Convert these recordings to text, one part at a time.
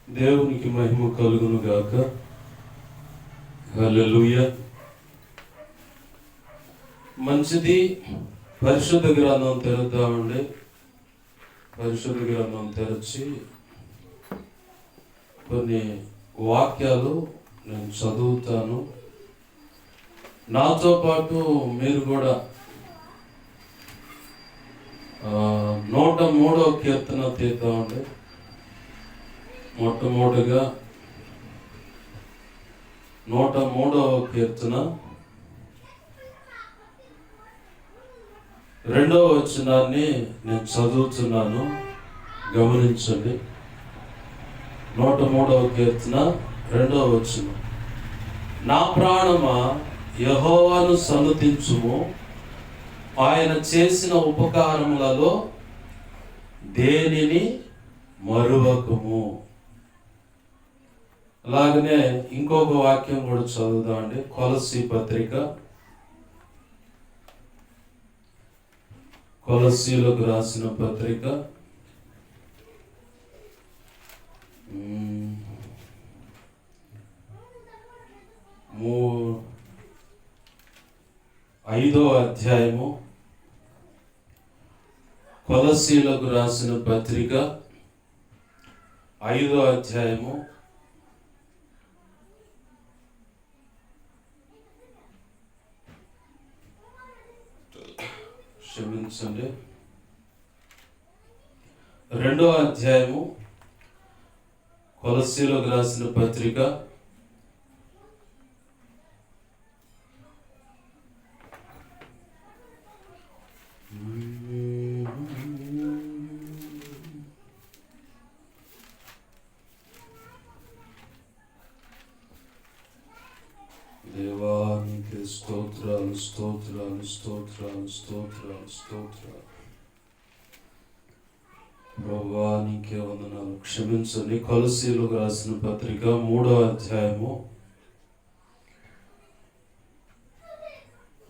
దేవునికి మహిమ కలుగును గాక. హల్లెలూయా. మంచిది. పరిశుద్ధ గ్రంథం తెరుద్దామండి. పరిశుద్ధ గ్రంథం తెరచి కొన్ని వాక్యాలు నేను చదువుతాను. నాతో పాటు మీరు కూడా 103వ కీర్తన తీద్దామండి. మొట్టమొదటిగా 103వ కీర్తన 2వ వచనాన్ని నేను చదువుతున్నాను, గమనించండి. 103వ కీర్తన 2వ వచనం. నా ప్రాణమా యెహోవాను సన్నుతించుము, ఆయన చేసిన ఉపకారములలో దేనిని మరువకము. అలాగనే ఇంకొక వాక్యం కూడా చదువుదామండి. కొలస్సీ పత్రిక, కొలస్సీలకు రాసిన పత్రిక 5వ అధ్యాయము. కొలస్సీలకు రాసిన పత్రిక 5వ అధ్యాయము 2వ అధ్యాయము కొలస్సీలకు రాసిన పత్రిక 'దేవానికి స్తోత్రాలు స్తోత్రాలు స్తోత్రాలు స్తోత్రాలు స్తోత్రాలు'. ప్రభువానికి వందనాలు. క్షమించండి. కొలస్సీలకు రాసిన పత్రిక 3వ అధ్యాయము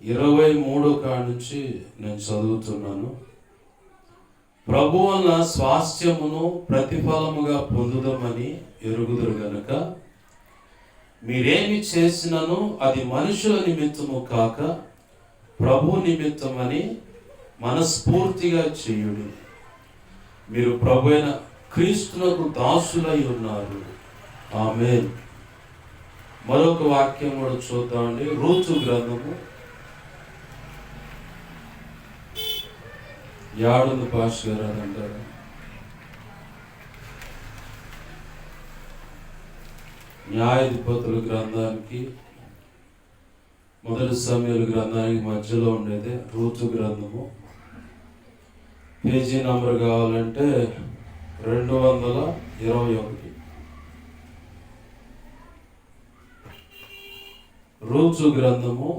23 కాడ నుంచి నేను చదువుతున్నాను. ప్రభువు వలన స్వాస్థ్యమును ప్రతిఫలముగా పొందుదామని ఎరుగుదురు గనుక మీరేమి చేసినను అది మనుషుల నిమిత్తము కాక ప్రభు నిమిత్తమని మనస్ఫూర్తిగా చేయుడు. మీరు ప్రభు అయిన క్రీస్తునకు దాసులై ఉన్నారు. ఆమేన్. మరొక వాక్యం కూడా చూద్దామండి. రూతు గ్రంథము 7 పాస్ గారు అని అంటారు. న్యాయాధిపతుల గ్రంథానికి, మొదటి సమూయేలు గ్రంథానికి మధ్యలో ఉండేది రూతు గ్రంథము. పేజీ నంబర్ కావాలంటే 221. రూతు గ్రంథము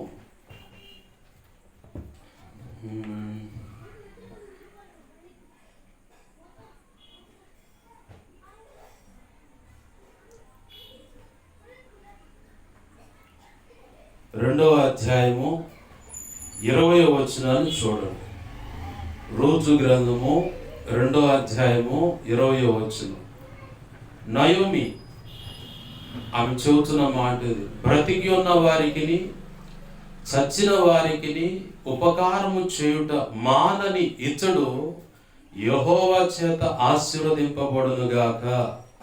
2వ అధ్యాయము 20వ వచనాన్ని చూడండి. రూతు గ్రంథము 2వ అధ్యాయము 20వ వచనం. నయోమి ఆమె చెబుతున్న మాట ఇది. బ్రతికి ఉన్న వారికిని చచ్చిన వారికిని ఉపకారము చేయుట మానని ఇతడు యెహోవా చేత ఆశీర్వదింపబడునుగాక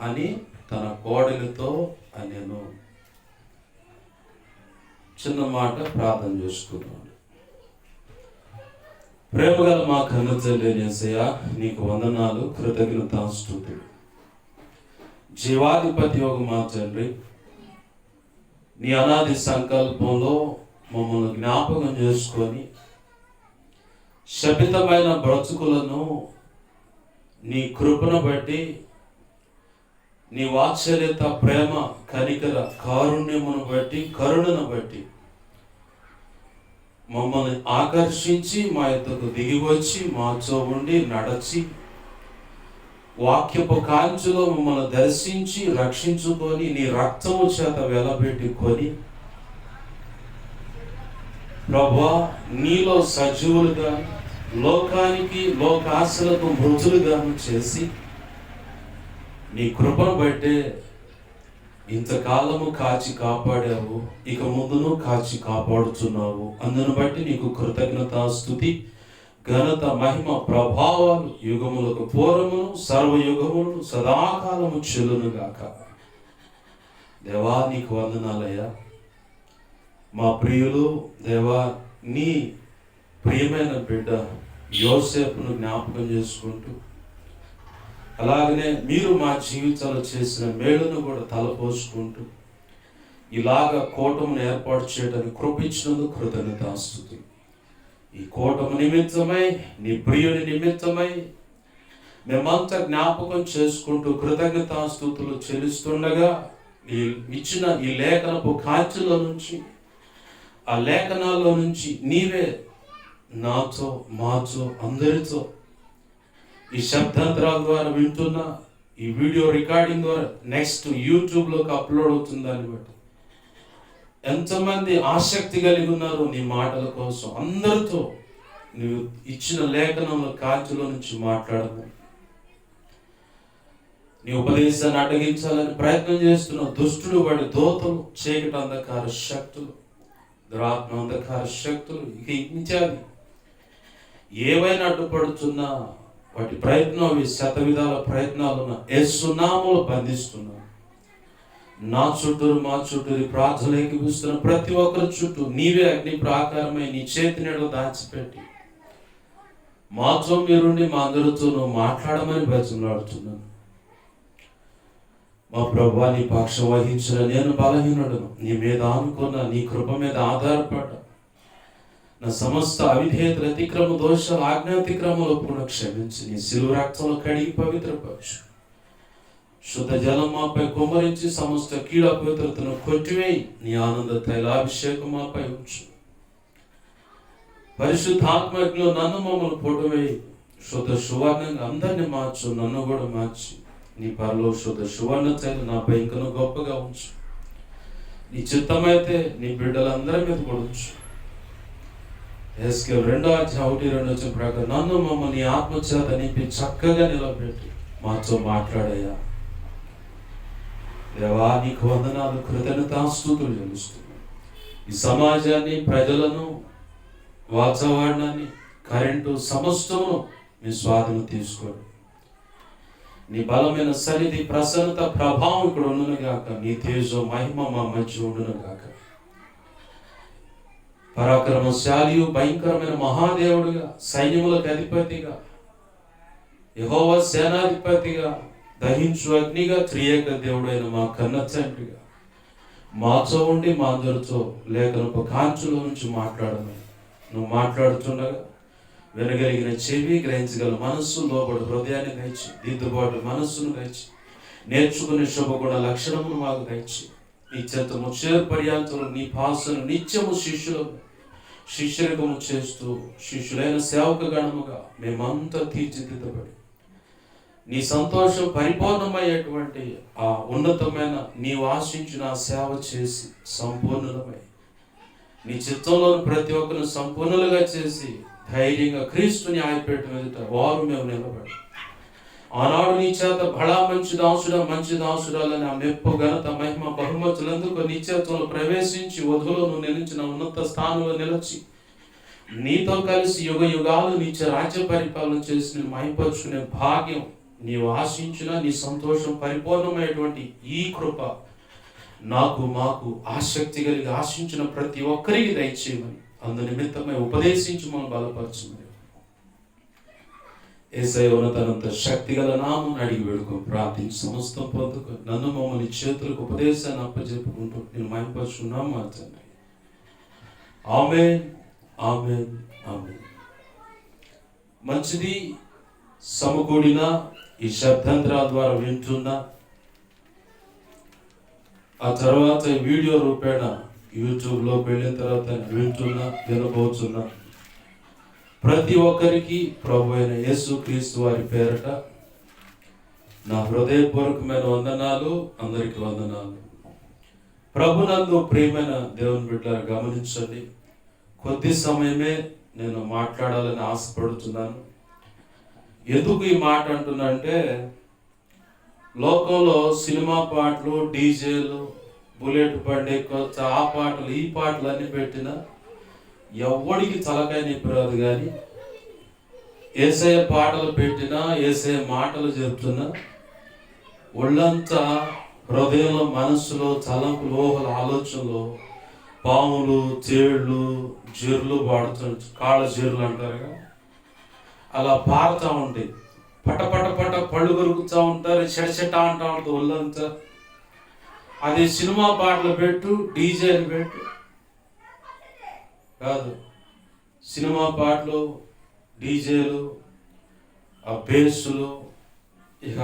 అని తన కోడలితో అనెను. చిన్న మాట ప్రార్థన చేసుకుందాం. ప్రేమగల మా కన్న తండ్రి యేసయ్యా, నీకు వందనాలు, కృతజ్ఞతాస్తుతులు. జీవాధిపతి యోగ మా తండ్రి, నీ అనాది సంకల్పంలో మమ్మల్ని జ్ఞాపకం చేసుకొని శపితమైన బ్రతుకులను నీ కృపను బట్టి, నీ వాత్సల్యత, ప్రేమ, కనికర, కారుణ్యమును బట్టి, కరుణను బట్టి మమ్మల్ని ఆకర్షించి మా యొద్దకు దిగి వచ్చి మాతో ఉండి నడచి వాక్యపు కాంచులో మమ్మల్ని దర్శించి రక్షించుకొని నీ రక్తము చేత వెలబెట్టుకొని ప్రభువా నీలో సజీవులుగా, లోకానికి లోకాశలకు మృతులుగాను చేసి నీ కృపను బట్టే ఇంతకాలము కాచి కాపాడావు, ఇక ముందును కాచి కాపాడుతున్నావు. అందును బట్టి నీకు కృతజ్ఞతాస్తుతి, ఘనత, మహిమ, ప్రభావాలు యుగములకు పూర్వమును సర్వయుగములు సదాకాలము చెల్లునుగాక. దేవా నీకు వందనాలయ్యా. మా ప్రియులు దేవా, నీ ప్రియమైన బిడ్డ యోసేపును జ్ఞాపకం చేసుకుంటూ, అలాగనే మీరు మా జీవితాలు చేసిన మేలును కూడా తలపోసుకుంటూ ఇలాగ కూటమును ఏర్పాటు చేయడానికి కృపించినందుకు కృతజ్ఞతాస్తుతి. ఈ కూటము నిమిత్తమై, నీ ప్రియుని నిమిత్తమై మేమంతా జ్ఞాపకం చేసుకుంటూ కృతజ్ఞతాస్తుతులు చెల్లిస్తుండగా ఇచ్చిన ఈ లేఖనపు కాంచెలో నుంచి, ఆ లేఖనాల్లో నుంచి నీవే నాతో, మాతో, అందరితో ఈ శబ్దాంతరాల ద్వారా వింటున్న ఈ వీడియో రికార్డింగ్ ద్వారా నెక్స్ట్ యూట్యూబ్లోకి అప్లోడ్ అవుతుంది. దాన్ని బట్టి ఎంతమంది ఆసక్తి కలిగి ఉన్నారు నీ మాటల కోసం, అందరితో నువ్వు ఇచ్చిన లేఖనంలో కాంచెలో నుంచి మాట్లాడము. నీ ఉపదేశాన్ని అడ్డగించాలని ప్రయత్నం చేస్తున్న దుష్టుడు, వాడి దోతలు, చీకటి అంధకార శక్తులు, దురాత్మ అంధకార శక్తులు, ఇక ఇచ్చాది ఏవైనా అడ్డుపడుతున్నా వాటి ప్రయత్నం, అవి శతవిధాల ప్రయత్నాలున్న యేసునామములో బంధిస్తున్నా. నా చుట్టూ, మా చుట్టూ ప్రార్థనలు ఏకీపిస్తున్న ప్రతి ఒక్కరి చుట్టూ నీవే అగ్ని ప్రాకారమై నీ చేతి నీడలో దాచిపెట్టి మాతో మీరుండి మా అందరితో నువ్వు మాట్లాడమని బతిమలాడుతున్నాను. మా ప్రభువా, నీ పక్షం వహించిన నేను బలహీనుడను, నీ మీద ఆనుకున్న, నీ కృప మీద ఆధారపడ్డా. నా సమస్త అవిధేయతలు, అతిక్రమ దోషాలు, ఆజ్ఞాతిక్రమలు పూర్ణ క్షమించి నీ శిలువ రక్తంలో కడిగి పవిత్రపరచు. శుద్ధ జలం మాపై కుమ్మరించి సమస్త కీడ పవిత్రతను కొట్టివేయి. నీ ఆనంద తైలాభిషేకం మాపై ఉంచు. పరిశుద్ధాత్మజ్ఞలో నన్ను మమ్మల్ని పొడవేయి. శుద్ధ సువర్ణంగా అందరినీ మార్చు, నన్ను కూడా మార్చి నీ పరలో శుద్ధ సువర్ణ తైలు నాపై ఇంకను గొప్పగా ఉంచు. నీ చిత్తమైతే నీ బిడ్డలందరి మీద కూడా ఉంచు. ఎస్కేల్ 2:1-2 ప్రకారం నన్ను మమ్మల్ని ఆత్మచేత నింపి చక్కగా నిలబెట్టి మాతో మాట్లాడయ్యా. దేవా, నీకు వందనాలు, కృతజ్ఞతాస్తుతులు చెల్లిస్తున్నాను. ఈ సమాజాన్ని, ప్రజలను, వాతావరణాన్ని, కరెంటు సమస్తమును మీ స్వాధీనం తీసుకోండి. నీ బలమైన సన్నిధి, ప్రసన్నత, ప్రభావం ఇక్కడ ఉండును గాక. నీ తేజో మహిమ మా మధ్య ఉండును గాక. పరాక్రమశాలియు, భయంకరమైన మహాదేవుడుగా, సైన్యములకు అధిపతిగా, యెహోవా సేనాధిపతిగా, దహించు అగ్నిగా, త్రియేక దేవుడైన మా కన్న తండ్రిగా మాతో ఉండి మా అందరితో లేఖనపు కాంచుల నుంచి మాట్లాడమని నువ్వు మాట్లాడుతుండగా వినగలిగిన చెవి, గ్రహించగల మనస్సు, లోబడి హృదయాన్ని దయచి, దిద్దుబాటు మనస్సును దయచి, నేర్చుకునే శుభగుణ లక్షణమును మాకు దయచి, నీ చేతము చేర్పర్యాంతులు నీ భాషను నిత్యము శిష్యులకము చేస్తూ శిష్యులైన సేవక గణముగా మేమంతా తీర్చిదిద్దబడి నీ సంతోషం పరిపూర్ణమయ్యేటువంటి ఆ ఉన్నతమైన నీవు ఆశించిన సేవ చేసి సంపూర్ణమై నీ చిత్తంలోని ప్రతి ఒక్కరిని సంపూర్ణులుగా చేసి ధైర్యంగా క్రీస్తుని న్యాయపీఠం ఎదుట వారు మేము నిలబడి ఆనాడు నీ చేత బడా మంచి దాసురాలని ఆ మెప్పు, ఘనత, మహిమ, బహుమతులందుకు నీ చేతంలో ప్రవేశించి వధువులో నువ్వు నిలిచిన ఉన్నత స్థానంలో నిలిచి నీతో కలిసి యుగ యుగాలు నీచే రాజ్య పరిపాలన చేసి నేను మహిమపరుచుకునే భాగ్యం నీవు ఆశించిన నీ సంతోషం పరిపూర్ణమైనటువంటి ఈ కృప మాకు ఆసక్తి కలిగి ఆశించిన ప్రతి ఒక్కరికి దయచేయమని, అందు నిమిత్తమై ఉపదేశించి మనం బలపరచమని యేసయ్య ఉన్నతనంత శక్తిగల నామం అడిగి వేడుకో ప్రార్థించి సమస్తం పొందుకొని నన్ను మమ్మల్ని చేతులకు ఉపదేశాన్ని అప్పచెప్పుకుంటూ నేను మహిమపరుచుకున్నాం మా తండ్రి. ఆమేన్, ఆమేన్, ఆమేన్. మంచిది. సమకూడిన ఈ శబ్దాంతరాల ద్వారా వింటున్నా, ఆ తర్వాత ఈ వీడియో రూపేణ యూట్యూబ్లోకి వెళ్ళిన తర్వాత వింటున్నా, వినబోతున్నా ప్రతి ఒక్కరికి ప్రభు అయిన యేసుక్రీస్తు వారి పేరట నా హృదయపూర్వకమైన వందనాలు. అందరికీ వందనాలు. ప్రభునందు ప్రియమైన దేవుని బిడ్డలారా, గమనించండి, కొద్ది సమయమే నేను మాట్లాడాలని ఆశపడుతున్నాను. ఎందుకు ఈ మాట అంటున్నా అంటే, లోకంలో సినిమా పాటలు, డీజేలు, బుల్లెట్ బండి, కొత్త ఆ పాటలు ఈ పాటలు అన్నీ పెట్టినా ఎవడికి తలకాయ నొప్పి రాదు. కానీ యేసయ్య పాటలు పెట్టినా, యేసయ్య మాటలు చెప్తున్నా ఒళ్ళంతా హృదయంలో, మనస్సులో, తలంపులు, ఊహల, ఆలోచనలు పాములు, తేళ్ళు, జెర్లు పాడుతు, కాళ్ళ జెర్లు అంటారుగా, అలా పారుతూ ఉంటాయి. పట పట పట పళ్ళు కొరుకుతూ ఉంటారు, చెట అంటూ ఉంటుంది ఒళ్ళంతా. అది సినిమా పాటలు పెట్టు, డీజేలు పెట్టు కాదు, సినిమా పాటలు, డీజేలు, ఆ బేసులు, ఇక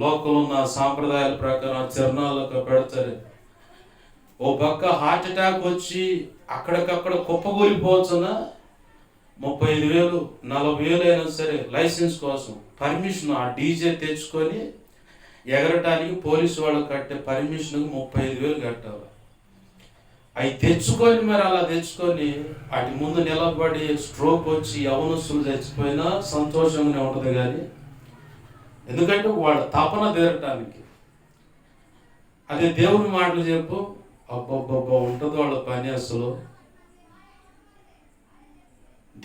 లోకంలో ఉన్న సాంప్రదాయాల ప్రకారం చరణాలకు పెడతారు. ఓ పక్క హార్ట్ అటాక్ వచ్చి అక్కడికక్కడ కుప్పగూలిపోవచ్చున్నా 35,000 40,000 అయినా సరే లైసెన్స్ కోసం పర్మిషన్ ఆ డీజే తెచ్చుకొని ఎగరటానికి పోలీసు వాళ్ళు కట్టే పర్మిషన్కి 35,000 కట్టాలి. అవి తెచ్చుకొని మరి అలా తెచ్చుకొని వాటి ముందు నిలబడి స్ట్రోక్ వచ్చి యవనస్తులు చచ్చిపోయినా సంతోషంగానే ఉంటుంది. కానీ ఎందుకంటే వాళ్ళ తపన తీరటానికి. అదే దేవుని మాటలు చెప్పు, అబ్బబ్బబ్బా ఉంటుంది వాళ్ళ పని. అసలు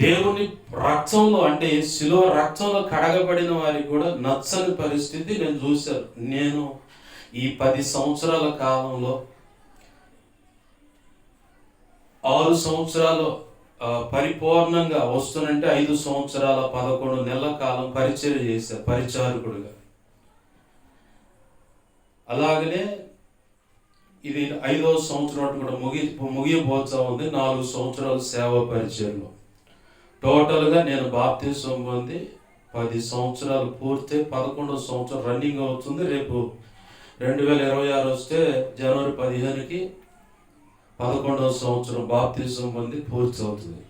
దేవుని రక్తంలో, అంటే శిలువ రక్తంలో కడగబడిన వారికి కూడా నచ్చని పరిస్థితి నేను చూశాను. నేను ఈ 10 సంవత్సరాల కాలంలో 6 సంవత్సరాలు పరిపూర్ణంగా వస్తున్నంటే 5 సంవత్సరాల 11 నెలల కాలం పరిచర్య చేశాను పరిచారకుడుగా. అలాగనే ఇది 5వ సంవత్సరం కూడా ముగియబోతా ఉంది. 4 సంవత్సరాలు సేవా పరిచర్యలో టోటల్గా నేను బాప్తిసం పొంది 10 సంవత్సరాలు పూర్తి 11వ సంవత్సరం రన్నింగ్ అవుతుంది. రేపు 2026 వస్తే జనవరి 15కి 11వ సంవత్సరం బాప్తిసం పొంది పూర్తి అవుతుంది.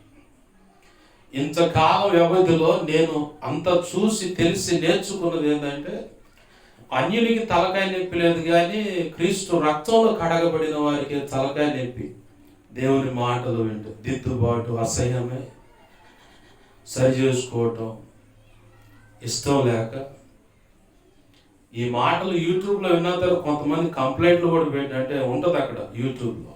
ఇంతకాలం వ్యవధిలో నేను అంత చూసి తెలిసి నేర్చుకున్నది ఏంటంటే, అన్యునికి తలకాయ నొప్పి లేదు, కానీ క్రీస్తు రక్తంలో కడగబడిన వారికి తలకాయ నొప్పి. దేవుని మాటలు వింటూ దిద్దుబాటు, అసహ్యమే, సరి చేసుకోవటం ఇష్టం లేక ఈ మాటలు యూట్యూబ్లో విన్న తర్వాత కొంతమంది కంప్లైంట్లు కూడా అంటే ఉంటుంది అక్కడ యూట్యూబ్లో.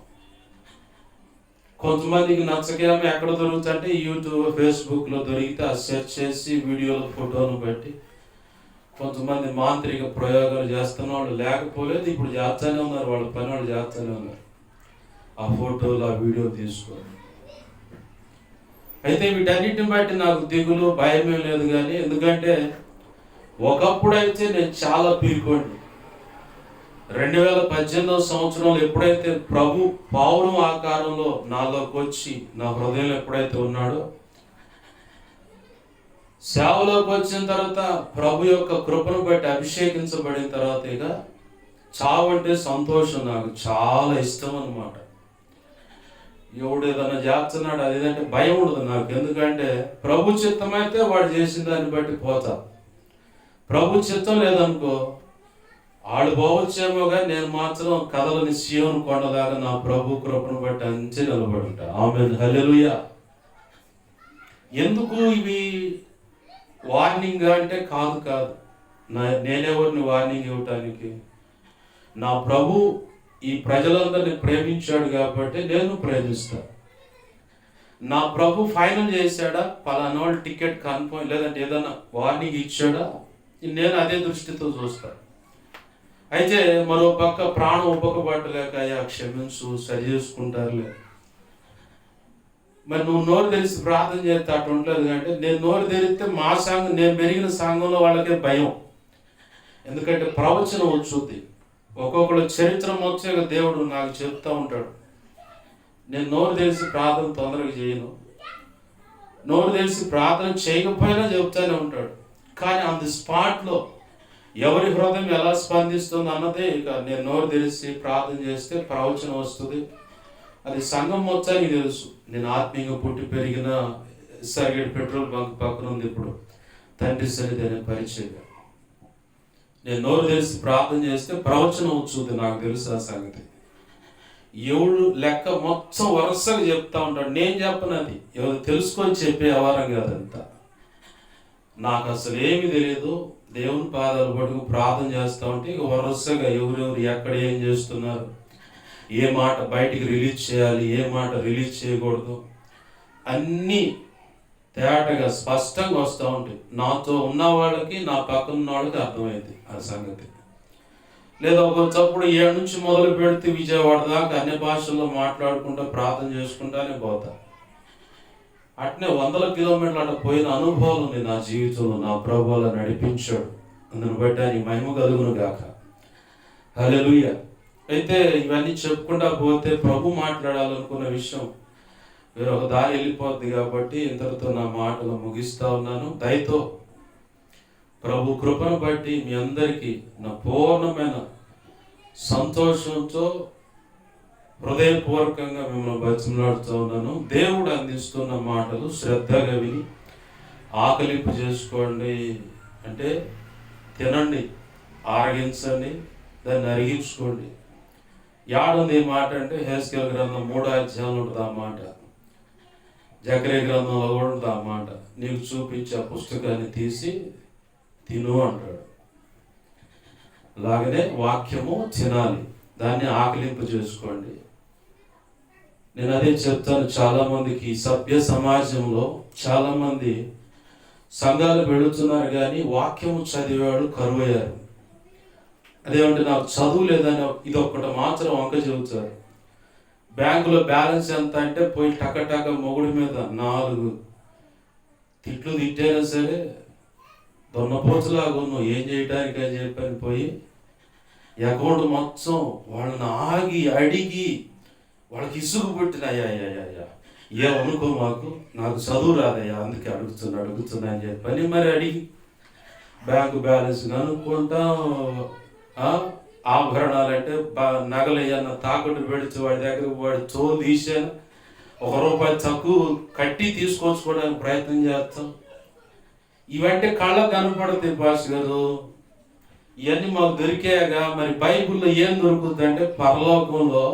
కొంతమందికి నచ్చకేమో ఎక్కడ దొరుకుతుంటే యూట్యూబ్, ఫేస్బుక్లో దొరికితే ఆ సెర్చ్ చేసి వీడియోలు, ఫోటోను బట్టి కొంతమంది మాంత్రిక ప్రయోగాలు చేస్తున్న వాళ్ళు లేకపోలేదు, ఇప్పుడు చేస్తూనే ఉన్నారు. వాళ్ళ పని వాళ్ళు చేస్తూనే ఉన్నారు, ఆ ఫోటోలు, ఆ వీడియో తీసుకొని. అయితే వీటన్నిటిని బట్టి నాకు దిగులు, భయమే లేదు. కానీ ఎందుకంటే ఒకప్పుడైతే నేను చాలా పీరుకోండి. 2018వ సంవత్సరంలో ఎప్పుడైతే ప్రభు పౌరం ఆకారంలో నాలోకి వచ్చి నా హృదయంలో ఎప్పుడైతే ఉన్నాడో, సేవలోకి వచ్చిన తర్వాత ప్రభు యొక్క కృపను బట్టి అభిషేకించబడిన తర్వాత ఇక చావు అంటే సంతోషం, నాకు చాలా ఇష్టం అన్నమాట. ఎవడు ఏదన్నా చేస్తున్నాడు అది ఏదంటే భయం ఉండదు నాకు. ఎందుకంటే ప్రభు చిత్తం అయితే వాడు చేసిన దాన్ని బట్టి పోతా. ప్రభు చిత్తం లేదనుకో వాళ్ళు పోవచ్చేమో, కానీ నేను మాత్రం కథలని సీయోను కొండలాగా నా ప్రభు కృపను బట్టి అంచి నిలబడి ఉంటా. ఆమేన్, హల్లెలూయా. ఎందుకు ఇవి వార్నింగ్ అంటే కాదు. నేనెవరిని వార్నింగ్ ఇవ్వటానికి? నా ప్రభు ఈ ప్రజలందరినీ ప్రేమించాడు కాబట్టి నేను ప్రేమిస్తా. నా ప్రభు ఫైనల్ చేశాడా, పలానా వాళ్ళు టికెట్ కన్ఫర్మ్, లేదంటే ఏదైనా వార్నింగ్ ఇచ్చాడా, నేను అదే దృష్టితో చూస్తా. అయితే మరో పక్క ప్రాణం ఉపకపట్టలేక అయ్యా క్షమించు, సరి చేసుకుంటారులే. మరి నువ్వు నోరు తెరిచి ప్రార్థన చేస్తే అటు ఉండలేదు. అంటే నేను నోరు తెరిస్తే మా సంఘం, నేను పెరిగిన సంఘంలో వాళ్ళకే భయం. ఎందుకంటే ప్రవచనం వచ్చుద్ది, ఒక్కొక్కరు చరిత్ర వచ్చాక దేవుడు నాకు చెప్తూ ఉంటాడు. నేను నోరు తెలిసి ప్రార్థన తొందరగా చేయను, నోరు తెలిసి ప్రార్థన చేయకపోయినా చెప్తానే ఉంటాడు. కానీ ఆన్ ది స్పాట్లో ఎవరి హృదయం ఎలా స్పందిస్తుంది అన్నదే. ఇక నేను నోరు తెరిచి ప్రార్థన చేస్తే ప్రవచనం వస్తుంది. అది సంఘం మొత్తానికి తెలుసు. నేను ఆత్మీయంగా పుట్టి పెరిగిన సర్గేట్ పెట్రోల్ బంక్ పక్కన ఉంది ఇప్పుడు తండ్రి సన్నిధి అనే పరిచయం. నేను నోరు తెలిసి ప్రార్థన చేస్తే ప్రవచనం వచ్చుద్ది, నాకు తెలుసు ఆ సంగతి. ఎవడు లెక్క మొత్తం వరుసగా చెప్తా ఉంటాడు, నేను చెప్పనది. ఎవరు తెలుసుకొని చెప్పే వ్యవహారం కాదంతా. నాకు అసలు ఏమి తెలియదు, దేవుని పాదాలు పట్టుకు ప్రార్థన చేస్తూ ఉంటే ఇక వరుసగా ఎవరెవరు ఎక్కడ ఏం చేస్తున్నారు, ఏ మాట బయటికి రిలీజ్ చేయాలి, ఏ మాట రిలీజ్ చేయకూడదు, అన్నీ తేటగా స్పష్టంగా వస్తూ ఉంటాయి. నాతో ఉన్న వాళ్ళకి, నా పక్కన ఉన్న వాళ్ళకి అర్థమైంది ఆ సంగతి. లేదా ఒకప్పుడు 7 నుంచి మొదలు పెడితే విజయవాడ దాకా అన్ని భాషల్లో మాట్లాడుకుంటూ ప్రార్థన చేసుకుంటానే పోతా. అట్నే 100 కిలోమీటర్లు అట్లా పోయిన అనుభవం ఉంది నా జీవితంలో. నా ప్రభువుల నడిపించాడు, అందును బట్టి ఆయన మహిమ కలుగును గాక. హల్లెలూయా. అయితే ఇవన్నీ చెప్పుకుంటా పోతే ప్రభు మాట్లాడాలనుకున్న విషయం వేరొక దారి వెళ్ళిపోద్ది కాబట్టి ఇంతటితో నా మాటలు ముగిస్తా ఉన్నాను. దయతో ప్రభు కృపను బట్టి మీ అందరికీ నా పూర్ణమైన సంతోషంతో హృదయపూర్వకంగా మిమ్మల్ని బతిమలాడుతూ ఉన్నాను. దేవుడు అందిస్తున్న మాటలు శ్రద్ధగా విని ఆకలింపు చేసుకోండి. అంటే తినండి, ఆరగించండి, దాన్ని అరిగించుకోండి. యాడుంది ఈ మాట అంటే హెస్కేల్ గ్రంథం 3వ అధ్యాయంలో ఉంటుంది ఆ మాట. జకరియా గ్రంథంలో కూడా ఉంటుంది ఆ మాట. నీకు చూపించే పుస్తకాన్ని తీసి తిను అంటాడు. అలాగనే వాక్యము తినాలి, దాన్ని ఆకలింపు చేసుకోండి. నేను అదే చెప్తాను. చాలామందికి సభ్య సమాజంలో చాలామంది సంఘాలు పెడుతున్నారు కానీ వాక్యము చదివాడు కరువయ్యారు. అదేమంటే నాకు చదువు లేదని ఇది ఒక్కటి మాత్రం వంక చెబుతారు. బ్యాంకులో బ్యాలెన్స్ ఎంత అంటే పోయి టక మొగుడి మీద 4 తిట్లు తిట్టైనా సరే దొన్నపోతులాగా నువ్వు ఏం చేయడానికి అని చెప్పని పోయి అకౌంట్ మొత్తం వాళ్ళని ఆగి అడిగి వాళ్ళకి ఇసుగు పుట్టిన అయ్యా ఏమనుకో, నాకు చదువు రాదయ్యా, అందుకే అడుగుతున్నా అని చెప్పని మరి అడిగి బ్యాంకు బ్యాలెన్స్ కనుక్కుంటా. ఆభరణాలంటే నగలయ్యన్న తాకట్టు పెడితే వాడి దగ్గర వాడి తోలు తీసాను, ₹1 తక్కువ కట్టి తీసుకొచ్చుకోవడానికి ప్రయత్నం చేస్తాం. ఇవంటే కళ్ళకు కనపడుతుంది పాస్ గారు. ఇవన్నీ మాకు దొరికాయగా. మరి బైబిల్లో ఏం దొరుకుతుంది అంటే పరలోకంలో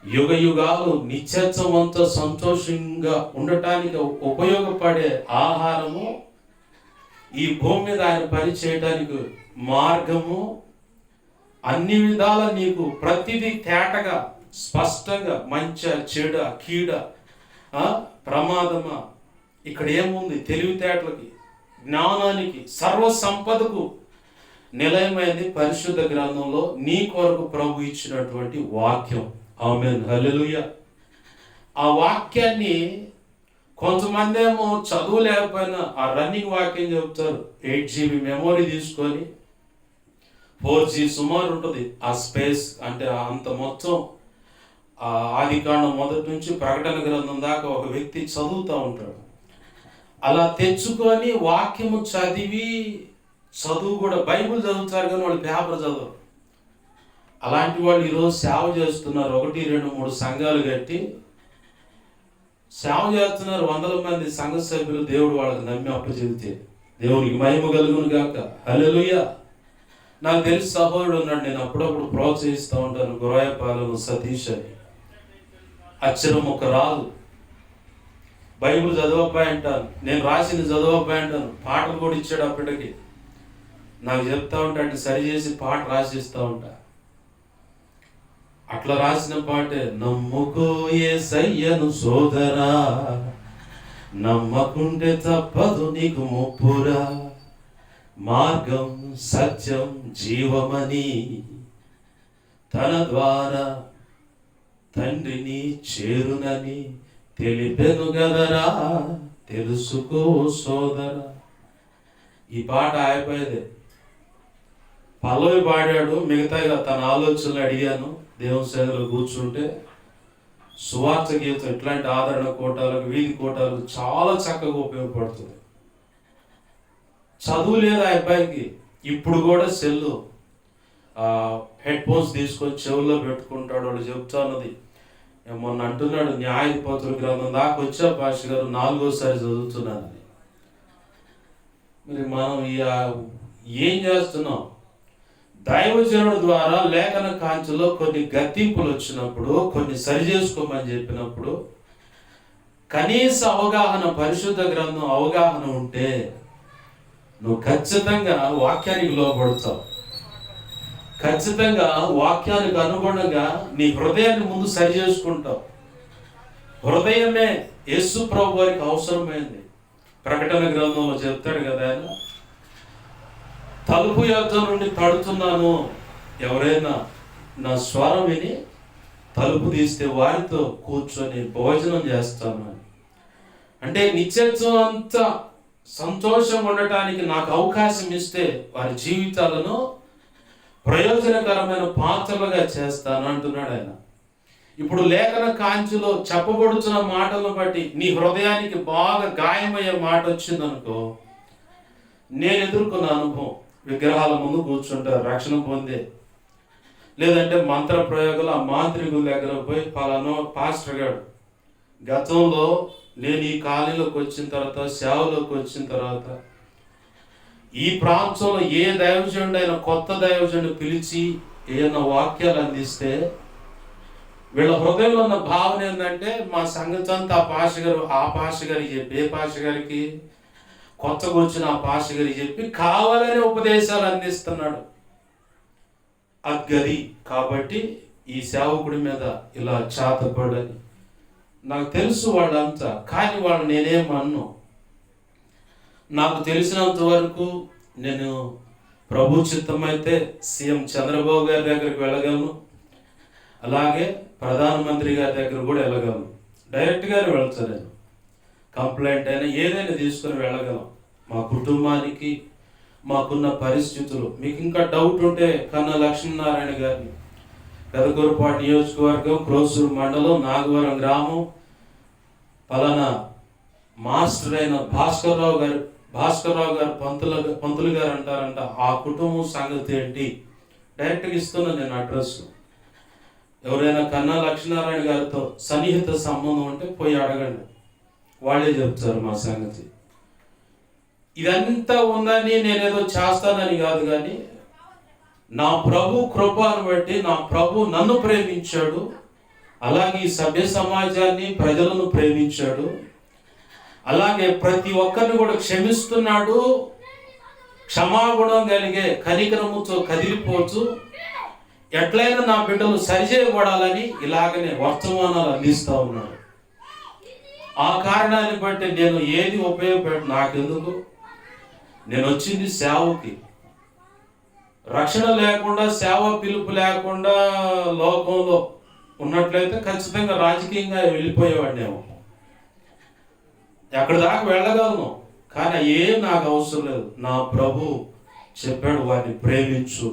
యుగ యుగాలు నిత్యత్వంతో సంతోషంగా ఉండటానికి ఉపయోగపడే ఆహారము, ఈ భూమి మీద ఆయన పని చేయడానికి మార్గము, అన్ని విధాల నీకు ప్రతిదీ తేటగా స్పష్టంగా మంచి చెడ కీడ ప్రమాదమా ఇక్కడ ఏముంది, తెలివితేటలకి, జ్ఞానానికి, సర్వ సంపదకు నిలయమైంది పరిశుద్ధ గ్రంథంలో నీ కొరకు ప్రభు ఇచ్చినటువంటి వాక్యం. ఆమేన్, హల్లెలూయా. ఆ వాక్యాన్ని కొంతమంది ఏమో చదువు లేకపోయినా ఆ రన్నింగ్ వాక్యం చెప్తారు. 8 GB మెమొరీ తీసుకొని 4G సుమారు ఉంటుంది ఆ స్పేస్. అంటే అంత మొత్తం ఆదికాండం మొదటి నుంచి ప్రకటన గ్రంథం దాకా ఒక వ్యక్తి చదువుతూ ఉంటాడు. అలా తెచ్చుకొని వాక్యము చదువు కూడా బైబిల్ చదువుతారు కానీ వాళ్ళు పేపర్ చదవరు. అలాంటి వాళ్ళు ఈరోజు సేవ చేస్తున్నారు. 1, 2, 3 సంఘాలు కట్టి సేవ చేస్తున్నారు. 100 మంది సంఘ సభ్యులు. దేవుడు వాళ్ళకి నమ్మి అప్పచెబితే దేవునికి మహిమ కలుగును గాక. హల్లెలూయా. నాకు తెలిసి సహోదరుడు ఉన్నాడు, నేను అప్పుడప్పుడు ప్రోత్సహిస్తూ ఉంటాను, గురాయపాలెం సతీష్ అని. అక్షరం ఒక రాదు, బైబిల్ చదవబ్బాయి అంటాను, నేను రాసింది చదవబ్బాయి అంటాను. పాటలు కూడా ఇచ్చాడు అప్పటికి. నాకు చెప్తా ఉంటా, అంటే సరి చేసి పాట రాసిస్తూ ఉంటా. అట్లా రాసిన పాటే, నమ్ముకో యేసయ్యను సోదరా, నమ్మకుంటే తప్పదు నీకు ముప్పురా, మార్గం సత్యం జీవమని తన ద్వారా తండ్రిని చేరునని తెలిపెను గదరా, తెలుసుకో సోదరా. ఈ పాట అయిపోయేది. పల్లవి పాడాడు, మిగతాగా తన ఆలోచనలు అడిగాను. దేవుని సేవలో కూర్చుంటే సువార్త గీతం ఇట్లాంటి ఆదరణ కోటాలకు, వీధి కోటాలకు చాలా చక్కగా ఉపయోగపడుతుంది. చదువు లేదు ఆ అబ్బాయికి. ఇప్పుడు కూడా సెల్లు హెడ్ ఫోన్స్ తీసుకొని చెవుల్లో పెట్టుకుంటాడు. వాళ్ళు చెప్తా ఉన్నది. మొన్న అంటున్నాడు, న్యాయాధిపతుల గ్రంథం దాకా వచ్చా పాష గారు, 4వసారి చదువుతున్నానని. మరి మనం ఏం చేస్తున్నాం? దైవజనుడి ద్వారా లేఖన కాంచెలో కొన్ని గద్దింపులు వచ్చినప్పుడు, కొన్ని సరి చేసుకోమని చెప్పినప్పుడు, కనీస అవగాహన, పరిశుద్ధ గ్రంథం అవగాహన ఉంటే నువ్వు ఖచ్చితంగా వాక్యానికి లోబడతావు. ఖచ్చితంగా వాక్యానికి అనుగుణంగా నీ హృదయాన్ని ముందు సరి చేసుకుంటావు. హృదయమే యేసు ప్రభు వారికి అవసరమైంది. ప్రకటన గ్రంథంలో చెప్తాడు కదా ఆయన, తలుపు యొద్ద నుండి తడుతున్నాను, ఎవరైనా నా స్వరం విని తలుపు తీస్తే వారితో కూర్చొని భోజనం చేస్తాను అని. అంటే నిత్యత్వం అంతా సంతోషం ఉండటానికి నాకు అవకాశం ఇస్తే వారి జీవితాలను ప్రయోజనకరమైన పాత్రలుగా చేస్తాను అంటున్నాడు ఆయన. ఇప్పుడు లేఖన కాంతిలో చెప్పబడుతున్న మాటలను బట్టి నీ హృదయానికి బాగా గాయమయ్యే మాట వచ్చిందనుకో, నేను ఎదుర్కొన్న అనుభవం, విగ్రహాల ముందు కూర్చుంటారు రక్షణ పొందే, లేదంటే మంత్ర ప్రయోగాలు ఆ మాంత్రికుల దగ్గర పోయి పలానో పాస్టర్ గారు గతంలో నేను ఈ కాలనీలోకి వచ్చిన తర్వాత, సేవలోకి వచ్చిన తర్వాత ఈ ప్రాంతంలో ఏ దైవజనుడు అయినా కొత్త దైవజనుడు పిలిచి ఏదైనా వాక్యాలు అందిస్తే వీళ్ళ హృదయంలో ఉన్న భావన ఏంటంటే, మా సంగతి అంతా ఆ పాష గారికి చెప్పి, ఏ పాష గారికి, కొత్తగా వచ్చిన ఆ పాష గారికి చెప్పి కావాలని ఉపదేశాలు అందిస్తున్నాడు. అగ్గది కాబట్టి ఈ సేవకుడి మీద ఇలా చాతపడని నాకు తెలుసు వాళ్ళంతా. కానీ వాళ్ళు నేనేమన్ను, నాకు తెలిసినంత వరకు నేను ప్రభు చిత్తమైతే సీఎం చంద్రబాబు గారి దగ్గరికి వెళ్ళగలను, అలాగే ప్రధానమంత్రి గారి దగ్గర కూడా వెళ్ళగలను. డైరెక్ట్గానే వెళ్తాను నేను. కంప్లైంట్ అయినా ఏదైనా తీసుకొని వెళ్ళగలం. మా కుటుంబానికి మాకున్న పరిస్థితులు. మీకు ఇంకా డౌట్ ఉంటే కన్నా లక్ష్మీనారాయణ గారిని, పెదకూరుపాటు నియోజకవర్గం, క్రోసూరు మండలం, నాగవరం గ్రామం, పలానా మాస్టర్ అయిన భాస్కర్రావు గారు పంతులు గారు అంటారంట. ఆ కుటుంబం సంగతి ఏంటి డైరెక్ట్గా ఇస్తున్నాను నేను అడ్రస్. ఎవరైనా కన్నా లక్ష్మీనారాయణ గారితో సన్నిహిత సంబంధం ఉంటే పోయి అడగండి, వాళ్ళే చెప్తారు మా సంగతి. ఇదంతా ఉందని నేనేదో చేస్తానని కాదు, కానీ నా ప్రభు కృపను బట్టి నా ప్రభు నన్ను ప్రేమించాడు, అలాగే ఈ సభ్య సమాజాన్ని ప్రజలను ప్రేమించాడు, అలాగే ప్రతి ఒక్కరిని కూడా క్షమిస్తున్నాడు. క్షమాగుణం కలిగే కనికరముతో కదిలిపోతూ ఎట్లయినా నా బిడ్డలు సరిచేయబడాలని ఇలాగనే వర్తమానాలు అందిస్తూ ఉన్నాడు. ఆ కారణాన్ని బట్టి నేను ఏది ఉపయోగపెట్టు, నాకెందుకు, నేను వచ్చింది సేవకి. రక్షణ లేకుండా, సేవ పిలుపు లేకుండా లోకంలో ఉన్నట్లయితే ఖచ్చితంగా రాజకీయంగా వెళ్ళిపోయేవాడినేమో, ఎక్కడి దాకా వెళ్ళగలను. కానీ ఏం నాకు అవసరం లేదు. నా ప్రభు చెప్పాడు, వారిని ప్రేమించు.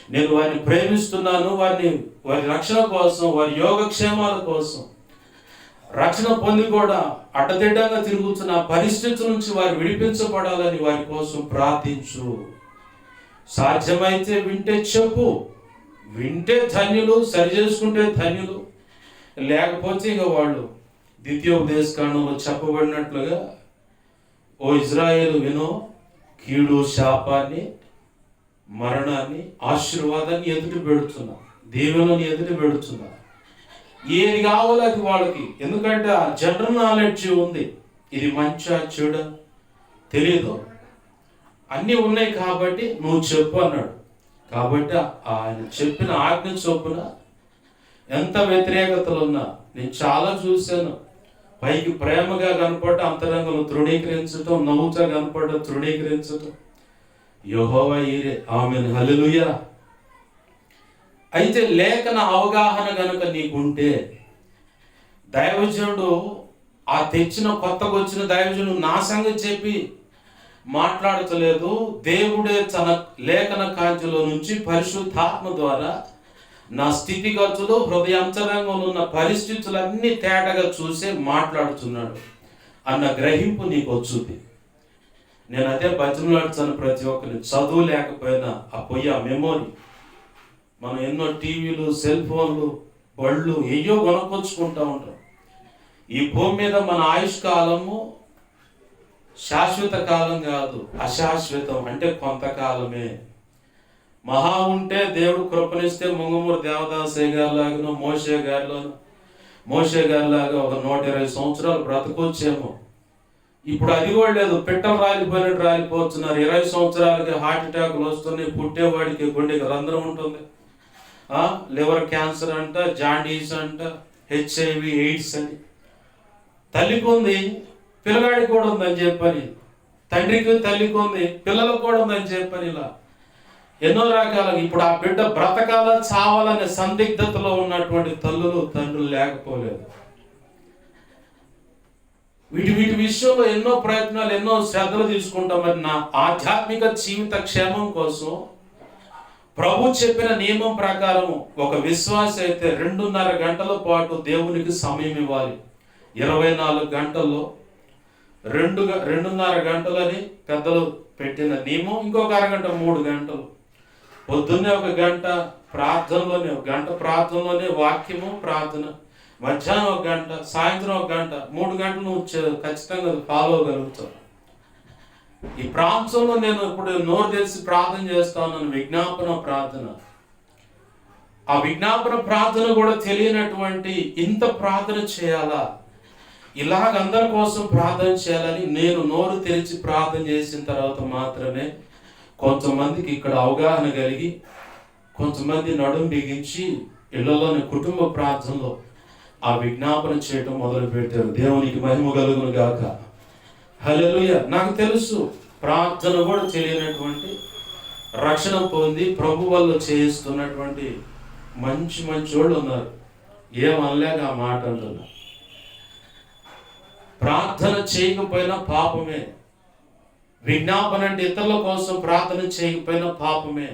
నేను వారిని ప్రేమిస్తున్నాను. వారి రక్షణ కోసం, వారి యోగక్షేమాల కోసం, రక్షణ పొంది కూడా అడ్డదిడ్డంగా తిరుగుతున్న పరిస్థితుల నుంచి వారు విడిపించబడాలని వారి కోసం ప్రార్థించు. సాధ్యమైతే వింటే చెప్పు, వింటే ధన్యులు, సరి చేసుకుంటే ధన్యులు. లేకపోతే ఇక వాళ్ళు ద్వితీయోపదేశకాండంలో చెప్పబడినట్లుగా, ఓ ఇజ్రాయేలు వినో, కీడు శాపాన్ని, మరణాన్ని, ఆశీర్వాదాన్ని ఎదుటి పెడుతున్నా, దీవెనని ఎదుటి పెడుతున్నా. ఏది కావాలో అది వాళ్ళకి. ఎందుకంటే ఆ జనరల్ నాలెడ్జ్ ఉంది, ఇది మంచా చెడు తెలియదు, అన్నీ ఉన్నాయి కాబట్టి నువ్వు చెప్పు అన్నాడు. కాబట్టి ఆయన చెప్పిన ఆజ్ఞ చొప్పున ఎంత వ్యతిరేకతలు ఉన్నా నేను చాలా చూశాను. పైకి ప్రేమగా కనపడ్డ అంతరంగంలో తృణీకరించటం, నవ్వుతా కనపడ్డ తృణీకరించటం. యెహోవా ఈరే, ఆమేన్, హల్లెలూయా. అయితే లేఖన అవగాహన గనుక నీకుంటే, దైవజనుడు ఆ తెచ్చిన కొత్తగా వచ్చిన దైవజనుడు నా సంగతి చెప్పి మాట్లాడతలేదు. దేవుడే తన లేఖన కాంతిలో నుంచి పరిశుద్ధాత్మ ద్వారా నా స్థితిగతులు, హృదయాంతరంగంలో ఉన్న పరిస్థితులన్నీ తేటగా చూసే మాట్లాడుతున్నాడు అన్న గ్రహింపు నీకు వచ్చుద్ది. నేను అదే బతిమలాడుతాను ప్రతి ఒక్కరిని. చదువు లేకపోయినా ఆ పొయ్యి, ఆ మెమోరీ, మనం ఎన్నో టీవీలు, సెల్ ఫోన్లు, బళ్ళు ఏయో కొనుక్కొచ్చుకుంటూ ఉంటాం. ఈ భూమి మీద మన ఆయుష్ కాలము శాశ్వత కాలం కాదు, అశాశ్వతం. అంటే కొంతకాలమే. మహా ఉంటే దేవుడు కృపణిస్తే ముంగమూరు దేవదాసయ్య గారిలాగానో, మోషే గారిలాగా ఒక 120 సంవత్సరాలు బ్రతకొచ్చేమో. ఇప్పుడు అది కూడా లేదు. పిట్టలు రాలిపోయినట్టు రాలిపోతున్నారు. 20 సంవత్సరాలకి హార్ట్ అటాక్లు వస్తున్నాయి. పుట్టేవాడికి గుండెకి రంధ్రం ఉంటుంది. లివర్ క్యాన్సర్ అంట, జాండీస్ అంట, HIV, ఎయిడ్స్ అని. తల్లికి ఉంది, పిల్లగాడికి కూడా ఉందని చెప్పని, తండ్రికి తల్లికి ఉంది, పిల్లలకు కూడా ఉందని చెప్పని, ఇలా ఎన్నో రకాలుగా ఇప్పుడు ఆ బిడ్డ బ్రతకాల చావాలనే సందిగ్ధతలో ఉన్నటువంటి తల్లులు తండ్రులు లేకపోలేదు. వీటి విషయంలో ఎన్నో ప్రయత్నాలు, ఎన్నో శ్రద్ధలు తీసుకుంటాం. మరి నా ఆధ్యాత్మిక జీవిత క్షేమం కోసం ప్రభు చెప్పిన నియమం ప్రకారం ఒక విశ్వాస అయితే 2.5 గంటల పాటు దేవునికి సమయం ఇవ్వాలి. 24 గంటల్లో 2.5 గంటలని పెద్దలు పెట్టిన నియమం. ఇంకొక అరగంట 3 గంటలు. పొద్దున్నే 1 గంట ప్రార్థనలోనే, 1 గంట ప్రార్థనలోనే వాక్యము ప్రార్థన, మధ్యాహ్నం 1 గంట, సాయంత్రం 1 గంట, 3 గంటలు నువ్వు ఖచ్చితంగా ఫాలో అవ్వగలుగుతావు. ఈ ప్రాంతంలో నేను ఇప్పుడు నోరు తెలిసి ప్రార్థన చేస్తా ఉన్నాను, విజ్ఞాపన ప్రార్థన. ఆ విజ్ఞాపన ప్రార్థన కూడా తెలియనటువంటి ఇంత ప్రార్థన చేయాలా, ఇలాగ అందరి కోసం ప్రార్థన చేయాలని నేను నోరు తెరిచి ప్రార్థన చేసిన తర్వాత మాత్రమే కొంతమందికి ఇక్కడ అవగాహన కలిగి, కొంతమంది నడుము బిగించి ఇళ్లలోని కుటుంబ ప్రార్థనలో ఆ విజ్ఞాపన చేయటం మొదలు పెట్టారు. దేవునికి మహిమ కలుగును గాక. హల్లెలూయా. నాకు తెలుసు, ప్రార్థన కూడా తెలియనటువంటి, రక్షణ పొంది ప్రభు వల్ల చేయిస్తున్నటువంటి మంచి వాళ్ళు ఉన్నారు. ఏమనలేక ఆ మాట అంటున్నా. ప్రార్థన చేయకపోయినా పాపమే. విజ్ఞాపన అంటే ఇతరుల కోసం ప్రార్థన చేయకపోయినా పాపమే.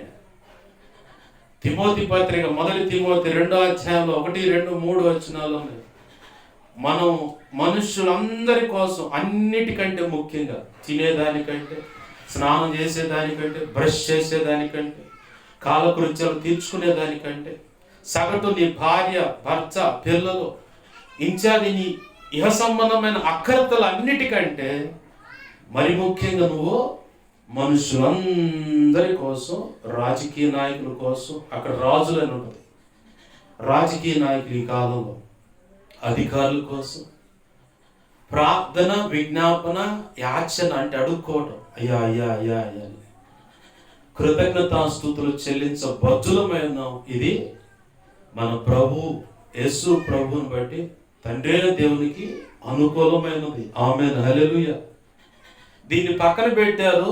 తిమోతి పత్రిక 1 తిమోతి 2వ అధ్యాయంలో 1, 2, 3 వచనాలు ఉన్నాయి. మనం మనుషులందరి కోసం అన్నిటికంటే ముఖ్యంగా, తినేదానికంటే, స్నానం చేసేదానికంటే, బ్రష్ చేసేదానికంటే, కాలకృత్యాలు తీర్చుకునేదానికంటే, సగటు నీ భార్య, భర్త, పిల్లలు, ఇన్ఛార్జి నీ ఇహ సంబంధమైన అక్కరతలు అన్నిటికంటే మరి ముఖ్యంగా నువ్వు మనుషులందరి కోసం, రాజకీయ నాయకుల కోసం, అక్కడ రాజులని ఉంటుంది, రాజకీయ నాయకులు ఈ కాలంలో, అధికారుల కోసం ప్రార్థన, విజ్ఞాపన, యాచన అంటే అడుక్కోవటం. అయ్యా అయ్యా అయ్యా అయ్యా అని కృతజ్ఞతాస్తుతులు చెల్లించబద్దులమైన ఇది మన ప్రభు యేసు ప్రభువుని బట్టి తండ్రైన దేవునికి అనుకూలమైనది. ఆమేన్, హల్లెలూయా. దీన్ని పక్కన పెట్టారు.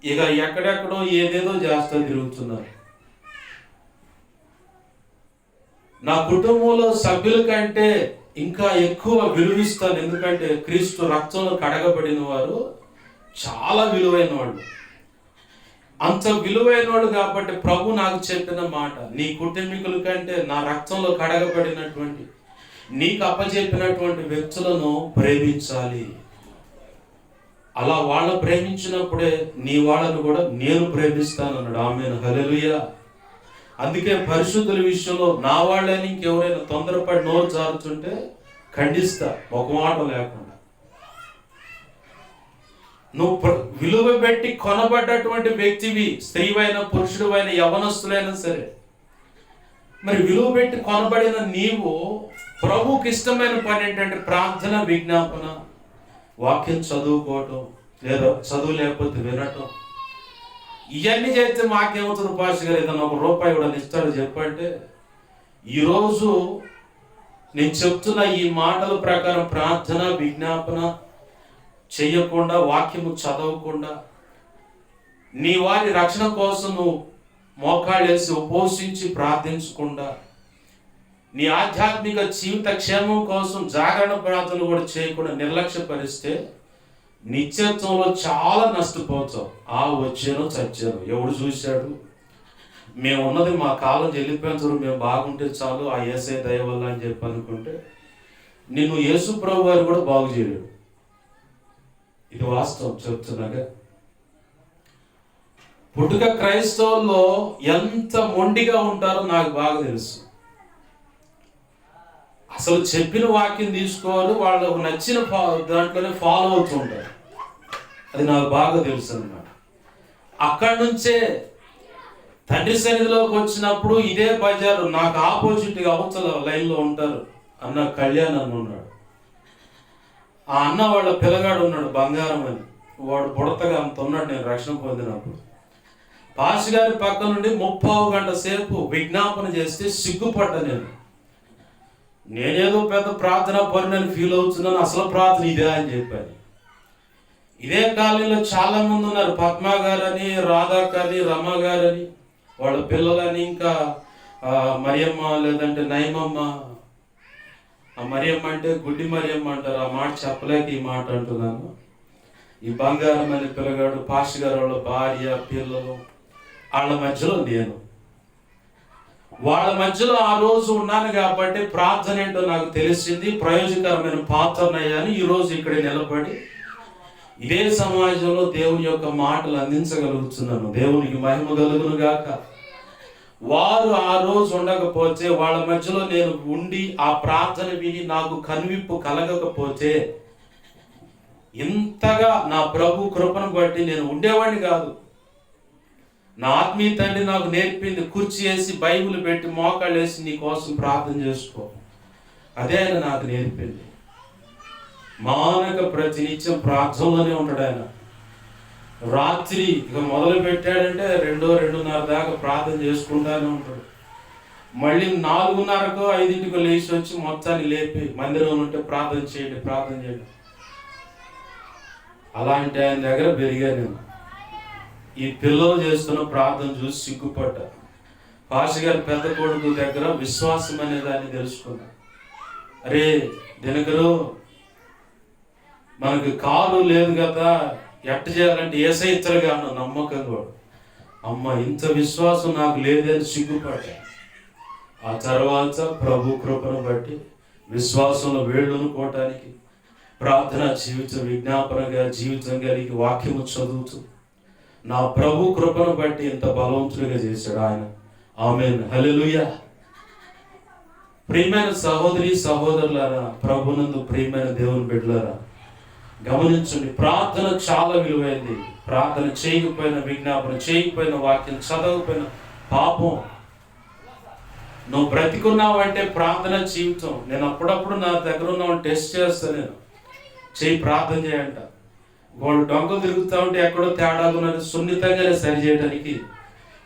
ఇక ఎక్కడెక్కడో ఏదేదో చేస్తూ తిరుగుతున్నారు. నా కుటుంబంలో సభ్యుల కంటే ఇంకా ఎక్కువ విలువిస్తాను. ఎందుకంటే క్రీస్తు రక్తంలో కడగబడిన వారు చాలా విలువైన వాళ్ళు. అంత విలువైన వాళ్ళు కాబట్టి ప్రభు నాకు చెప్పిన మాట, నీ కుటుంబీకుల కంటే నా రక్తంలో కడగబడినటువంటి, నీకు అప్పచెప్పినటువంటి వ్యక్తులను ప్రేమించాలి. అలా వాళ్ళని ప్రేమించినప్పుడే నీ వాళ్ళను కూడా నేను ప్రేమిస్తానన్నాడు. ఆమేన్, హల్లెలూయా. అందుకే పరిశుద్ధుల విషయంలో నా వాళ్ళని ఇంకెవరైనా తొందరపడి నోరు జారుతుంటే ఖండిస్తా, ఒక మాట లేకుండా. నువ్వు విలువ పెట్టి కొనబడ్డటువంటి వ్యక్తివి, స్త్రీవైన పురుషుడువైన యవనస్తులైనా సరే, మరి విలువ పెట్టి కొనబడిన నీవు ప్రభువుకి ఇష్టమైన పని ఏంటంటే ప్రార్థన, విజ్ఞాపన, వాక్యం చదువుకోవటం, లేదా చదువు లేకపోతే వినటం. ఇవన్నీ చేస్తే మాకేమవుతుంది పాస్టర్ గారు, ఏదన్నా ₹1 కూడా ఇస్తాడు చెప్పంటే, ఈరోజు నేను చెప్తున్న ఈ మాటల ప్రకారం ప్రార్థన, విజ్ఞాపన చెయ్యకుండా, వాక్యము చదవకుండా, నీ వారి రక్షణ కోసం నువ్వు మోకాళ్ళేసి ఉపవసించి ప్రార్థించకుండా, నీ ఆధ్యాత్మిక జీవిత క్షేమం కోసం జాగరణ ప్రార్థనలు కూడా చేయకుండా నిర్లక్ష్యపరిస్తే నిత్యత్వంలో చాలా నష్టపోతావు. వచ్చాను చచ్చాను, ఎవడు చూశాడు, మేము ఉన్నది మా కాలం వెళ్ళిపోయిన, మేము బాగుంటే చాలు ఆ యేసే దయ వల్ల అని చెప్పి అనుకుంటే నిన్ను యేసు ప్రభు వారు కూడా బాగు చేయలేడు. ఇది వాస్తవం చెప్తున్నాగా. పుట్టుక క్రైస్తవుల్లో ఎంత మొండిగా ఉంటారో నాకు బాగా తెలుసు. అసలు చెప్పిన వాక్యం తీసుకోవాలి, వాళ్ళకు నచ్చిన దాంట్లోనే ఫాలో అవుతూ ఉంటారు. అది నాకు బాగా తెలుసు అన్నమాట. అక్కడి నుంచే తండ్రి సన్నిధిలోకి వచ్చినప్పుడు ఇదే బజారు నాకు ఆపోజిట్గా అవతల లైన్లో ఉంటారు అన్న కళ్యాణ్ అన్న ఉన్నాడు. ఆ అన్న వాళ్ళ పిల్లగాడు ఉన్నాడు బంగారం అని, వాడు బుడతగా అంత ఉన్నాడు నేను రక్షణ పొందినప్పుడు. పాస్ గారి పక్క నుండి 30 గంట సేపు విజ్ఞాపన చేస్తే సిగ్గుపడ్డా నేనేదో పెద్ద ప్రార్థన పరునని ఫీల్ అవుతున్నాను, అసలు ప్రార్థన ఇదే అని చెప్పాను. ఇదే కాలనీలో చాలా మంది ఉన్నారు, పద్మ గారని, రాధాక్ అని, రమ గారని, వాళ్ళ పిల్లలని, ఇంకా మరియమ్మ లేదంటే నయమమ్మ. ఆ మరియమ్మ అంటే గుడ్డి మరియమ్మ అంటారు, ఆ మాట చెప్పలేక ఈ మాట అంటున్నాను. ఈ బంగారం అనే పిల్లగాడు, పాష్ గారు వాళ్ళ భార్య, పిల్లలు, వాళ్ళ మధ్యలో నేను, వాళ్ళ మధ్యలో ఆ రోజు ఉన్నాను కాబట్టి ప్రార్థన ఏంటో నాకు తెలిసింది, ప్రయోజనకరమైన పాత్రనయ్యాను. ఈరోజు ఇక్కడ నిలబడి ఇదే సమాజంలో దేవుని యొక్క మాటలు అందించగలుగుతున్నాను. దేవునికి మహిమ కలుగును గాక. వారు ఆ రోజు ఉండకపోతే, వాళ్ళ మధ్యలో నేను ఉండి ఆ ప్రార్థన విని నాకు కనువిప్పు కలగకపోతే, ఇంతగా నా ప్రభు కృపను బట్టి నేను ఉండేవాడిని కాదు. నా ఆత్మీయ తండ్రి నాకు నేర్పింది, కుర్చీ వేసి బైబిల్ పెట్టి మోకాళ్ళు వేసి నీ కోసం ప్రార్థన చేసుకో, అదే ఆయన నాకు నేర్పింది. మానక ప్రతినిత్యం ప్రార్థనలోనే ఉంటాడు ఆయన. రాత్రి ఇక మొదలు పెట్టాడంటే 2-2:30 దాకా ప్రార్థన చేసుకుంటానే ఉంటాడు. మళ్ళీ 4:30కో 5కో లేచి వచ్చి మొత్తాన్ని లేపి మందిరంలో ఉంటే ప్రార్థన చేయండి. అలాంటి ఆయన దగ్గర పెరిగా నేను. ఈ పిల్లలు చేస్తున్న ప్రార్థన చూసి సిగ్గుపడ్డా. పాష గారి పెద్ద కొడుకు దగ్గర విశ్వాసం అనే దాన్ని తెలుసుకున్నా. అరే దినకరు, మనకు కారు లేదు కదా, ఎట్ట చేయాలంటే ఏసై ఇతరుగా అన్న నమ్మకం కూడా. అమ్మ ఇంత విశ్వాసం నాకు లేదని సిగ్గుపడ్డా. ఆ తర్వాత ప్రభు కృపను బట్టి విశ్వాసంలో వేళ్ళునుకోవటానికి, ప్రార్థన జీవితం, విజ్ఞాపనగా జీవితం కలిగి వాక్యము చదువుతూ నా ప్రభు కృపను బట్టి ఇంత బలవంతుడిగా చేశాడు ఆయన. ఆమేన్, హల్లెలూయా. ప్రియమైన సహోదరి సహోదరులారా, ప్రభునందు ప్రియమైన దేవుని బిడ్డలారా, గమనించండి, ప్రార్థన చాలా విలువైంది. ప్రార్థన చేయకపోయిన, విజ్ఞాపన చేయకపోయిన, వాక్యం చదవకపోయిన పాపం. నువ్వు బ్రతికున్నావంటే ప్రార్థన జీవితం. నేను అప్పుడప్పుడు నా దగ్గర ఉన్న టెస్ట్ చేస్తాను, నేను చేయి ప్రార్థన చేయంట. వాళ్ళు డొంకలు తిరుగుతూ ఉంటే ఎక్కడో తేడాలు ఉన్నది, సున్నితంగానే సరి చేయడానికి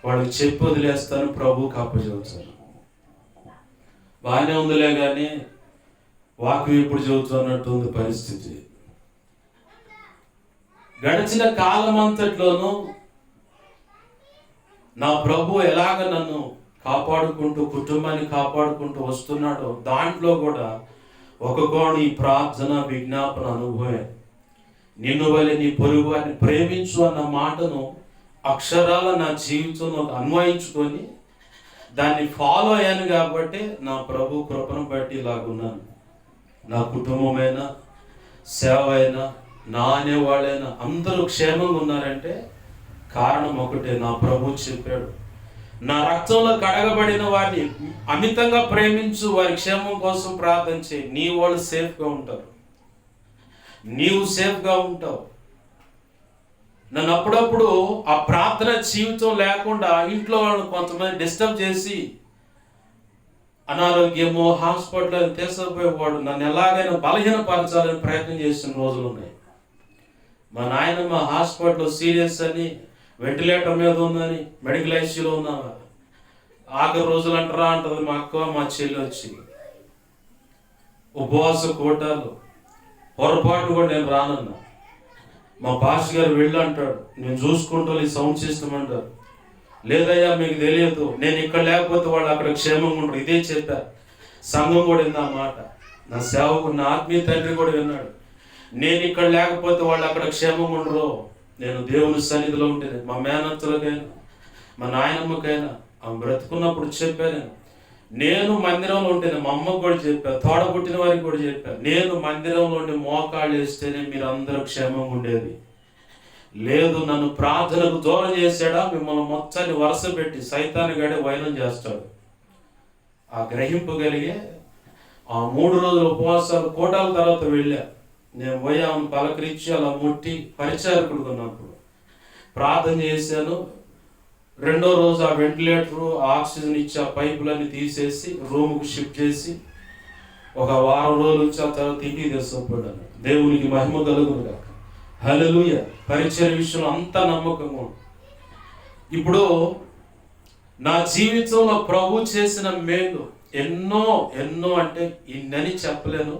వాళ్ళకి చెప్పి వదిలేస్తాను, ప్రభువుకి అప్పచెబుతాను. బాగానే ఉందిలే కానీ వాక్యం ఎప్పుడు చెబుతున్నట్టు ఉంది పరిస్థితి. గడిచిన కాలమంతట్లోనూ నా ప్రభు ఎలాగ నన్ను కాపాడుకుంటూ, కుటుంబాన్ని కాపాడుకుంటూ వస్తున్నాడో, దాంట్లో కూడా ఒక కోణం ఈ ప్రార్థన విజ్ఞాపన అనుభవమే. నిన్ను వలె నీ పొరుగు వారిని ప్రేమించు అన్న మాటను అక్షరాల నా జీవితంలో అన్వయించుకొని దాన్ని ఫాలో అయ్యాను కాబట్టి నా ప్రభు కృపను బట్టి ఇలాగున్నాను. నా కుటుంబమైనా, సేవ అయినా, నా అనేవాళ్ళైనా అందరూ క్షేమంగా ఉన్నారంటే కారణం ఒకటే, నా ప్రభు చెప్పాడు, నా రక్తంలో కడగబడిన వారిని అమితంగా ప్రేమించు, వారి క్షేమం కోసం ప్రార్థన చేయి, నీ వాళ్ళు సేఫ్గా ఉంటారు, నీవు సేఫ్గా ఉంటావు. నన్ను అప్పుడప్పుడు ఆ ప్రార్థన జీవితం లేకుండా ఇంట్లో వాళ్ళని కొంతమంది డిస్టర్బ్ చేసి అనారోగ్యమో హాస్పిటల్ తీసుకుపోయేవాడు, నన్ను ఎలాగైనా బలహీనపరచాలని ప్రయత్నం చేసిన రోజులు ఉన్నాయి. మా నాయనమ్మ హాస్పిటల్లో సీరియస్ అని, వెంటిలేటర్ మీద ఉందని, మెడికల్ ఐసీయూలో ఉన్నావా, ఆఖరి రోజులు అంటారా అంటది మా అక్క మా చెల్లి వచ్చి. ఉపవాస కూటాలు, పొరపాటు కూడా నేను రానన్నా. మా పాస్ గారు వెళ్ళి అంటాడు, నేను చూసుకుంటూ ఈ సౌండ్ సిస్టమ్ అంటారు. లేదయ్యా మీకు తెలియదు, నేను ఇక్కడ లేకపోతే వాళ్ళు అక్కడ క్షేమంగా ఉంటారు. ఇదే చెప్పా. సంఘం కూడా విన్నా మాట, నా సేవకు నా ఆత్మీయ తండ్రి కూడా విన్నాడు. నేను ఇక్కడ లేకపోతే వాళ్ళు అక్కడ క్షేమంగా ఉండరు. నేను దేవుని సన్నిధిలో ఉంటే, మా మేనత్తలకైనా, మా నాయనమ్మకైనా ఆమె బ్రతుకున్నప్పుడు చెప్పాను. నేను మందిరంలో ఉంటేనే, మా అమ్మకు కూడా చెప్పా, తోడబుట్టిన వారికి కూడా చెప్పా, నేను మందిరంలో ఉండి మోకాళ్ళు వేస్తేనే మీరు అందరూ క్షేమంగా ఉండేది. లేదు, నన్ను ప్రార్థనకు దూరం చేశాడా, మిమ్మల్ని మొత్తాన్ని వరుస పెట్టి సైతాన్ని గడే వైనం చేస్తాడు. ఆ గ్రహింపు కలిగే ఆ 3 రోజుల ఉపవాసాలు కోటాల తర్వాత వెళ్ళా. నేను పోయి ఆమెను పలకరించి అలా ముట్టి పరిచారకుడు ఉన్నప్పుడు ప్రార్థన చేశాను. 2వ రోజు ఆ వెంటిలేటరు, ఆక్సిజన్ ఇచ్చి ఆ పైపులన్నీ తీసేసి రూముకు షిఫ్ట్ చేసి ఒక వారం రోజుల నుంచి ఆ తర్వాత ఇంటికి తీసుకుపోయాడు. దేవునికి మహిమ కలుగును గాక. హల్లెలూయా. పరిచయ విషయంలో అంత నమ్మకంగా. ఇప్పుడు నా జీవితంలో ప్రభు చేసిన మేలు ఎన్నో ఎన్నో అంటే ఇన్నని చెప్పలేను.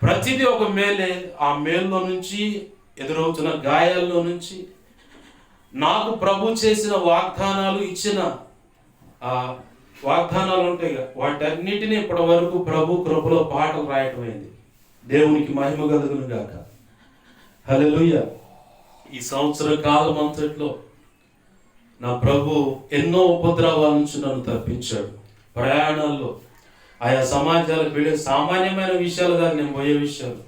ప్రతిదీ ఒక మేలే. ఆ మేలులో నుంచి, ఎదురవుతున్న గాయాల్లో నుంచి, నాకు ప్రభు చేసిన వాగ్దానాలు, ఇచ్చిన ఆ వాగ్దానాలు ఉంటాయి, వాటన్నిటిని ఇప్పటి వరకు ప్రభు కృపలో పాటలు రాయటం అయింది. దేవునికి మహిమ కలుగును గాక. హల్లెలూయా. ఈ సంవత్సర కాలం అంతట్లో నా ప్రభు ఎన్నో ఉపద్రవాల నుంచి నన్ను తప్పించాడు. ప్రయాణాల్లో ఆయా సమాజాలకు వెళ్ళే సామాన్యమైన విషయాలు కాదు, నేను పోయే విషయాలు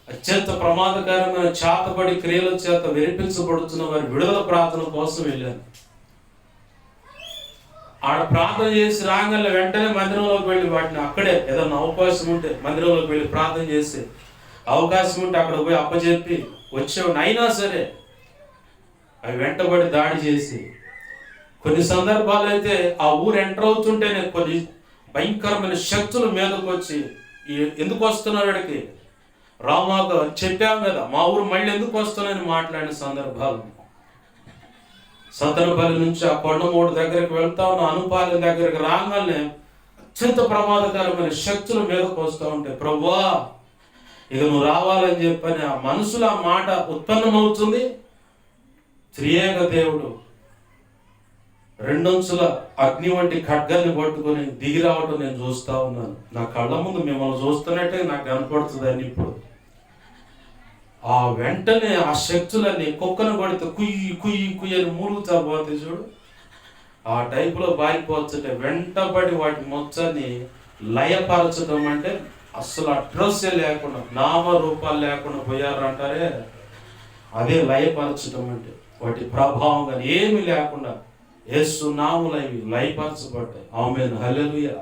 అత్యంత ప్రమాదకరమైన చేతబడి క్రియల చేత వెరిపించబడుతున్న వారి విడుదల ప్రార్థన కోసం వెళ్ళాను. ఆడ ప్రార్థన చేసి రాగానే వెంటనే మందిరంలోకి వెళ్ళి వాటిని అక్కడే ఏదన్నా అవకాశం ఉంటే మందిరంలోకి వెళ్ళి ప్రార్థన చేసి అవకాశం ఉంటే అక్కడ పోయి అప్పచెప్పి వచ్చేవాడిని. అయినా సరే అవి వెంటబడి దాడి చేసి, కొన్ని సందర్భాలు అయితే ఆ ఊరు ఎంటర్ అవుతుంటేనే కొన్ని భయంకరమైన శక్తులు మీదకు వచ్చి, ఎందుకు వస్తున్నారు వీడికి, రామాకు చెప్పాం కదా మా ఊరు మళ్ళీ ఎందుకు వస్తున్నాయని మాట్లాడిన సందర్భాలు. సతనపల్లి నుంచి ఆ కొండమూడు దగ్గరికి వెళ్తా ఉన్న అనుపాలెం దగ్గరికి రాగానే అత్యంత ప్రమాదకరమైన శక్తులు మీదకు వస్తూ ఉంటాయి. ప్రభువా ఇక నువ్వు రావాలని చెప్పని ఆ మనసులో ఆ మాట ఉత్పన్నమవుతుంది. త్రియేక దేవుడు రెండొంచుల అగ్ని వంటి ఖడ్గాన్ని పట్టుకొని దిగి రావటం నేను చూస్తూ ఉన్నాను. నా కళ్ళ ముందు మిమ్మల్ని చూస్తున్నట్టే నాకు కనపడుతుంది అని. ఇప్పుడు ఆ వెంటనే ఆ శక్తులన్నీ కుక్కను కొడితే కుయ్యి కుయ్యి కుయ్యి అని మూలుగుతా పోతే చూడు, ఆ టైపులో బారిపోతుంటే వెంటబడి వాటి మొత్తాన్ని లయపరచడం అంటే అసలు అడ్రస్సే లేకుండా, నామరూపాలు లేకుండా పోయారు అంటారే, అదే లయపరచడం అంటే. వాటి ప్రభావం కానీ ఏమి లేకుండా యేసు నామములో ఇవి లయపరచబడ్డాయి. ఆమేన్. హల్లెలూయా.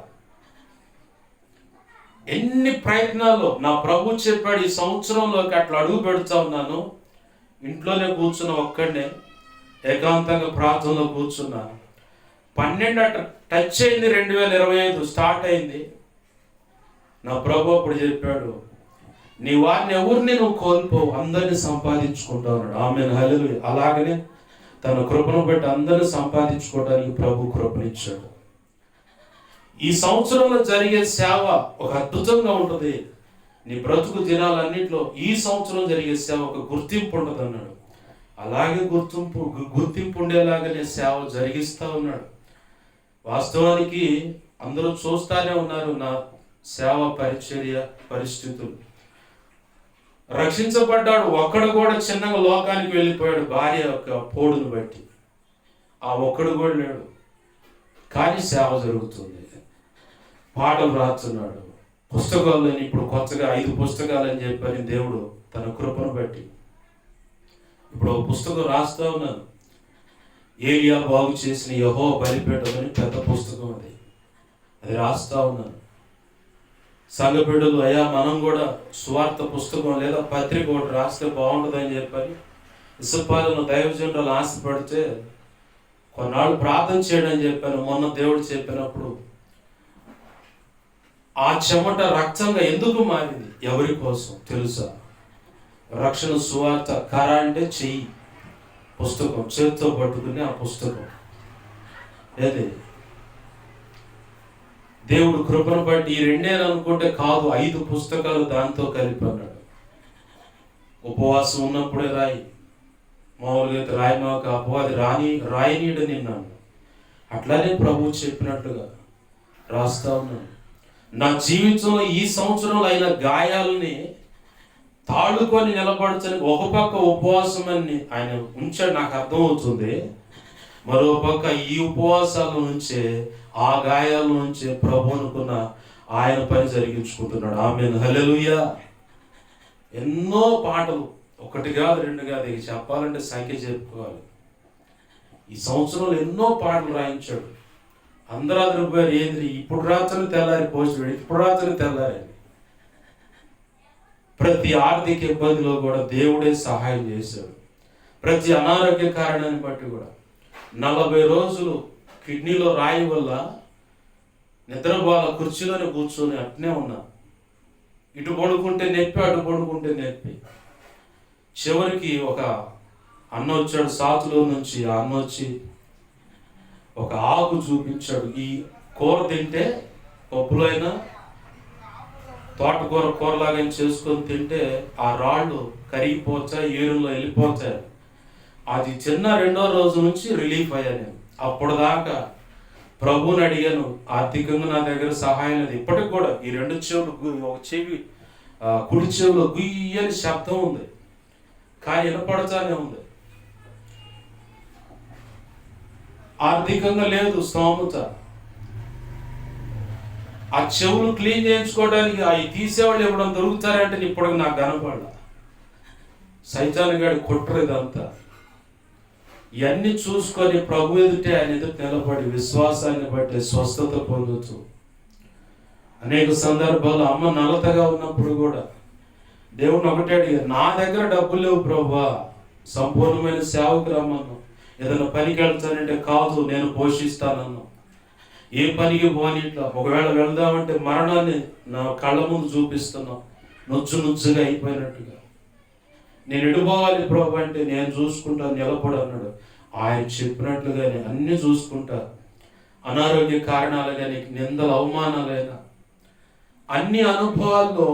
ఎన్ని ప్రయత్నాలు నా ప్రభు చెప్పాడు. ఈ సంవత్సరంలోకి అట్లా అడుగు పెడుతూ ఉన్నాను. ఇంట్లోనే కూర్చున్న ఒక్కడనే ఏకాంతంగా ప్రార్థనలో కూర్చున్నా. 12 అట్లా టచ్ అయింది. 2025 స్టార్ట్ అయింది. నా ప్రభు అప్పుడు చెప్పాడు, నీ వారిని ఎవరిని నువ్వు కోల్పోవు, అందరినీ సంపాదించుకుంటావు అన్నాడు. ఆమేన్. హల్లెలూయా. అలాగనే తన కృపను బట్టి అందరినీ సంపాదించుకోవడానికి ప్రభు కృపనిచ్చాడు. ఈ సంవత్సరంలో జరిగే సేవ ఒక అద్భుతంగా ఉంటుంది. నీ బ్రతుకు దినాలన్నింటిలో ఈ సంవత్సరం జరిగే సేవ ఒక గుర్తింపు ఉంటుంది అన్నాడు. అలాగే గుర్తింపు ఉండేలాగానే సేవ జరిగిస్తూ ఉన్నాడు. వాస్తవానికి అందరూ చూస్తానే ఉన్నారు నా సేవ పరిచర్య పరిస్థితులు. రక్షించబడ్డాడు ఒక్కడు కూడా చిన్నగా లోకానికి వెళ్ళిపోయాడు భార్య యొక్క పోడును బట్టి. ఆ ఒక్కడు కూడా లేడు, కానీ సేవ జరుగుతుంది. పాటలు రాస్తున్నాడు. పుస్తకాలు ఇప్పుడు కొత్తగా 5 పుస్తకాలు అని చెప్పని దేవుడు తన కృపను బట్టి ఇప్పుడు ఒక పుస్తకం రాస్తా ఉన్నాను. ఏలియా బాగు చేసిన యెహోవా బలిపీఠం అని పెద్ద పుస్తకం. అది రాస్తా ఉన్నాను. సంఘ బిడ్డలు, అయ్యా మనం కూడా సువార్త పుస్తకం లేదా పత్రిక ఒకటి రాస్తే బాగుంటుందని చెప్పని ఇసుపాలను దైవజనులు ఆశపడితే కొన్నాళ్ళు ప్రార్థన చేయడం చెప్పాను. మొన్న దేవుడు చెప్పినప్పుడు ఆ చెమట రక్తంగా ఎందుకు మారింది, ఎవరి కోసం తెలుసా? రక్షణ సువార్త. కర అంటే చెయ్యి, పుస్తకం చేతితో పట్టుకుని ఆ పుస్తకం ఏది దేవుడు కృపను బట్టి ఈ 2 అనుకుంటే కాదు, 5 పుస్తకాలు దాంతో కలిపి అన్నాడు. ఉపవాసం ఉన్నప్పుడే రాయి, మామూలుగా రాయి మాకు అపవాది రాయనీడు నిన్నాను. అట్లానే ప్రభు చెప్పినట్లుగా రాస్తా ఉన్నాను. నా జీవితంలో ఈ సంవత్సరంలో అయిన గాయాలని తాడుకొని నిలబడచని ఒక పక్క ఉపవాసం అని ఆయన ఉంచాడు, నాకు అర్థమవుతుంది. మరో పక్క ఈ ఉపవాసాల నుంచే ఆ గాయాల నుంచే ప్రభు అనుకున్న ఆయన పని జరిగించుకుంటున్నాడు. ఆమేన్. హల్లెలూయా. ఎన్నో పాటలు, 1 కాదు 2 కాదు, ఇక చెప్పాలంటే సంఖ్య చెప్పుకోవాలి. ఈ సంవత్సరంలో ఎన్నో పాటలు రాయించాడు. అందరూ అదిరిపోయారు. ఏంది ఇప్పుడు రాత్రి తెల్లారి పోస్ట్, ఇప్పుడు రాత్రి తెల్లారి. ప్రతి ఆర్థిక ఇబ్బందిలో కూడా దేవుడే సహాయం చేశాడు. ప్రతి అనారోగ్య కారణాన్ని బట్టి కూడా 40 రోజులు కిడ్నీలో రాయి వల్ల నిద్రపోవాల కుర్చీలోనే కూర్చొని అట్నే ఉన్నా. ఇటు పడుకుంటే నొప్పి, అటు పడుకుంటే నొప్పి. చివరికి ఒక అన్న వచ్చాడు సాతులో నుంచి. ఆ అన్న వచ్చి ఒక ఆకు చూపించాడు. ఈ కూర తింటే, పప్పులో అయినా తోటకూర కూరలాగా చేసుకొని తింటే ఆ రాళ్ళు కరిగిపోతాయి, ఏరులో వెళ్ళిపోతాయి. అది చిన్న 2వ రోజు నుంచి రిలీఫ్ అయ్యాను. అప్పుడు దాకా ప్రభువుని అడిగాను, ఆర్థికంగా నా దగ్గర సహాయం లేదు. ఇప్పటికి కూడా ఈ 2 చెవులు, ఒక చెవి కుడి చెవిలో గుయ్యని శబ్దం ఉంది, కానీ వినపడతానే ఉంది. ఆర్థికంగా లేదు స్తోమత. ఆ చెవులు క్లీన్ చేయించుకోవడానికి అవి తీసేవాళ్ళు ఇవ్వడం దొరుకుతారంటే ఇప్పుడు నాకు కనపడ. సైతాన్ గాడి కుట్ర ఇదంతా. ఇవన్నీ చూసుకొని ప్రభు ఎదుటే ఆయన ఎదుట నిలబడి విశ్వాసాన్ని బట్టి స్వస్థత పొందుతూ, అనేక సందర్భాలు అమ్మ నలతగా ఉన్నప్పుడు కూడా దేవుని ఒకటే అడిగారు, నా దగ్గర డబ్బులు లేవు ప్రభువా, సంపూర్ణమైన సేవకు రమ్మను. ఏదైనా పనికి వెళ్తానంటే కాదు, నేను పోషిస్తానన్నా. ఏ పనికి పోనిట్లా. ఒకవేళ వెళ్దామంటే మరణాన్ని నా కళ్ళ ముందు చూపిస్తున్నాం, నుజ్జుగా అయిపోయినట్టుగా. నేను ఎడుపోవాలి ప్రభు అంటే నేను చూసుకుంటాను, నిలబడు అన్నాడు. ఆయన చెప్పినట్లుగానే అన్ని చూసుకుంటా. అనారోగ్య కారణాలు కానీ, నిందలు అవమానాలైనా అన్ని అనుభవాల్లో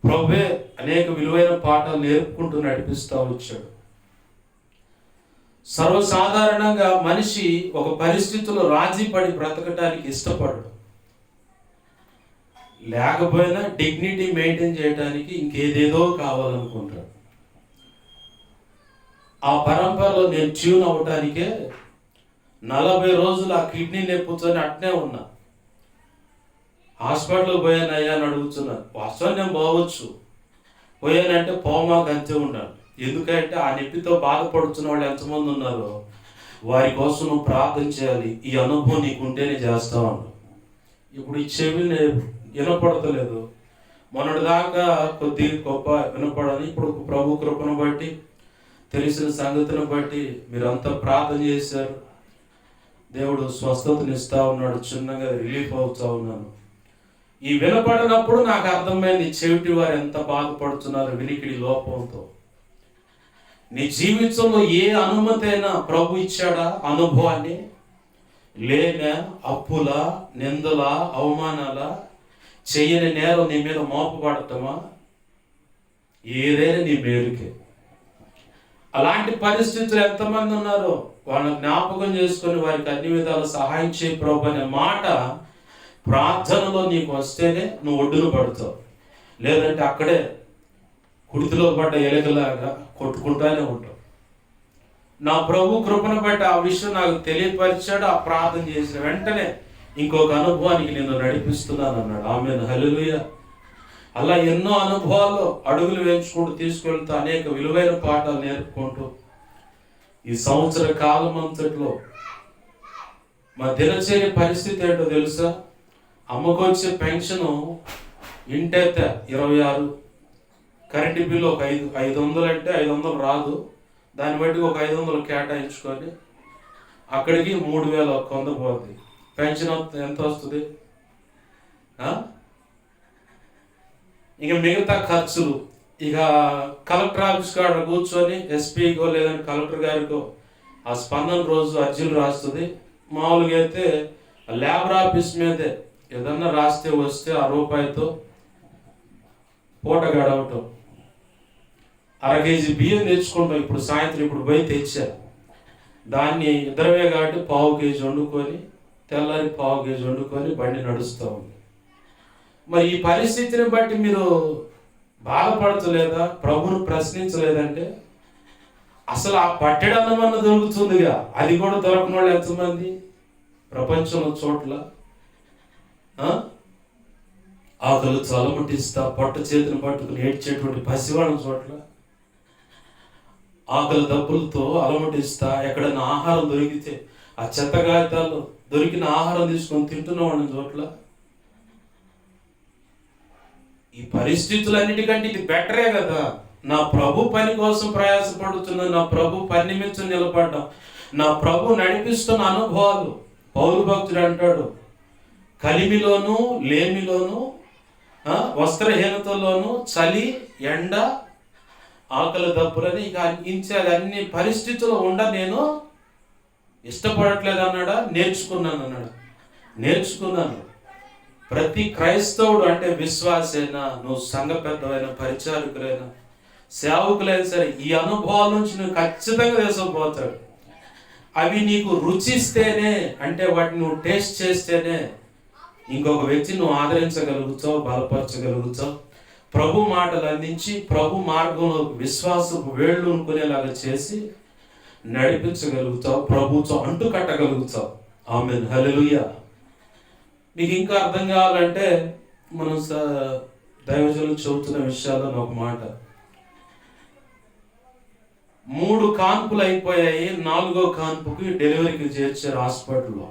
ప్రభువే అనేక విలువైన పాఠాలు నేర్పుకుంటూ నడిపిస్తూ వచ్చాడు. సర్వసాధారణంగా మనిషి ఒక పరిస్థితుల్లో రాజీ పడి బ్రతకటానికి ఇష్టపడడు. లేకపోయినా డిగ్నిటీ మెయింటైన్ చేయడానికి ఇంకేదేదో కావాలనుకుంటాడు. ఆ పరంపరలో నేను ట్యూన్ అవ్వటానికే 40 రోజులు ఆ కిడ్నీ నొప్పుతోని అట్నే ఉన్నా. హాస్పిటల్కి పోయానయ్యా అని అడుగుతున్నాను. వాస్తవం నేను పోవచ్చు, పోయానంటే పోమాకు అంతే ఉండాలి. ఎందుకంటే ఆ నొప్పితో బాధపడుతున్న వాళ్ళు ఎంతమంది ఉన్నారో వారి కోసం నువ్వు ప్రార్థన చేయాలి. ఈ అనుభవం నీకుంటేనే చేస్తావు అన్నాడు. ఇప్పుడు ఈ చెవిని వినపడతలేదు. మొన్నటి దాకా కొద్ది గొప్ప వినపడని, ఇప్పుడు ప్రభు కృపను బట్టి, తెలిసిన సంగతిని బట్టి మీరంతా ప్రార్థన చేశారు. దేవుడు స్వస్థతనిస్తా ఉన్నాడు. చిన్నగా రిలీఫ్ అవుతా ఉన్నాను. ఈ వినపడినప్పుడు నాకు అర్థమైంది చెవిటి వారు ఎంత బాధపడుతున్నారు వినికిడి లోపంతో. నీ జీవితంలో ఏ అనుమతి అయినా ప్రభు ఇచ్చాడా అనుభవాన్ని? లేనా అప్పుల, నిందల, అవమానాల, చెయ్యని నేరం నీ మీద మోపబడటమా? ఏదైనా నీ మేలుకే. అలాంటి పరిస్థితులు ఎంతమంది ఉన్నారో వాళ్ళని జ్ఞాపకం చేసుకొని వారికి అన్ని విధాలు సహాయం చేయ ప్రభు అనే మాట ప్రార్థనలో నీకు వస్తేనే నువ్వు ఒడ్డున పడతావు. లేదంటే అక్కడే కుడితిలో పడ్డ ఎలుకలాగా కొట్టుకుంటానే ఉంటావు. నా ప్రభు కృపను బట్టి ఆ విషయం నాకు తెలియపరిచాడు. ఆ ప్రార్థన చేసిన వెంటనే ఇంకొక అనుభవానికి నేను నడిపిస్తున్నాను అన్నాడు. ఆమేన్, హల్లెలూయా. అలా ఎన్నో అనుభవాలు అడుగులు వేయించుకుంటూ తీసుకెళ్తూ అనేక విలువైన పాఠాలు నేర్పుకుంటూ ఈ సంవత్సర కాలం అంతట్లో మా దినచర్య పరిస్థితి ఏంటో తెలుసా? అమ్మకు వచ్చే పెన్షను ఇంటైతే 26, కరెంటు బిల్లు ఒక 500 అంటే 500 రాదు, దాన్ని బట్టి ఒక 500 కేటాయించుకొని అక్కడికి 3100 పోతుంది. పెన్షన్ ఎంత వస్తుంది? ఇక మిగతా ఖర్చులు, ఇక కలెక్టర్ ఆఫీస్ కాడ కూర్చొని ఎస్పీకో లేదంటే కలెక్టర్ గారికో ఆ స్పందన రోజు అర్జీలు రాస్తుంది. మామూలుగా అయితే లేబర్ ఆఫీస్ మీదే ఏదన్నా రాస్తే వస్తే ఆ రూపాయితో పూట గడవటం. 1/2 కేజీ బియ్యం తెచ్చుకుంటాం. ఇప్పుడు సాయంత్రం ఇప్పుడు పోయి తెచ్చారు. దాన్ని ఇద్దరమే కాబట్టి 1/4 కేజీ వండుకొని, తెల్లారి 1/4 కేజీ వండుకొని బండి నడుస్తూ ఉంది. మరి ఈ పరిస్థితిని బట్టి మీరు బాధపడతలేదా? ప్రభువును ప్రశ్నించలేదంటే అసలు ఆ పట్టెడన్నమన్న దొరుకుతుందిగా, అది కూడా దొరకని వాళ్ళు ఎంతమంది ప్రపంచంలో చోట్ల. ఆకలి చలమటిస్తా పట్టు చేతిని పట్టుకుని ఏడ్చేటువంటి పసివాళ్ళ చోట్ల, ఆకలి దప్పులతో అలమటిస్తా ఎక్కడైనా ఆహారం దొరికితే ఆ చెత్త కాగితాలు దొరికిన ఆహారం తీసుకొని తింటున్న వాళ్ళని చోట్ల. ఈ పరిస్థితులన్నిటికంటే ఇది బెటరే కదా. నా ప్రభు పని కోసం ప్రయాసపడుతున్నా, నా ప్రభు పని నిమిత్తం నిలబడ్డాం, నా ప్రభు నడిపిస్తున్న అనుభవాలు. పౌలు భక్తుడు అంటాడు, కలిమిలోను, లేమిలోను, వస్త్రహీనతలోను, చలి, ఎండ, ఆకలి దప్పులని ఇక ఇంచాలి అన్ని పరిస్థితుల్లో నేను ఇష్టపడట్లేదు అన్నాడా? నేర్చుకున్నాను అన్నాడు. నేర్చుకున్నాను. ప్రతి క్రైస్తవుడు అంటే విశ్వాసైనా, నువ్వు సంఘ పెద్దవైన, పరిచారకులైనా, సేవకులైనా సరే ఈ అనుభవాల నుంచి నువ్వు ఖచ్చితంగా తీసుకుపోతాడు. అవి నీకు రుచిస్తేనే, అంటే వాటిని నువ్వు టేస్ట్ చేస్తేనే ఇంకొక వ్యక్తిని నువ్వు ఆదరించగలుగుతావు, బలపరచగలుగుతావు, ప్రభు మాటలు అందించి ప్రభు మార్గంలో విశ్వాసపు వేళ్ళు అనుకునేలాగా చేసి నడిపించగలుగుతావు, ప్రభుతో అంటుకట్టగలుగుతావు. ఆమేన్, హల్లెలూయా. మీకు ఇంకా అర్థం కావాలంటే మనం దైవజనులు చెబుతున్న విషయాల్లో ఒక మాట. 3 కాన్పులు అయిపోయాయి, 4వ కాన్పుకి డెలివరీకి చేర్చారు హాస్పిటల్లో.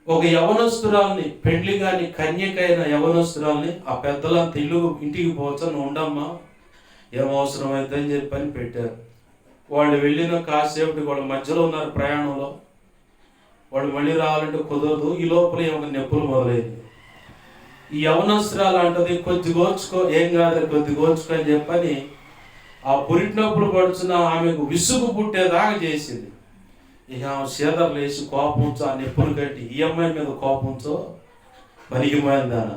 ఒక యవనస్తురాల్ని, పెళ్లి కాని కన్యకైన యవనస్తురాల్ని ఆ పెద్దలంతా ఇంటికి పోవచ్చా, నువ్వు ఉండమ్మా, ఏం అవసరం అవుతుందని చెప్పని పెట్టారు. వాళ్ళు వెళ్ళిన కాసేపటి వాళ్ళ మధ్యలో ఉన్నారు ప్రయాణంలో. వాళ్ళు మళ్ళీ రావాలంటే కుదరదు. ఈ లోపల ఏమైనా నొప్పులు మొదలైంది. ఈ యవనస్తురాలు అంటది, కొద్ది గోర్చుకో, ఏం కాదు కొద్ది గోర్చుకో అని చెప్పని ఆ పురిటినప్పుడు పడుచున్న ఆమెకు విసుగు పుట్టేదాకా చేసింది. ఇక ఆమె సీదర్లు వేసి కోపంతో ఆ నొప్పులు కట్టి ఈ అమ్మాయి మీద కోపంతో పనికిపోయిందాన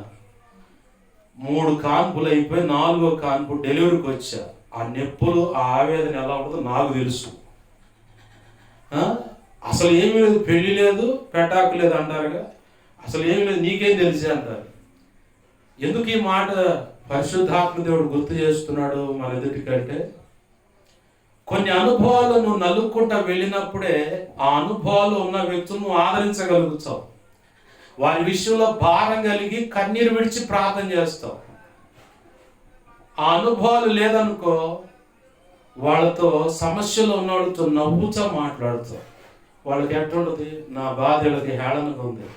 3 కాన్పులు అయిపోయి 4వ కాన్పు డెలివరీకి వచ్చా. ఆ నొప్పులు, ఆ ఆవేదన ఎలా ఉంటుందో నాకు తెలుసు. అసలు ఏమీ లేదు, పెళ్లి లేదు, పెటాకు లేదు అంటారుగా, అసలు ఏమీ లేదు, నీకేం తెలిసే అంటారు. ఎందుకు ఈ మాట పరిశుద్ధాత్మ దేవుడు గుర్తు చేస్తున్నాడు మన ఎదుటికంటే, కొన్ని అనుభవాలను నలుక్కుంటా వెళ్ళినప్పుడే ఆ అనుభవాలు ఉన్న వ్యక్తులను ఆదరించగలుగుతావు. వారి విషయంలో భారం కలిగి కన్నీరు విడిచి ప్రార్థన చేస్తావు. ఆ అనుభవాలు లేదనుకో, వాళ్ళతో సమస్యలు ఉన్న వాళ్ళతో నవ్వుతా మాట్లాడుతావు. వాళ్ళకి ఎట్లుంటుంది, నా బాధ వీళ్ళకి హేళనగా ఉంది,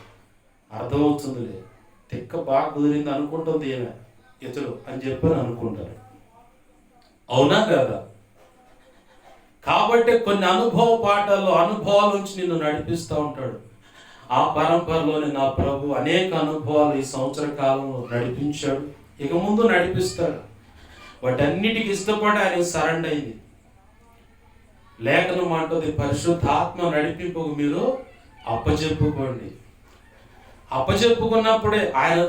అర్థమవుతుందిలే, తిక్క బాగా కుదిరింది అనుకుంటుంది ఏమే ఇతడు అని చెప్పని అనుకుంటారు. అవునా కదా? కాబట్టి కొన్ని అనుభవాల నుంచి నిన్ను నడిపిస్తూ ఉంటాడు. ఆ పరంపరలోని నా ప్రభు అనేక అనుభవాలు ఈ సంవత్సర కాలంలో నడిపించాడు, ఇక ముందు నడిపిస్తాడు. వాటన్నిటికి ఇష్టపడి ఆయన సరెండర్ అయింది. లేఖనం అంటుంది, పరిశుద్ధాత్మ నడిపింపుకు మీరు అప్పచెప్పుకోండి. అప్పచెప్పుకున్నప్పుడే ఆయన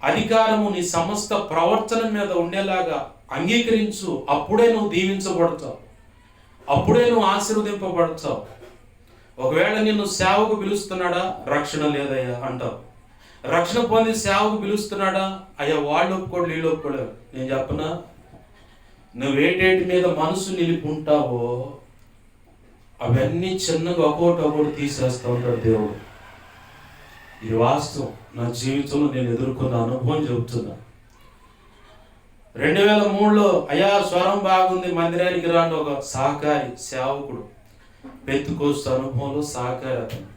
అధికారము నీ సమస్త ప్రవర్తన మీద ఉండేలాగా అంగీకరించు. అప్పుడే నువ్వు దీవించబడతావు, అప్పుడే నువ్వు ఆశీర్వదింపబడతావు. ఒకవేళ నిన్ను సేవకు పిలుస్తున్నాడా, రక్షణ లేదయ్యా అంటావు. రక్షణ పొంది సేవకు పిలుస్తున్నాడా, అయ్యా వాళ్ళు ఒప్పుకోడు వీళ్ళు ఒప్పుకోడు. నేను చెప్పనా, నువ్వేటేటి మీద మనసు నిలిపుంటావో అవన్నీ చిన్నగా ఒక్కొక్కటి తీసేస్తూ ఉంటాడు దేవుడు. ఇది వాస్తవం. నా జీవితంలో నేను ఎదుర్కొన్న అనుభవం చెబుతున్నా. 2003లో అయ్యా స్వరం బాగుంది, మందిరానికి రాండి, ఒక సహకారి సేవకుడు, పెంతెకోస్తు అనుభవంలో సహకారి అతను.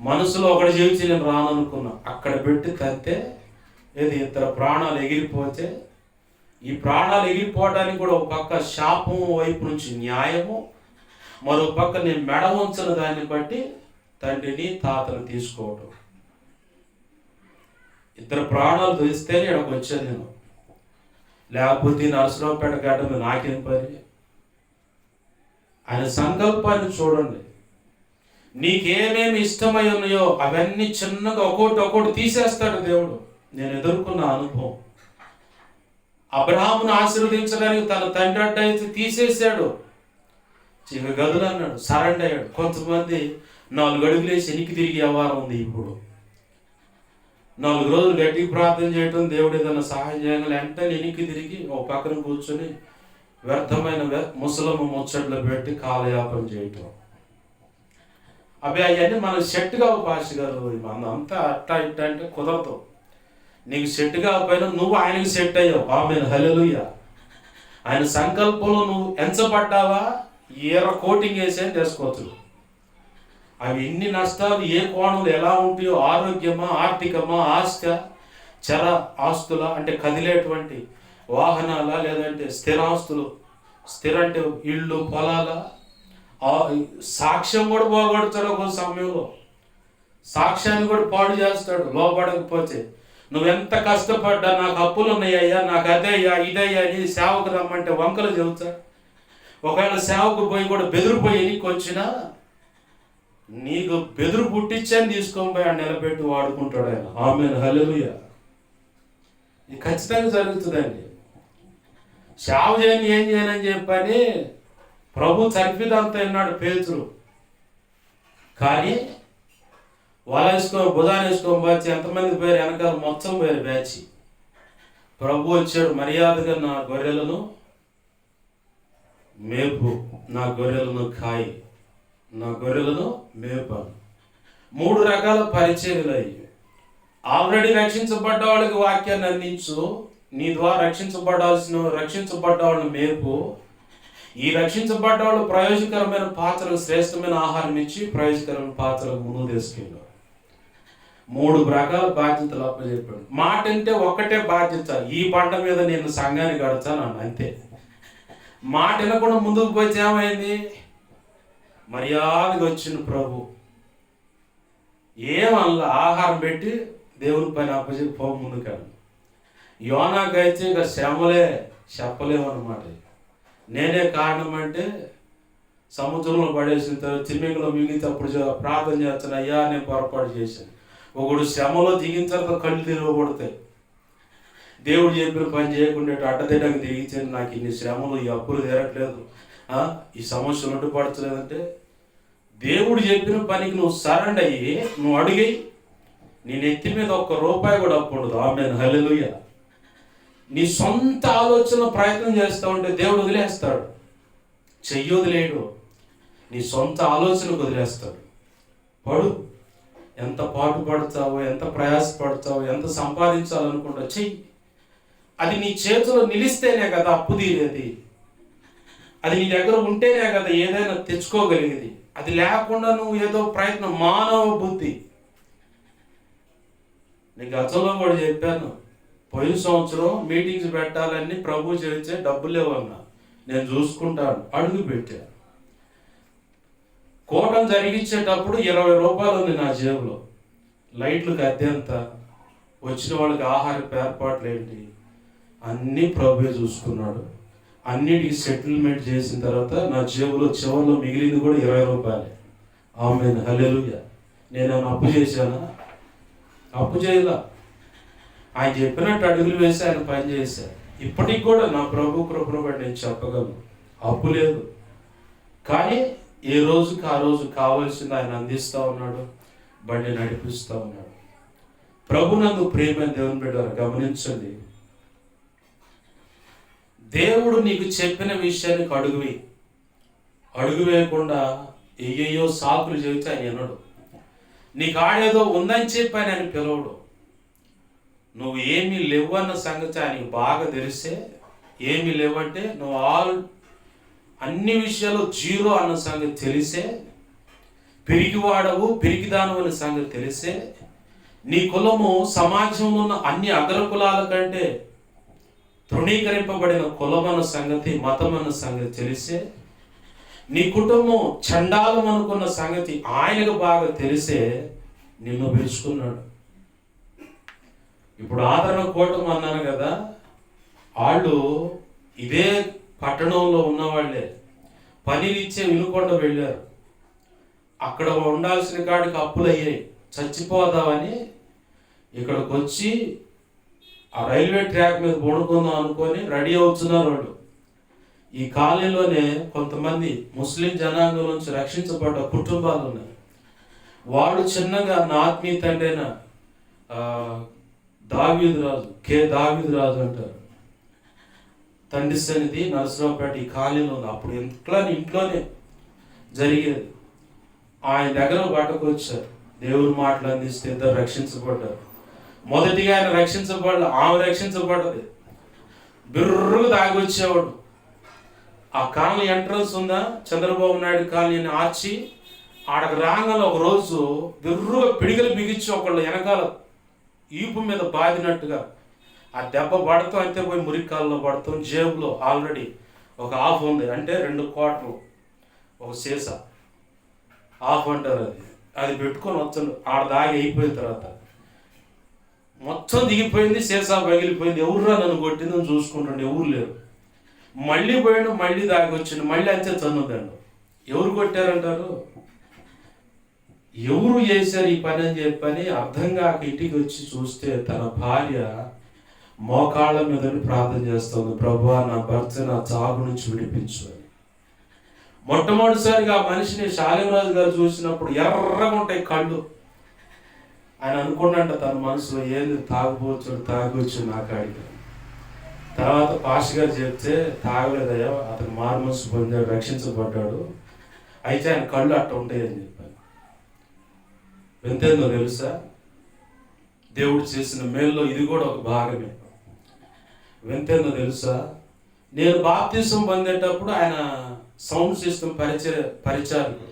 మనసులో ఒకటి జీవించి నేను రాననుకున్నా. అక్కడ పెట్టి తంతే ఏది ఇతర ప్రాణాలు ఎగిరిపోతే, ఈ ప్రాణాలు ఎగిరిపోవడానికి కూడా ఒక పక్క శాపం వైపు నుంచి న్యాయము, మరో పక్క నేను మెడ వంచిన దాన్ని బట్టి తండ్రిని తాతను తీసుకోవటం. ఇద్దరు ప్రాణాలు తీస్తేనే ఇక్కడికి వచ్చాను నేను, లేకపోతే నరసరావుపేట గడ్డ మీద నాకేం పని. ఆయన సంకల్పాన్ని చూడండి. నీకేమేమి ఇష్టమై ఉన్నాయో అవన్నీ చిన్నగా ఒక్కొక్కటి తీసేస్తాడు దేవుడు. నేను ఎదుర్కొన్న అనుభవం. అబ్రహామును ఆశీర్వదించడానికి తన తండ్రి అడ్డైతే తీసేశాడు, చిన్న గదులు అన్నాడు, సరెండర్ అయ్యాడు. కొంతమంది 4 అడుగులు వేసి ఎనికి తిరిగి వ్యవహారం ఉంది. ఇప్పుడు 4 రోజులు గట్టిగా ప్రార్థన చేయటం, దేవుడు ఏదైనా సహాయం చేయగల వెంటనే ఎనికి తిరిగి ఒక పక్కన కూర్చొని వ్యర్థమైన ముసలమ్మ ముచ్చట్లు పెట్టి కాలయాపన చేయటం. అవి అవన్నీ మనకు సెట్ కావు. పాష గారు అంతా అట్టా ఇట్టా అంటే కుదరదు. నీకు సెట్ కాకపోయినా నువ్వు ఆయనకి సెట్ అయ్యావు. ఆమేన్, హల్లెలూయా. ఆయన సంకల్పంలో నువ్వు ఎంచబడ్డావా, కోటింగ్ వేసే తెలుసుకోవచ్చు. అవి ఎన్ని నష్టాలు ఏ కోణంలో ఎలా ఉంటాయో, ఆరోగ్యమా, ఆర్థికమా, ఆస్తి, చర ఆస్తుల అంటే కదిలేటువంటి వాహనాల, లేదంటే స్థిరాస్తులు, స్థిర అంటే ఇళ్ళు పొలాల, సాక్ష్యం కూడా పోగొడతాడు, ఒక సమయంలో సాక్ష్యాన్ని కూడా పాడు చేస్తాడు లోపడకపోతే. నువ్వెంత కష్టపడ్డా, నాకు అప్పులు ఉన్నాయ్యా, నాకు అదయ్యా ఇదయ్యా అని సేవకు రమ్మంటే వంకలు చెబుతాడు. ఒకవేళ సేవకు పోయి కూడా బెదిరిపోయి నీకు వచ్చినా, నీకు బెదురు పుట్టించని తీసుకొని పోయి ఆ నిలబెట్టి వాడుకుంటాడు ఆయన. ఆమేన్, హల్లెలూయా. ఇది ఖచ్చితంగా జరుగుతుందండి. సేవ చేయని ఏం చేయనని చెప్పని ప్రభు చరిపిదంతా విన్నాడు పేతురు. కానీ వల వేసుకొని భుజాన్ని వేసుకొని వచ్చి ఎంతమంది పోయారు, వెనకాల మొత్తం పోయారు బ్యాచి. ప్రభు వచ్చాడు, మర్యాదగా నా గొర్రెలను మేపు, నా గొర్రెలను కాయి, నా గొర్రెలను మేపాను. 3 రకాల పరిచర్యలు అయ్యి. ఆల్రెడీ రక్షించబడ్డ వాళ్ళకి వాక్యాన్ని అందించు, నీ ద్వారా రక్షించబడ్డ వాళ్ళని మేపు. ఈ రక్షించబడ్డ వాళ్ళు ప్రయోజనకరమైన పాత్రలకు శ్రేష్టమైన ఆహారం ఇచ్చి ప్రయోజనకరమైన పాత్రలకు ముందు తీసుకెళ్ళారు. 3 రకాల బాధ్యతలు అప్పచెప్పాడు. మాట అంటే ఒకటే బాధ్యత, ఈ బండ మీద నేను సంఘాన్ని కడతాను అంతే. మాట వినకుండా ముందుకు పోతే ఏమైంది, మర్యాదగా వచ్చిన ప్రభు ఏమల్లా ఆహారం పెట్టి దేవుని పైన అప్పచెప్పి పో ముందుకాడు. యోనాకైతే ఇక శ్రమలే చెప్పలేమన్నమాట. నేనే కారణం అంటే సముద్రంలో పడేసిన తర్వాత తిమ్మింగలో మిగిలినప్పుడు ప్రార్థన చేస్తాను, అయ్యా నేను పొరపాటు చేశాను. ఒకడు శ్రమలో దిగిన తర్వాత కళ్ళు తిరగబడతాయి. దేవుడు చెప్పిన పని చేయకుండా అడ్డదిడ్డంగా దిగించాను, నాకు ఇన్ని శ్రమలు, ఈ అప్పులు తీరట్లేదు, ఈ సమస్యలు అడ్డుపడతలేదంటే దేవుడు చెప్పిన పనికి నువ్వు సరెండర్ అయ్యి నువ్వు అడిగి, నీ నెత్తి మీద ₹1 కూడా అప్పు ఉండదు. ఆమేన్, హల్లెలూయా. నీ సొంత ఆలోచన ప్రయత్నం చేస్తూ ఉంటే దేవుడు వదిలేస్తాడు, చెయ్యి వదిలేయడు, నీ సొంత ఆలోచనకు వదిలేస్తాడు. పడు, ఎంత పాటు పడతావో, ఎంత ప్రయాసపడతావో, ఎంత సంపాదించాలనుకుంటావు చెయ్యి. అది నీ చేతిలో నిలిస్తేనే కదా అప్పు తీరేది. అది నీ దగ్గర ఉంటేనే కదా ఏదైనా తెచ్చుకోగలిగేది. అది లేకుండా నువ్వు ఏదో ప్రయత్నం, మానవ బుద్ధి. నీకు గతంలో కూడా చెప్పాను, పోయిన సంవత్సరం మీటింగ్స్ పెట్టాలని ప్రభు చేస్తే డబ్బులు లేవన్నా, నేను చూసుకుంటాను, అడుగు పెట్టాను. కూటం జరిగించేటప్పుడు ₹20 ఉంది నా జేబులో. లైట్లకు అద్దె ఎంత, వచ్చిన వాళ్ళకి ఆహారపు ఏర్పాట్లు ఏంటి, అన్నీ ప్రభువే చూసుకున్నాడు. అన్నిటికీ సెటిల్మెంట్ చేసిన తర్వాత నా జేబులో చివరిలో మిగిలింది కూడా ₹20. ఆమేన్, హల్లెలూయా. నేను అప్పు చేశానా? అప్పు చేయలా. ఆయన చెప్పినట్టు అడుగులు వేసి ఆయన పని చేశాను. ఇప్పటికి కూడా నా ప్రభు కృపను బట్టి నేను చెప్పగలను, అప్పు లేదు. కానీ ఏ రోజుకి ఆ రోజు కావాల్సింది ఆయన అందిస్తూ ఉన్నాడు, బండి నడిపిస్తూ ఉన్నాడు. ప్రభునందు ప్రియమైన దేవుని బిడ్డలారా గమనించండి, దేవుడు నీకు చెప్పిన విషయానికి అడుగు వేయకుండా ఏయో సాకులు చెబితే ఆయన వినడు. నీకు ఆడేదో ఉందని చెప్పి ఆయన పిలవడు. నువ్వు ఏమీ లేవు అన్న సంగతి ఆయనకి బాగా తెలిసే, ఏమీ లేవంటే నువ్వు అన్ని విషయాలు 0 అన్న సంగతి తెలిసే, పిరికివాడవు పిరికిదాను అనే సంగతి తెలిసే, నీ కులము సమాజంలో ఉన్న అన్ని అగ్ర కులాల కంటే తృణీకరింపబడిన కులం అన్న సంగతి, మతం అన్న సంగతి తెలిసే, నీ కుటుంబం చండాలం అనుకున్న సంగతి ఆయనకు బాగా తెలిసే నిన్ను పిలుచుకున్నాడు. ఇప్పుడు ఆదరణ కూటమి అన్నాను కదా, వాళ్ళు ఇదే పట్టణంలో ఉన్నవాళ్లే. పనినిచ్చే వినుకొండ వెళ్ళారు. అక్కడ ఉండాల్సిన కాడికి అప్పులు అయ్యాయి, చచ్చిపోదామని ఇక్కడికి వచ్చి ఆ రైల్వే ట్రాక్ మీద పడుకుందాం అనుకొని రెడీ అవుతున్నారు వాళ్ళు. ఈ కాలనీలోనే కొంతమంది ముస్లిం జనాంగం నుంచి రక్షించబడ్డ కుటుంబాలు ఉన్నాయి. వాడు చిన్నగా నా ఆత్మీయ తండ్రి అయిన దావీదు రాజు అంటారు, తండ్రి సన్నిధి నరసరావుపేట ఈ కాలనీలో ఉంది. అప్పుడు ఇంట్లోనే జరిగేది. ఆయన దగ్గర బట్టకు వచ్చారు, దేవుని మాటలు అందిస్తే ఇద్దరు రక్షించబడ్డారు. మొదటిగా ఆయన రక్షించబడ్డ, ఆమె రక్షించబడ్డది. బిర్రుగా తాగి వచ్చేవాడు. ఆ కాలనీ ఎంట్రన్స్ ఉందా, చంద్రబాబు నాయుడు కాలనీని ఆర్చి ఆడకు రాగానే ఒక రోజు బిర్రుగా పిడిగలు బిగించి ఒకళ్ళు వెనకాల ఈపు మీద బాదినట్టుగా ఆ దెబ్బ పడతాం, అంతే పోయి మురికాల్లో పడతాం. జేబులో ఆల్రెడీ ఒక ½ ఉంది, అంటే 2 క్వార్టర్లు. ఒక సీసా ఆఫ్ అంటారు, అది అది పెట్టుకొని వచ్చాను. ఆడ దాగి అయిపోయిన తర్వాత మొత్తం దిగిపోయింది, సీసా పగిలిపోయింది. ఎవర్రా నన్ను కొట్టిందని చూసుకుంటాడు, ఎవరు లేరు. మళ్ళీ పోయాడు, మళ్ళీ దాగి వచ్చిండు, మళ్ళీ అంతే చదువుతాడు. ఎవరు కొట్టారంటారు? ఎవరు చేశారు ఈ పని అని చెప్పని అర్థం కాక ఇంటికి వచ్చి చూస్తే తన భార్య మోకాళ్ళ మీద ప్రార్థన చేస్తుంది, ప్రభువా నా భర్త నా చావు నుంచి విడిపించు అని. మొట్టమొదటిసారిగా ఆ మనిషిని శాలిమరాజు గారు చూసినప్పుడు ఎర్రగా ఉంటాయి కళ్ళు. ఆయన అనుకున్నట్ట తన మనసులో, ఏంది తాగొచ్చు నా కాడికి. తర్వాత పాష గారు చెప్తే, తాగలేదయ్యా, అతను మారు మనసు పొందాడు, రక్షించబడ్డాడు, అయితే ఆయన కళ్ళు అట్ట ఉంటాయని చెప్పాను. ఎంతేందో తెలుసా, దేవుడు చేసిన మేల్లో ఇది కూడా ఒక భాగమే. ఎంతేందో తెలుసా, నేను బాప్తిసం పొందేటప్పుడు ఆయన సౌండ్ సిస్టమ్ పరిచారకుడు.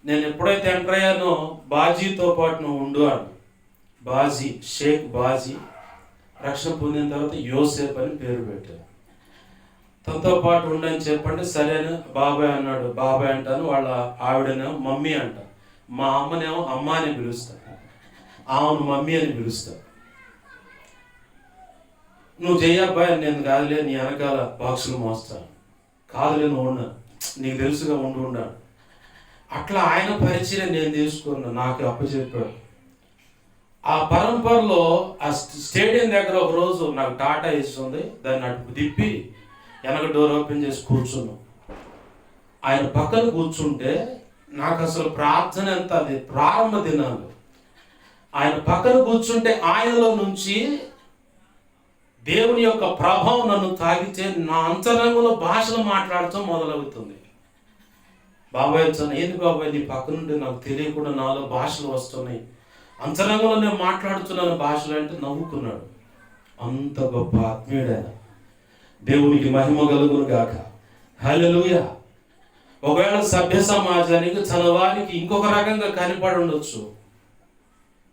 నేను ఎప్పుడైతే ఎంటర్ అయ్యానో బాజీతో పాటు నువ్వు ఉండు అన్న. బాజీ, షేక్ బాజీ. రక్షణ పొందిన తర్వాత యోసేపు అని పేరు పెట్టాను. తనతో పాటు ఉండని చెప్పండి, సరేనా బాబాయ్ అన్నాడు. బాబాయ్ అంటాను, వాళ్ళ ఆవిడనేమో మమ్మీ అంట. మా అమ్మనేమో అమ్మ అని పిలుస్తా, ఆమెను మమ్మీ అని పిలుస్తా. నువ్వు చెయ్యబ్బాయి, నేను కాదులే నీ వెనకాల బాక్సులు మోస్తాను. కాదులే నువ్వు ఉన్నా, నీకు తెలుసుగా ఉండాడు. అట్లా ఆయన పరిచయం నేను తీసుకున్నా, నాకు అప్పచెప్పాడు. ఆ పరంపరలో ఆ స్టేడియం దగ్గర ఒక రోజు నాకు టాటా ఇస్తుంది, దాన్ని అటు తిప్పి వెనక డోర్ ఓపెన్ చేసి కూర్చున్నాం. ఆయన పక్కన కూర్చుంటే నాకు అసలు ప్రార్థన ఎంత, అది ప్రారంభ దినాలు. ఆయన పక్కన కూర్చుంటే ఆయనలో నుంచి దేవుని యొక్క ప్రభావం నన్ను తాగితే నా అంతరంగంలో భాషలు మాట్లాడటం మొదలవుతుంది. బాబాయ్ వచ్చాను, ఏంది బాబాయ్ నీ పక్క నుండి నాకు తెలియకుండా నాలో భాషలు వస్తున్నాయి, అంతరంగంలో నేను మాట్లాడుతున్నాను భాషలు అంటే నవ్వుకున్నాడు. అంత గొప్ప ఆత్మీయుడైన దేవునికి మహిమ కలుగును గాక. హల్లెలూయా. ఒకవేళ సభ్య సమాజానికి తన వారికి ఇంకొక రకంగా కనపడి ఉండొచ్చు.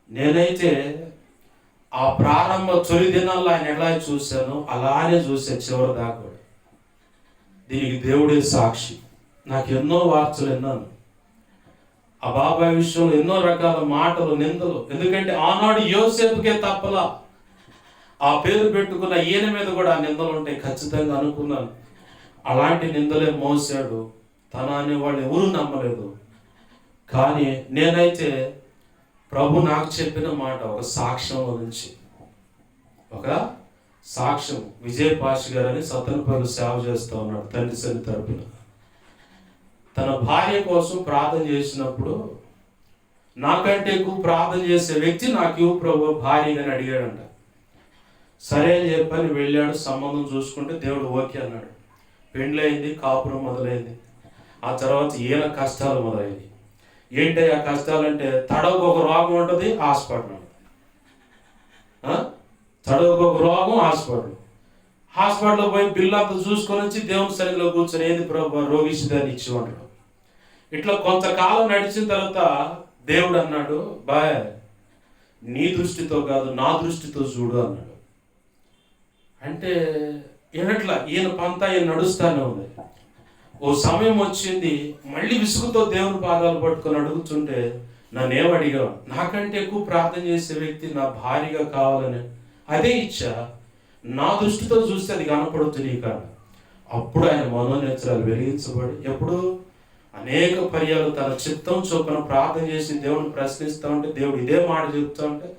నేనైతే ఆ ప్రారంభ తొలి దినాల్లో ఆయన ఎలా చూశానో అలానే చూసే చివరి దాకా. దీనికి దేవుడే సాక్షి. నాకు ఎన్నో వార్తలు విన్నాను ఆ బాబాయ్ విషయంలో, ఎన్నో రకాల మాటలు, నిందలు. ఎందుకంటే ఆనాడు యోసేపుకే తప్పలా, ఆ పేరు పెట్టుకున్న ఈయన మీద కూడా ఆ నిందలు ఉంటాయి ఖచ్చితంగా అనుకున్నాను. అలాంటి నిందలే మోసాడు. తన అనేవాళ్ళు ఎవరూ నమ్మలేదు. కానీ నేనైతే ప్రభు నాకు చెప్పిన మాట ఒక సాక్ష్యంలో నుంచి, ఒక సాక్ష్యం. విజయ్ పాష్ గారు అని సతనపల్లి సేవ చేస్తూ ఉన్నాడు తండ్రి సన్ని తరపున. తన భార్య కోసం ప్రార్థన చేసినప్పుడు, నాకంటే ఎక్కువ ప్రార్థన చేసే వ్యక్తి నాకు ప్రభు భార్య అని అడిగాడంట. సరే అని చెప్పని వెళ్ళాడు. సంబంధం చూసుకుంటే దేవుడు ఓకే అన్నాడు. పెండ్లైంది, కాపురం మొదలైంది. ఆ తర్వాత ఈయన కష్టాలు మొదలైంది. ఏంటి ఆ కష్టాలంటే, తడవకు ఒక రోగం ఉంటుంది, హాస్పిటల్. తడవకు ఒక రోగం, హాస్పిటల్లో పోయి బిల్లు అంతా చూసుకొని వచ్చి దేవుని సన్నిధిలో కూర్చొని, ఏంది ప్రభు రోగిష్టిదాన్ని ఇచ్చి ఉంటాడు. ఇట్లా కొంతకాలం నడిచిన తర్వాత దేవుడు అన్నాడు, బాయ్ నీ దృష్టితో కాదు నా దృష్టితో చూడు అన్నాడు. అంటే ఈయన పంతా ఈయన నడుస్తానే ఉంది. ఓ సమయం వచ్చింది, మళ్ళీ విసుగుతో దేవుని పాదాలు పట్టుకొని అడుగుతుంటే నన్నేం అడిగావు, నాకంటే ఎక్కువ ప్రార్థన చేసే వ్యక్తి నా భార్యగా కావాలని, అదే ఇచ్చా, నా దృష్టితో చూస్తే అది కనపడుతుంది కాదు. అప్పుడు ఆయన మనోనేత్రాలు వెలిగించబడి, ఎప్పుడు అనేక పర్యాలు తన చిత్తం చొప్పున ప్రార్థన చేసి దేవుని ప్రశ్నిస్తూ ఉంటే, దేవుడు ఇదే మాట చెప్తా ఉంటే,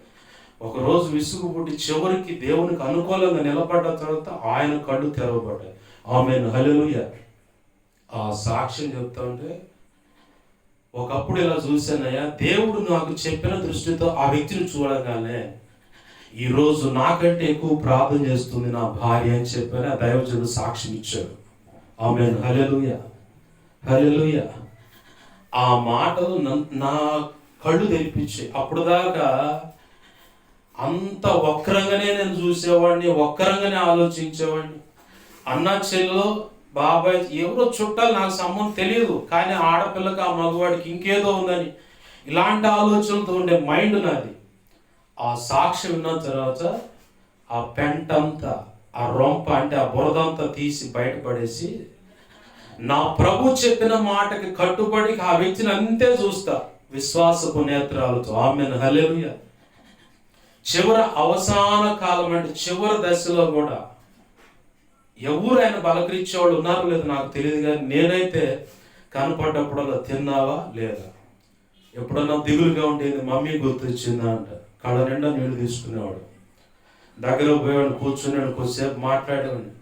ఒకరోజు విసుగు పుట్టి చివరికి దేవునికి అనుకూలంగా నిలబడ్డ తర్వాత ఆయన కళ్ళు తెరవబడ్డాయి. ఆమేన్, హల్లెలూయా. ఆ సాక్ష్యం చెప్తా ఉంటే, ఒకప్పుడు ఇలా చూశానయ్యా, దేవుడు నాకు చెప్పిన దృష్టితో ఆ వ్యక్తిని చూడగానే ఈరోజు నాకంటే ఎక్కువ ప్రార్థన చేస్తుంది నా భార్య అని చెప్పని ఆ దైవజనుడు సాక్ష్యం ఇచ్చాడు. ఆమేన్, హల్లెలూయా, హల్లెలూయా. ఆ మాటలు నా కళ్ళు తెరిపించాయి. అప్పుడు దాకా అంత వక్రంగానే నేను చూసేవాడిని, వక్రంగానే ఆలోచించేవాడిని. అన్న చెల్లెలు బాబాయ్ ఎవరో చుట్టాలు, నాకు సంబంధం తెలియదు, కానీ ఆడపిల్లకి ఆ మగవాడికి ఇంకేదో ఉందని ఇలాంటి ఆలోచనలతో ఉండే మైండ్ నాది. ఆ సాక్ష్యం విన్న తర్వాత ఆ పెంటంతా, ఆ రొంప అంటే ఆ బురదంతా తీసి బయటపడేసి నా ప్రభు చెప్పిన మాటకి కట్టుబడి ఆ వ్యక్తిని అంతే చూస్తా, విశ్వాసపు నేత్రాలతో. ఆమేన్, హల్లెలూయా. చివరి అవసాన కాలం అంటే చివరి దశలో కూడా ఎవరు ఆయన బలకరించేవాళ్ళు ఉన్నారో లేదో నాకు తెలియదు, కానీ నేనైతే కనపడ్డప్పుడల్లా తిన్నావా లేదా, ఎప్పుడన్నా దిగులుగా ఉండేది మమ్మీ గుర్తొచ్చిందా అంట, కళ్ళ నిండా నీళ్లు తీసుకునేవాడు. దగ్గర పోయేవాడు, కూర్చునేవాడు, కొద్దిసేపు మాట్లాడేవాడిని.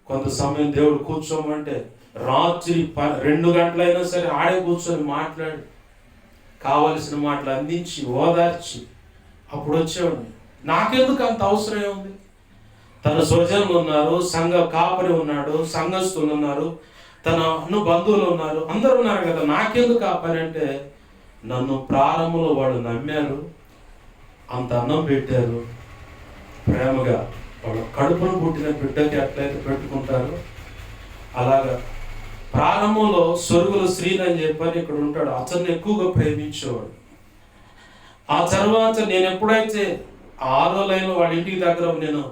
కొంత సమయం దేవుడు కూర్చోమంటే రాత్రి 2 గంటలైనా సరే ఆడే కూర్చొని మాట్లాడి కావలసిన మాటలు అందించి ఓదార్చి అప్పుడు వచ్చేవాడిని. నాకెందుకు అంత అవసరం ఉంది? తన స్వజనులు ఉన్నారు, సంఘ కాపరి ఉన్నాడు, సంఘస్థులు ఉన్నారు, తన బంధువులు ఉన్నారు, అందరూ ఉన్నారు కదా, నాకెందుకు ఆ పని అంటే, నన్ను ప్రారంభంలో వాళ్ళు నమ్మారు, అంత అన్నం పెట్టారు ప్రేమగా. వాళ్ళ కడుపును పుట్టిన బిడ్డకి ఎట్లయితే పెట్టుకుంటారు అలాగా. ప్రారంభంలో సొరుగుల శ్రీని అని చెప్పని ఇక్కడ ఉంటాడు, అతన్ని ఎక్కువగా ప్రేమించేవాడు. ఆ తర్వాత నేను ఎప్పుడైతే 6వ లైన్లో వాళ్ళ ఇంటికి దగ్గర నేను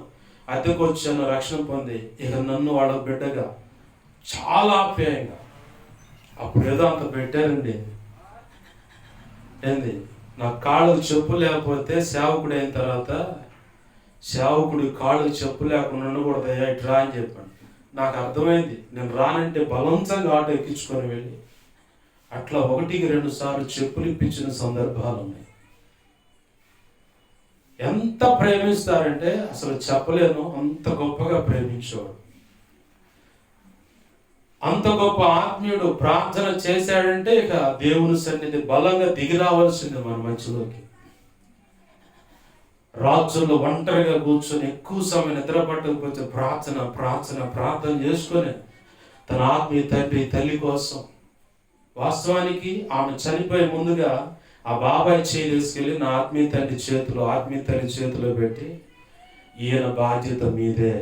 అద్దెకు వచ్చాను, రక్షణ పొంది, ఇక నన్ను వాళ్ళ బిడ్డగా చాలా ఆప్యాయంగా. అప్పుడు ఏదో అంత పెట్టారండి. ఏంది, నా కాళ్ళకు చెప్పు లేకపోతే సేవకుడు అయిన తర్వాత సేవకుడి కాళ్ళకు చెప్పు లేకుండా ఉండకూడదయ్యా, ఇటు రా అని చెప్పాను. నాకు అర్థమైంది, నేను రానంటే బలవంతంగా ఆటో ఎక్కించుకొని వెళ్ళి అట్లా 1-2 సార్లు చెప్పులు ఇప్పించిన సందర్భాలు ఉన్నాయి. ఎంత ప్రేమిస్తారంటే అసలు చెప్పలేను, అంత గొప్పగా ప్రేమించేవాడు. అంత గొప్ప ఆత్మీయుడు. ప్రార్థన చేశాడంటే ఇక దేవుని సన్నిధి బలంగా దిగి రావాల్సింది మన మధ్యలోకి. రాత్రుల్లో ఒంటరిగా కూర్చొని ఎక్కువ సమయం నిద్ర పట్టకపోతే ప్రార్థన ప్రార్థన ప్రార్థన చేసుకొని తన ఆత్మీయ తండ్రి తల్లి కోసం. వాస్తవానికి ఆమె చనిపోయే ముందుగా ఆ బాబాయ్ చేయి తీసుకెళ్ళి నా ఆత్మీయ తండ్రి చేతిలో పెట్టి, ఈయన బాధ్యత మీరే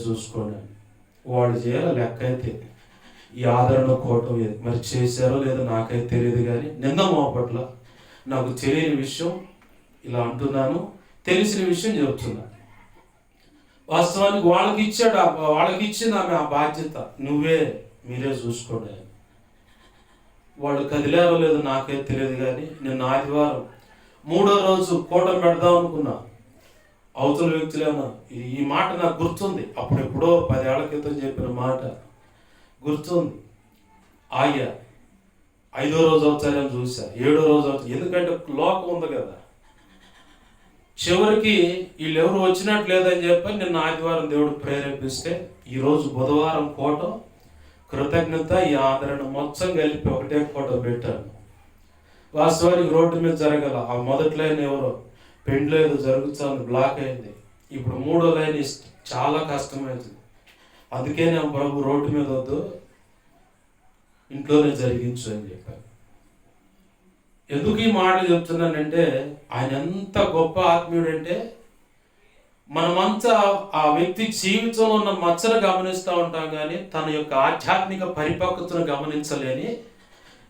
చూసుకోండి. వాళ్ళు చేయాలి లెక్క అయితే ఈ ఆదరణ కోటం మరి చేశారో లేదో నాకైతే తెలియదు, కానీ నిన్న మోపట్ల నాకు తెలియని విషయం ఇలా అంటున్నాను, తెలిసిన విషయం చెబుతున్నాను. వాస్తవానికి వాళ్ళకి ఇచ్చింది ఆమె ఆ బాధ్యత, మీరే చూసుకోండి. వాళ్ళు కదిలేరో లేదో నాకైతే తెలియదు, కానీ నిన్న ఆదివారం 3వ రోజు కూటం పెడదాం అనుకున్నా. అవతల వ్యక్తులేమో ఈ మాట నాకు గుర్తుంది, అప్పుడెప్పుడో 10 ఏళ్ల క్రితం చెప్పిన మాట గుర్తుంది. 5వ రోజు అవుతారని చూసా, 7వ రోజు అవుతారు, ఎందుకంటే లోకం ఉంది కదా. చివరికి వీళ్ళెవరు వచ్చినట్టు లేదని చెప్పి నిన్న ఆదివారం దేవుడు ప్రేరేపిస్తే ఈరోజు బుధవారం కోటం కృతజ్ఞత ఈ ఆదరణ మొత్తం కలిపి ఒకటే కోటం పెట్టాను. వాస్తవానికి రోడ్డు మీద జరగల. ఆ మొదటి లైన్ ఎవరో పెండ్లో ఏదో జరుగుతుంది, బ్లాక్ అయింది. ఇప్పుడు 3వ లైన్ చాలా కష్టమవుతుంది. అందుకే నేను ప్రభు రోడ్డు మీద వద్దు, ఇంట్లోనే జరిగించు అని చెప్పాను. ఎందుకు ఈ మాటలు చెప్తున్నానంటే, ఆయన ఎంత గొప్ప ఆత్మీయుడంటే, మనమంతా ఆ వ్యక్తి జీవితంలో ఉన్న మచ్చను గమనిస్తూ ఉంటాం, కానీ తన యొక్క ఆధ్యాత్మిక పరిపక్వతను గమనించలేని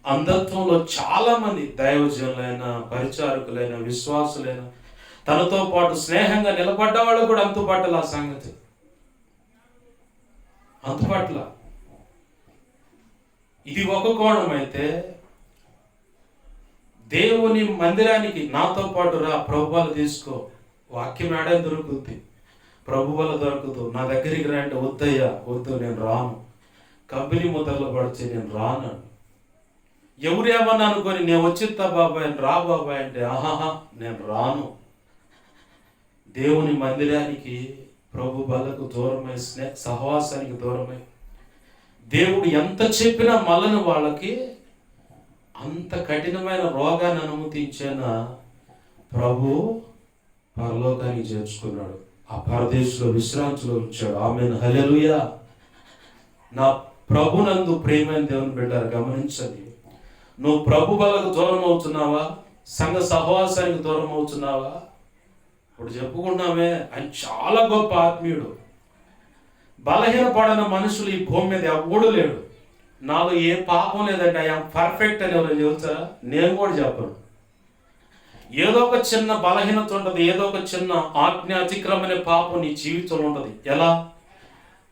అంధత్వంలో చాలామంది దైవజనులైన, పరిచారకులైన, విశ్వాసులైన, తనతో పాటు స్నేహంగా నిలబడ్డ వాళ్ళు కూడా అంతుపట్టల ఆ సంగతి, అంతుపట్ల. ఇది ఒక కోణం అయితే, దేవుని మందిరానికి నాతో పాటు రా, ప్రభువాలు తీసుకో, వాక్యం ఏడా దొరుకుద్ది, ప్రభువాలు దొరకదు, నా దగ్గరికి రా అంటే వద్దయ్యా వద్దు, నేను రాను, కంపెనీ ముద్రలు పడితే నేను రాను. ఎవరేమన్నా అనుకొని నేను వచ్చిస్తా బాబాయ్, రా బాబాయ్ అంటే ఆహాహా నేను రాను. దేవుని మందిరానికి, ప్రభు బలకు దూరమై, సహవాసానికి దూరమై, దేవుడు ఎంత చెప్పినా మళ్ళని వాళ్ళకి అంత కఠినమైన రోగాన్ని అనుమతించిన ప్రభు పరలోకానికి చేర్చుకున్నాడు, ఆ పరదేశంలో విశ్రాంతిలో ఉంచాడు. ఆమేన్, హల్లెలూయా. నా ప్రభునందు ప్రియమైన దేవుని బిడ్డలారా, గమనించండి. నువ్వు ప్రభు బలకు దూరం అవుతున్నావా? సంఘ సహవాసానికి దూరం అవుతున్నావా? ఇప్పుడు చెప్పుకున్నామే, ఆయన చాలా గొప్ప ఆత్మీయుడు. బలహీనపడిన మనుషులు ఈ భూమి మీద ఎవ్వడు లేడు. నాలో ఏ పాపం లేదంటే ఐఎమ్ పర్ఫెక్ట్ అని ఎవరు చెబుతారా? నేను కూడా చెప్పను. ఏదో ఒక చిన్న బలహీనత ఉంటుంది, ఏదో ఒక చిన్న ఆజ్ఞ అతిక్రమణ పాపం నీ జీవితంలో ఉంటుంది. ఎలా?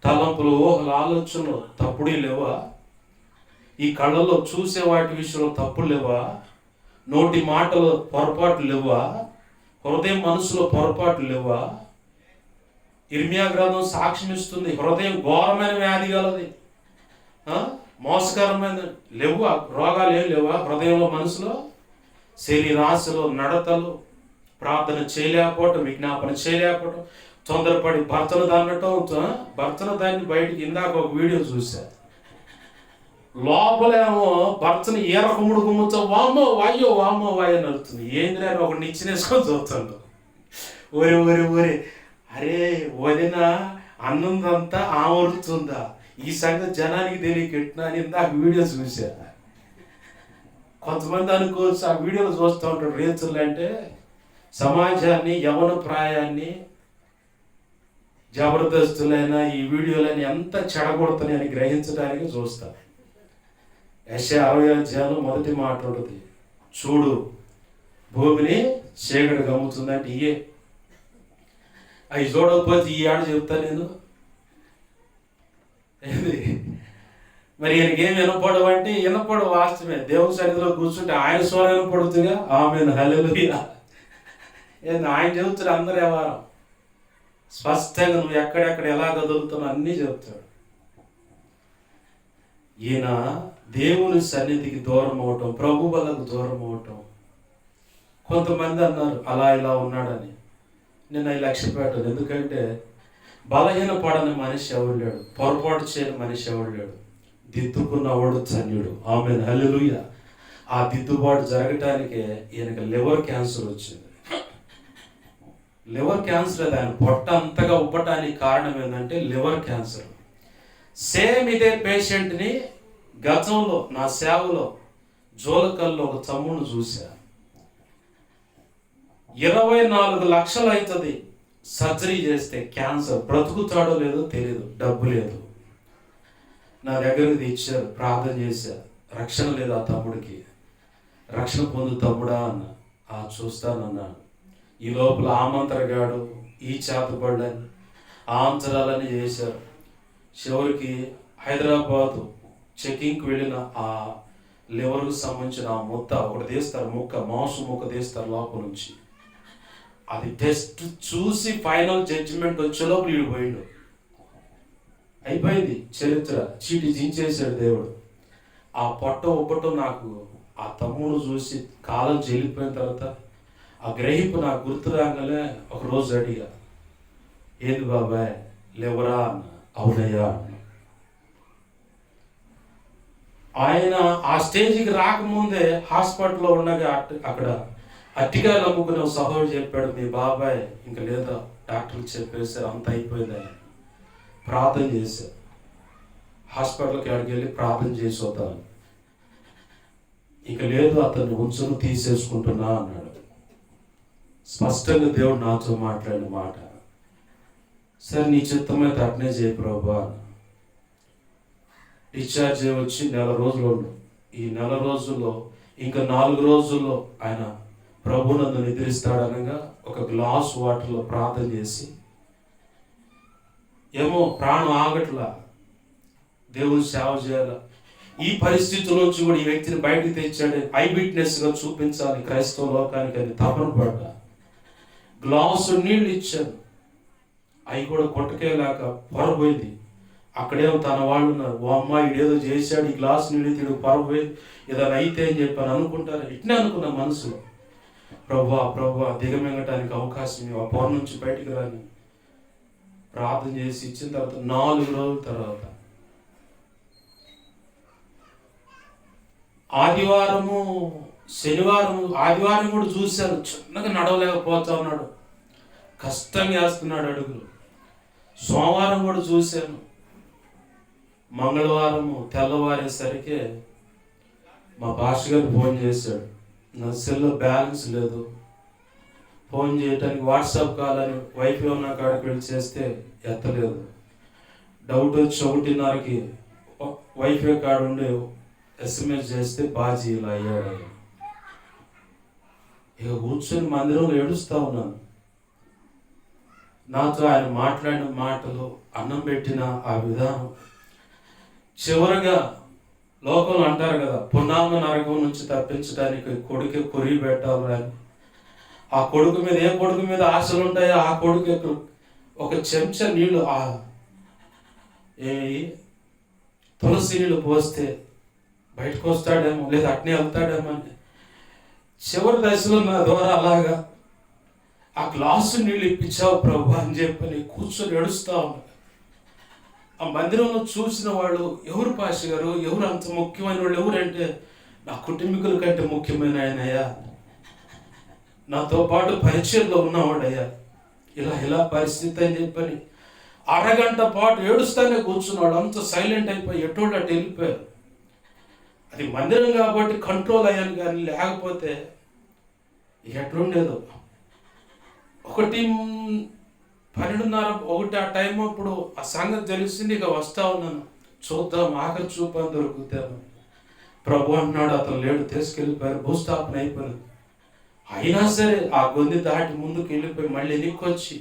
తలంపులు, ఊహలు, ఆలోచనలు తప్పుడే లేవా? ఈ కళ్ళలో చూసే వాటి విషయంలో తప్పులు లేవా? నోటి మాటలు పొరపాట్లు లేవా? హృదయం మనసులో పొరపాట్లు లేవా? ఇర్మియా గ్రంథం సాక్ష్యం ఇస్తుంది, హృదయం ఘోరమైన వ్యాధి గలది, మోసకరమైన లేవా? రోగాలు ఏం లేవా హృదయంలో, మనసులో? శరీరాశలు, నడతలు, ప్రార్థన చేయలేకపోవటం, విజ్ఞాపన చేయలేకపోవటం, తొందరపడి భర్తను దాన్నటం, భర్తను దాన్ని బయటికి. ఇందాక ఒక వీడియో చూసా, లోపలేమో భర్తను ఏరకముడు గుమ్మతో వామ్మో వాయ్యో వామ్మో వాయ్ అని అడుగుతుంది. ఏంది అని ఒక నిచ్చినేసుకొని చూస్తాడు. ఒరే ఒరే ఒరే, అరే వదిన అన్నందంతా ఆవరుతుందా? ఈ సంగతి జనానికి తెలియకెట్టినా అని ఇందాక వీడియో చూసా. కొంతమంది అనుకోవచ్చు ఆ వీడియోలు చూస్తూ ఉంటాడు, రీతులు అంటే సమాజాన్ని, యవన ప్రాయాన్ని, జబర్దస్తులైన ఈ వీడియోలని ఎంత చెడగొడుతున్నాయని గ్రహించడానికి చూస్తారు. యెషయా 60 మొదటి మాట ఉంటుంది, చూడు భూమిని చీకటి గమ్ముతుందంటే ఇయే. అవి చూడకపోతే ఈ ఆడ చెప్తా నేను. మరి ఈయనకేం వినపడవు అంటే వినపడు, వాస్తవమే. దేవుని సన్నిధిలో కూర్చుంటే ఆయన స్వరం వినపడుతుందిగా, ఆమేన్ హల్లెలూయా. ఆయన చెబుతాడు అందరు వ్యవహారం స్పష్టంగా, నువ్వు ఎక్కడెక్కడ ఎలా కదులుతున్నావు అన్నీ చెప్తాడు. ఈయన దేవుని సన్నిధికి దూరం అవటం, ప్రభు వల్లకు దూరం అవటం. కొంతమంది అన్నారు అలా ఇలా ఉన్నాడని. నేను అవి లక్ష్య పెట్టను. ఎందుకంటే బలహీన పడని మనిషి ఎవరు లేడు, పొరపాటు చేయని మనిషి ఎవరు లేడు. దిద్దుకున్నవాడు ధన్యుడు, ఆమేన్ హల్లెలూయా. ఆ దిద్దుబాటు జరగటానికే ఈయనకి లివర్ క్యాన్సర్ వచ్చింది. లివర్ క్యాన్సర్ అది, ఆయన పొట్ట అంతగా ఉబ్బటానికి కారణం ఏంటంటే లివర్ క్యాన్సర్. సేమ్ ఇదే పేషెంట్ని గతంలో నా సేవలో జోలకల్లో ఒక తమ్ముడిని చూశా. 24 లక్షలు అవుతుంది సర్జరీ చేస్తే క్యాన్సర్. బ్రతుకుతాడో లేదో తెలియదు, డబ్బు లేదు. నా దగ్గరకు తెచ్చారు, ప్రార్థన చేశారు. రక్షణ లేదు ఆ తమ్ముడికి. రక్షణ పొందు తమ్ముడా అన్న. చూస్తానన్నాను. ఈ లోపల ఆమంతరగాడు, ఈ చేతపడ్డని, ఆంతరాలని చేశారు. చివరికి హైదరాబాదు చెకింగ్కి వెళ్ళిన ఆ లివర్కు సంబంధించిన ఆ ముద్ద ఒకటి తీస్తారు, ముక్క మాంసం ముక్క తీస్తారు లోపల నుంచి. అది టెస్ట్ చూసి ఫైనల్ జడ్జిమెంట్ వచ్చేలోపు వీడు పోయిండు. అయిపోయింది చరిత్ర, చీటి జించేశాడు దేవుడు. ఆ పొట్ట ఉబ్బటం నాకు ఆ తమ్ముడు చూసి కాలం చెల్లిపోయిన తర్వాత ఆ గ్రహింపు నాకు గుర్తు రాగానే ఒకరోజు అడిగా, ఏంది బాబాయ్ లేవరా అన్న. అవునయ్యా అన్న. ఆయన ఆ స్టేజ్కి రాకముందే హాస్పిటల్లో ఉండగా అక్కడ అట్టికాయలు అమ్ముకునే సహోదరుడు చెప్పాడు, మీ బాబాయ్ ఇంకా లేదా, డాక్టర్లు చెప్పేశారు అంత అయిపోయిందని. ప్రార్థన చేశారు. హాస్పిటల్కి అడిగి వెళ్ళి ప్రార్థన చేసి వద్దాను. ఇక లేదు, అతన్ని ఉంచును తీసేసుకుంటున్నా అన్నాడు. స్పష్టంగా దేవుడు నాతో మాట్లాడిన మాట, సరే నీ చిత్తమైతే అట్నే చేయ ప్రభా. డిశ్చార్జ్ వచ్చి 1 నెల రోజులు ఉండు. ఈ 1 నెల రోజుల్లో ఇంకా 4 రోజుల్లో ఆయన ప్రభునందు నిద్రిస్తాడనగా ఒక గ్లాస్ వాటర్లో ప్రార్థన చేసి, ఏమో ప్రాణం ఆగట్లా, దేవుని సేవ చేయాల. ఈ పరిస్థితి నుంచి కూడా ఈ వ్యక్తిని బయటకు తెచ్చాడు, ఐ విట్నెస్గా చూపించాలి క్రైస్తవ లోకానికి అని తపన పడ్డా. గ్లాసు నీళ్ళు ఇచ్చాను, అవి కూడా కొట్టకేలాక పొరపోయింది. అక్కడేమో తన వాళ్ళు ఉన్నారు, ఓ అమ్మాయి ఏదో చేశాడు, ఈ గ్లాసు నీళ్ళు తిడుగు పొరపోయింది, ఏదైనా అయితే అని చెప్పని అనుకుంటారు. ఇట్నే అనుకున్న మనసులో, ప్రభా దిగమింగటానికి అవకాశం, ఆ పొర నుంచి బయటికి రాని ప్రార్థన చేసి ఇచ్చిన తర్వాత 4 రోజుల తర్వాత ఆదివారము, శనివారము, ఆదివారం కూడా చూశాను, చిన్నగా నడవలేకపోతా ఉన్నాడు, కష్టంగా వేస్తున్నాడు అడుగులు. సోమవారం కూడా చూశాను. మంగళవారము తెల్లవారేసరికి మా పాస్టర్ గారు ఫోన్ చేశాడు. నా సెల్లో బ్యాలెన్స్ లేదు, ఫోన్ చేయడానికి వాట్సాప్ కాల్ అని వైఫై ఉన్న కాడికి వెళ్ళి చేస్తే ఎత్తలేదు. డౌట్ వచ్చి 1:30కి వైఫై కార్డు ఉండి SMS చేస్తే బాజీ ఇలా అయ్యాడు. ఇక కూర్చొని మందిరంలో ఏడుస్తూ ఉన్నాను. నాతో ఆయన మాట్లాడిన మాటలు, అన్నం పెట్టిన ఆ విధానం, చివరగా లోకంలో అంటారు కదా, పున్నామ నరకం నుంచి తప్పించడానికి కొడుకు కొరివి పెట్టాలి అని. ఆ కొడుకు మీద, ఏ కొడుకు మీద ఆశలు ఉంటాయో ఆ కొడుకు ఒక చెంచా నీళ్లు, తులసి నీళ్ళు పోస్తే బయటకు వస్తాడేమో, లేదా అట్నే వెళ్తాడేమో అని చివరి దశలో నా ద్వారా అలాగా ఆ గ్లాసు నీళ్ళు ఇప్పించావు ప్రభు అని చెప్పని కూర్చొని ఏడుస్తా ఉన్నా. ఆ మందిరంలో చూసిన వాళ్ళు, ఎవరు పాష గారు, ఎవరు అంత ముఖ్యమైన వాళ్ళు, ఎవరంటే నా కుటుంబీకుల కంటే ముఖ్యమైన ఆయనయ్యా, నాతో పాటు పరిచయంలో ఉన్నవాడయ్యా, ఇలా పరిస్థితి అని చెప్పని అరగంట పాటు ఏడుస్తానే కూర్చున్నాడు. అంత సైలెంట్ అయిపోయి ఎటువంటి అటు వెళ్ళిపోయారు. అది మందిరం కాబట్టి కంట్రోల్ అయ్యాను, కానీ లేకపోతే ఎట్లుండేదో. 1:12 ఆ టైం అప్పుడు ఆ సంగతి తెలిసింది. ఇక వస్తా ఉన్నాను, చూద్దాం ఆఖరి చూపని దొరుకుతాను. ప్రభు అంటున్నాడు, అతను లేడు, తీసుకెళ్ళిపోయారు, భూస్థాపన అయిపోయింది. అయినా సరే ఆ గొంతు దాటి ముందుకు వెళ్ళిపోయి మళ్ళీ ఎన్నికొచ్చి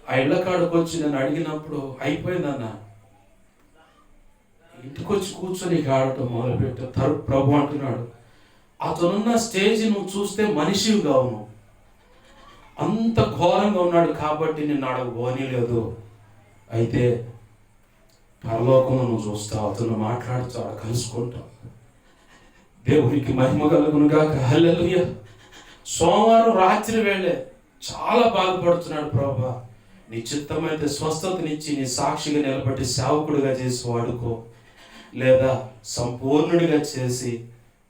ఆ ఇళ్ళ కాడకు వచ్చి నేను అడిగినప్పుడు అయిపోయిందన్న, ఇంటికి వచ్చి కూర్చొని ఆడటం మొదలుపెట్టారు. ప్రభు అంటున్నాడు, అతనున్న స్టేజ్ నువ్వు చూస్తే మనిషివి కావు, అంత ఘోరంగా ఉన్నాడు కాబట్టి నేను అడగబోనీ లేదు. అయితే పరలోకంలో నువ్వు చూస్తావు, అతను మాట్లాడుతావు, అక్కడ కలుసుకుంటావు. దేవునికి మహిమ కలుగునుగాక. హల్లెలూయా. సోమవారం రాత్రి వేళే చాలా బాధపడుతున్నాడు. ప్రభా, నీ చిత్తమైతే స్వస్థతనిచ్చి నీ సాక్షిగా నిలబెట్టి సేవకుడిగా చేసి వాడుకో, లేదా సంపూర్ణుడిగా చేసి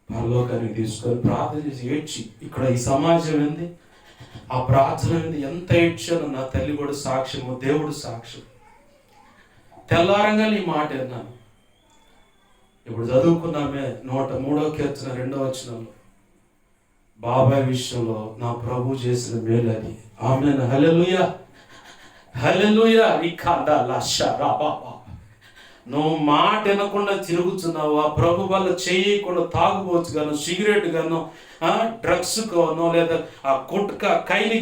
పరలోకానికి తీసుకొని ప్రార్థన చేసి ఏడ్చి, ఇక్కడ ఈ సమాజం ఏంది, ఆ ప్రార్థన ఏంది, ఎంత ఏడ్చాను. నా తల్లి కూడా సాక్ష్యము, దేవుడు సాక్ష్యం. తెల్లారంగా నీ మాట విన్నాను. ఇప్పుడు చదువుకున్నామే 103వ కీర్తన 2వ వచనంలో, బాబాయ్ విషయంలో నా ప్రభు చేసిన మేలు అది. ఆమేన్. హల్లెలూయా, హల్లెలూయా. నువ్వు మాట వినకుండా తిరుగుతున్నావు, ఆ ప్రభు వల్ల చేయకుండా తాగుబోతు గాను, సిగరెట్ గాను, డ్రగ్స్ గాను, లేదా ఆ గుట్కా కైలి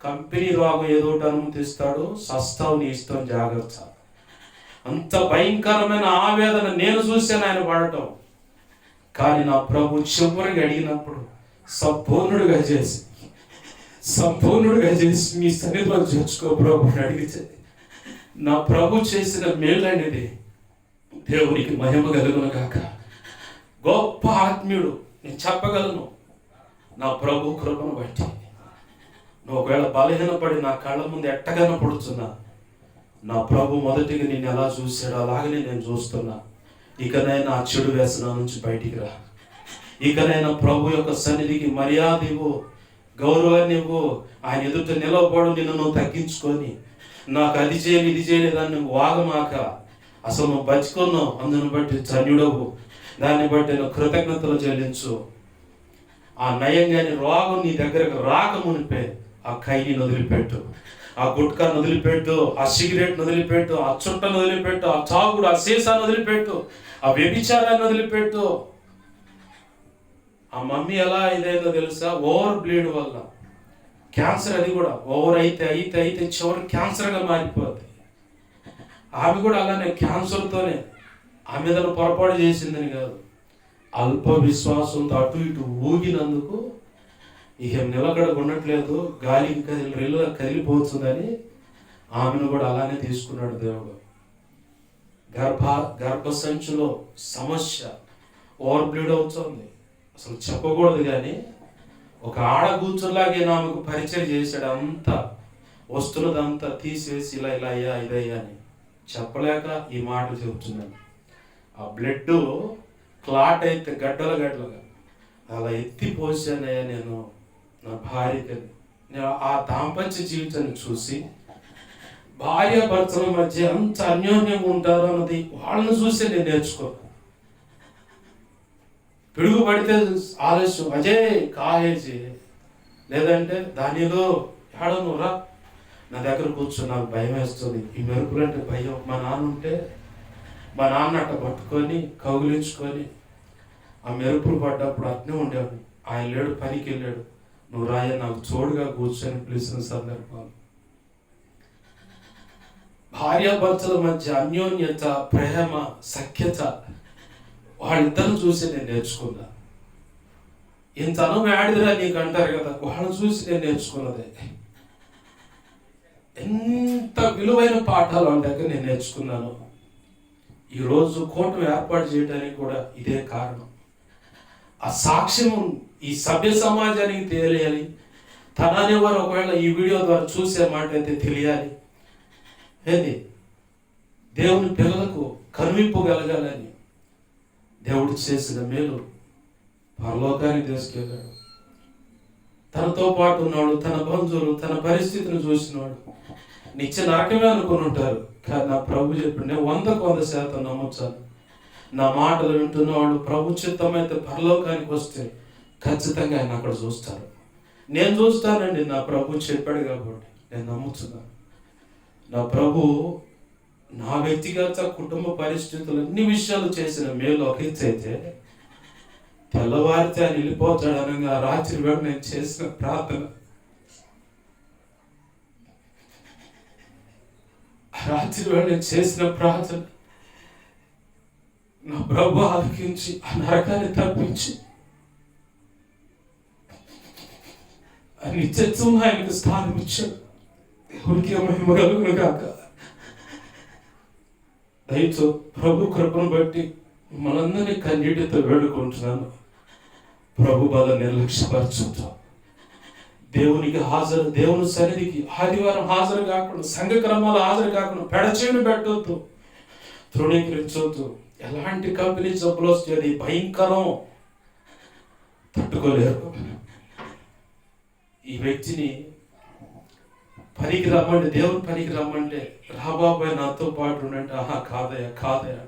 కంపెనీ రోగం ఏదో ఒకటి అనుమతిస్తాడు, సస్తావు, నీ ఇష్టం, జాగ్రత్త. అంత భయంకరమైన ఆవేదన నేను చూశాను ఆయన పడటం. కానీ నా ప్రభు చివరికి అడిగినప్పుడు సంపూర్ణుడిగా చేసి మీ సన్నిధిలో చేర్చుకో ప్రభు అని అడిగితే, నా ప్రభు చేసిన మేలు అనేది దేవునికి మహిమ కలుగును గాక. గొప్ప ఆత్మీయుడు, నేను చెప్పగలను నా ప్రభు కృపను బట్టి. నువ్వు ఒకవేళ బలహీనపడి నా కళ్ళ ముందు ఎట్టగానో పడుతున్నా, నా ప్రభు మొదటిగా నిన్ను ఎలా చూశాడో అలాగనే నేను చూస్తున్నా. ఇకనైనా ఆ చెడు వ్యసనం నుంచి బయటికి రా. ఇకనైనా ప్రభు యొక్క సన్నిధికి మర్యాద ఇవ్వు, గౌరవాన్ని ఇవ్వు. ఆయన ఎదుట నిలవబడు, నిన్ను నువ్వు తగ్గించుకొని, నాకు అది చేయని ఇది చేయలేదని నువ్వు వాగమాక. అసలు నువ్వు బతికున్నావు, అందును బట్టి ధన్యుడవు. దాన్ని బట్టి నువ్వు కృతజ్ఞతలు చెల్లించు. ఆ నయంగాని రోగం నీ దగ్గరకు రాకమునిపే ఆ కైని వదిలిపెట్టు, ఆ గుట్కాను వదిలిపెట్టు, ఆ సిగరెట్ వదిలిపెట్టు, ఆ చుట్టను వదిలిపెట్టు, ఆ తాగుడు, ఆ సీసాను వదిలిపెట్టు, ఆ వ్యభిచారాన్ని వదిలిపెట్టు. ఆ మమ్మీ ఎలా ఇదైందో తెలుసా? ఓవర్ బ్లీడ్ వల్ల క్యాన్సర్. అది కూడా ఓవర్ అయితే చివరి క్యాన్సర్గా మారిపోద్ది. ఆమె కూడా అలానే క్యాన్సర్తోనే, ఆమె మీద పొరపాటు చేసిందని కాదు, అల్ప విశ్వాసంతో అటు ఇటు ఊగినందుకు ఇక నిలకడ ఉండట్లేదు, గాలి ఇంకా కదిలిపోతుందని ఆమెను కూడా అలానే తీసుకున్నాడు దేవుడు. గర్భసంచిలో సమస్య, ఓవర్ బ్లీడ్ అవుతుంది. అసలు చెప్పకూడదు, కానీ ఒక ఆడ కూర్చులాగే ఆమెకు పరిచయం చేశాడు. అంతా వస్తున్నదంతా తీసేసి ఇలా అయ్యా ఇదయ్యా అని చెప్పలేక ఈ మాట చెబుతున్నాను. ఆ బ్లడ్ క్లాట్ అయితే గడ్డలుగా అలా ఎత్తిపోసానయ్యా నేను నా భార్యకి. నేను ఆ దాంపత్య జీవితాన్ని చూసి, భార్య భర్తల మధ్య అంత అన్యోన్యంగా ఉంటారు అన్నది వాళ్ళని చూసి నేను నేర్చుకోను. పిడుగు పడితే ఆలస్యం, అజయ్ కాయేసి, లేదంటే దానిలో ఏడను రా నా దగ్గర కూర్చొని, నాకు భయం వేస్తుంది. ఈ మెరుపులంటే భయం. మా నాన్న ఉంటే మా నాన్న అట్ట పట్టుకొని కౌగిలించుకొని ఆ మెరుపులు పడ్డప్పుడు అట్నే ఉండేవాడు. ఆయన లేడు, పనికి వెళ్ళాడు, నువ్వు రాయ నాకు తోడుగా కూర్చొని పిలిచిన సందర్భాలు భార్యాభర్తల మధ్య అన్యోన్యత, ప్రేమ, సఖ్యత వాళ్ళిద్దరు చూసి నేను నేర్చుకున్నా. ఇంత అనుమాడిదిరా నీకు అంటారు కదా, వాళ్ళని చూసి నేను నేర్చుకున్నదే. ఎంత విలువైన పాఠాలు వాళ్ళ దగ్గర నేను నేర్చుకున్నాను. ఈరోజు కూటమి ఏర్పాటు చేయడానికి కూడా ఇదే కారణం. ఆ సాక్ష్యం ఈ సభ్య సమాజానికి తెలియాలి. తన అనేవారు ఒకవేళ ఈ వీడియో ద్వారా చూసే మాట అయితే తెలియాలి. ఏంది దేవుని పిల్లలకు కనువిప్పగలగాలని దేవుడు చేసిన మేలు పరలోకానికి తీసుకెళ్ళాడు. తనతో పాటు ఉన్నాడు, తన బంధువులు, తన పరిస్థితిని చూసినాడు. నిత్య నరకమే అనుకుని ఉంటారు, కానీ నా ప్రభు చెప్పి నేను 100% నమ్మొచ్చాను. నా మాటలు వింటున్నవాడు ప్రభు చిత్తమైతే పరలోకానికి వస్తే ఖచ్చితంగా ఆయన అక్కడ చూస్తారు. నేను చూస్తానండి, నా ప్రభు చెప్పాడు కాబట్టి నేను నమ్ముతున్నాను. నా ప్రభు నా వ్యక్తిగత కుటుంబ పరిస్థితులు అన్ని విషయాలు చేసిన మేలు ఒక ఎత్తు అయితే, తెల్లవారితే ఆయన వెళ్ళిపోతాడు అనగా రాత్రి వేళ నేను చేసిన ప్రార్థన, రాత్రి వేళ నేను చేసిన ప్రార్థన నా ప్రభు ఆలకించి ఆ నరకాన్ని తప్పించి ఆ నిత్యత్వం ఆయనకు స్థానం ఇచ్చాడు. దేవునికి మహిమ కలుగును గాక. దయతో ప్రభు కృపను బట్టి మనందరినీ కన్నీటితో వేడుకుంటున్నాను. ప్రభు బాధ నిర్లక్ష్యపరచుతాం. దేవునికి హాజరు, దేవుని సన్నిధికి ఆదివారం హాజరు కాకుండా, సంఘ క్రమాలు హాజరు కాకుండా పెడచేను పెట్టవద్దు, తృణీకరించవద్దు. ఎలాంటి కంపెనీ జబ్బులు వస్తే అది భయంకరం, తట్టుకోలేరు. ఈ వ్యక్తిని పనికి రమ్మంటే, దేవుని పనికి రమ్మంటే రాబాబాయ్ నాతో పాటు ఉండంటే, ఆహా కాదయ్యా కాదయ్యా.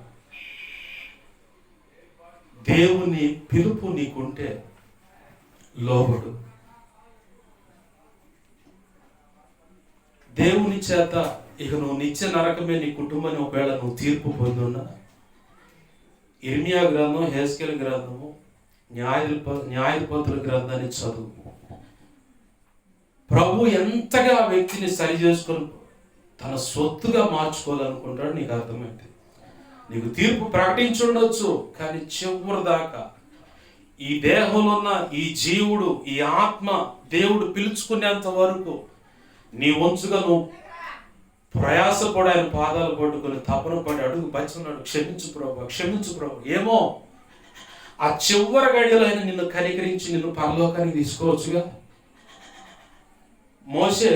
దేవుని పిలుపు నీకుంటే లోబడు. దేవుని చేత ఇక నువ్వు నిత్య నరకమే నీ కుటుంబాన్ని ఒకవేళ నువ్వు తీర్పు పొందున్నా, ఇర్మియా గ్రంథం, హెస్కేల్ గ్రంథము, న్యాయాధిపతుల గ్రంథాన్ని చదువు. ప్రభు ఎంతగా ఆ వ్యక్తిని సరి చేసుకొని తన సొత్తుగా మార్చుకోవాలనుకుంటాడు నీకు అర్థమైంది. నీకు తీర్పు ప్రకటించుండొచ్చు, కానీ చివరి దాకా ఈ దేహంలో ఉన్న ఈ జీవుడు, ఈ ఆత్మ దేవుడు పిలుచుకునేంత వరకు నీ వంచుగా నువ్వు ప్రయాసపడి ఆయన పాదాలు పట్టుకొని తపన పడి అడుగు బచ్చున్నాడు, క్షమించు ప్రభు, క్షమించు ప్రభు. ఏమో ఆ చివరి గడియలో ఆయన నిన్ను కనికరించి నిన్ను పరలోకానికి తీసుకోవచ్చుగా. మోషే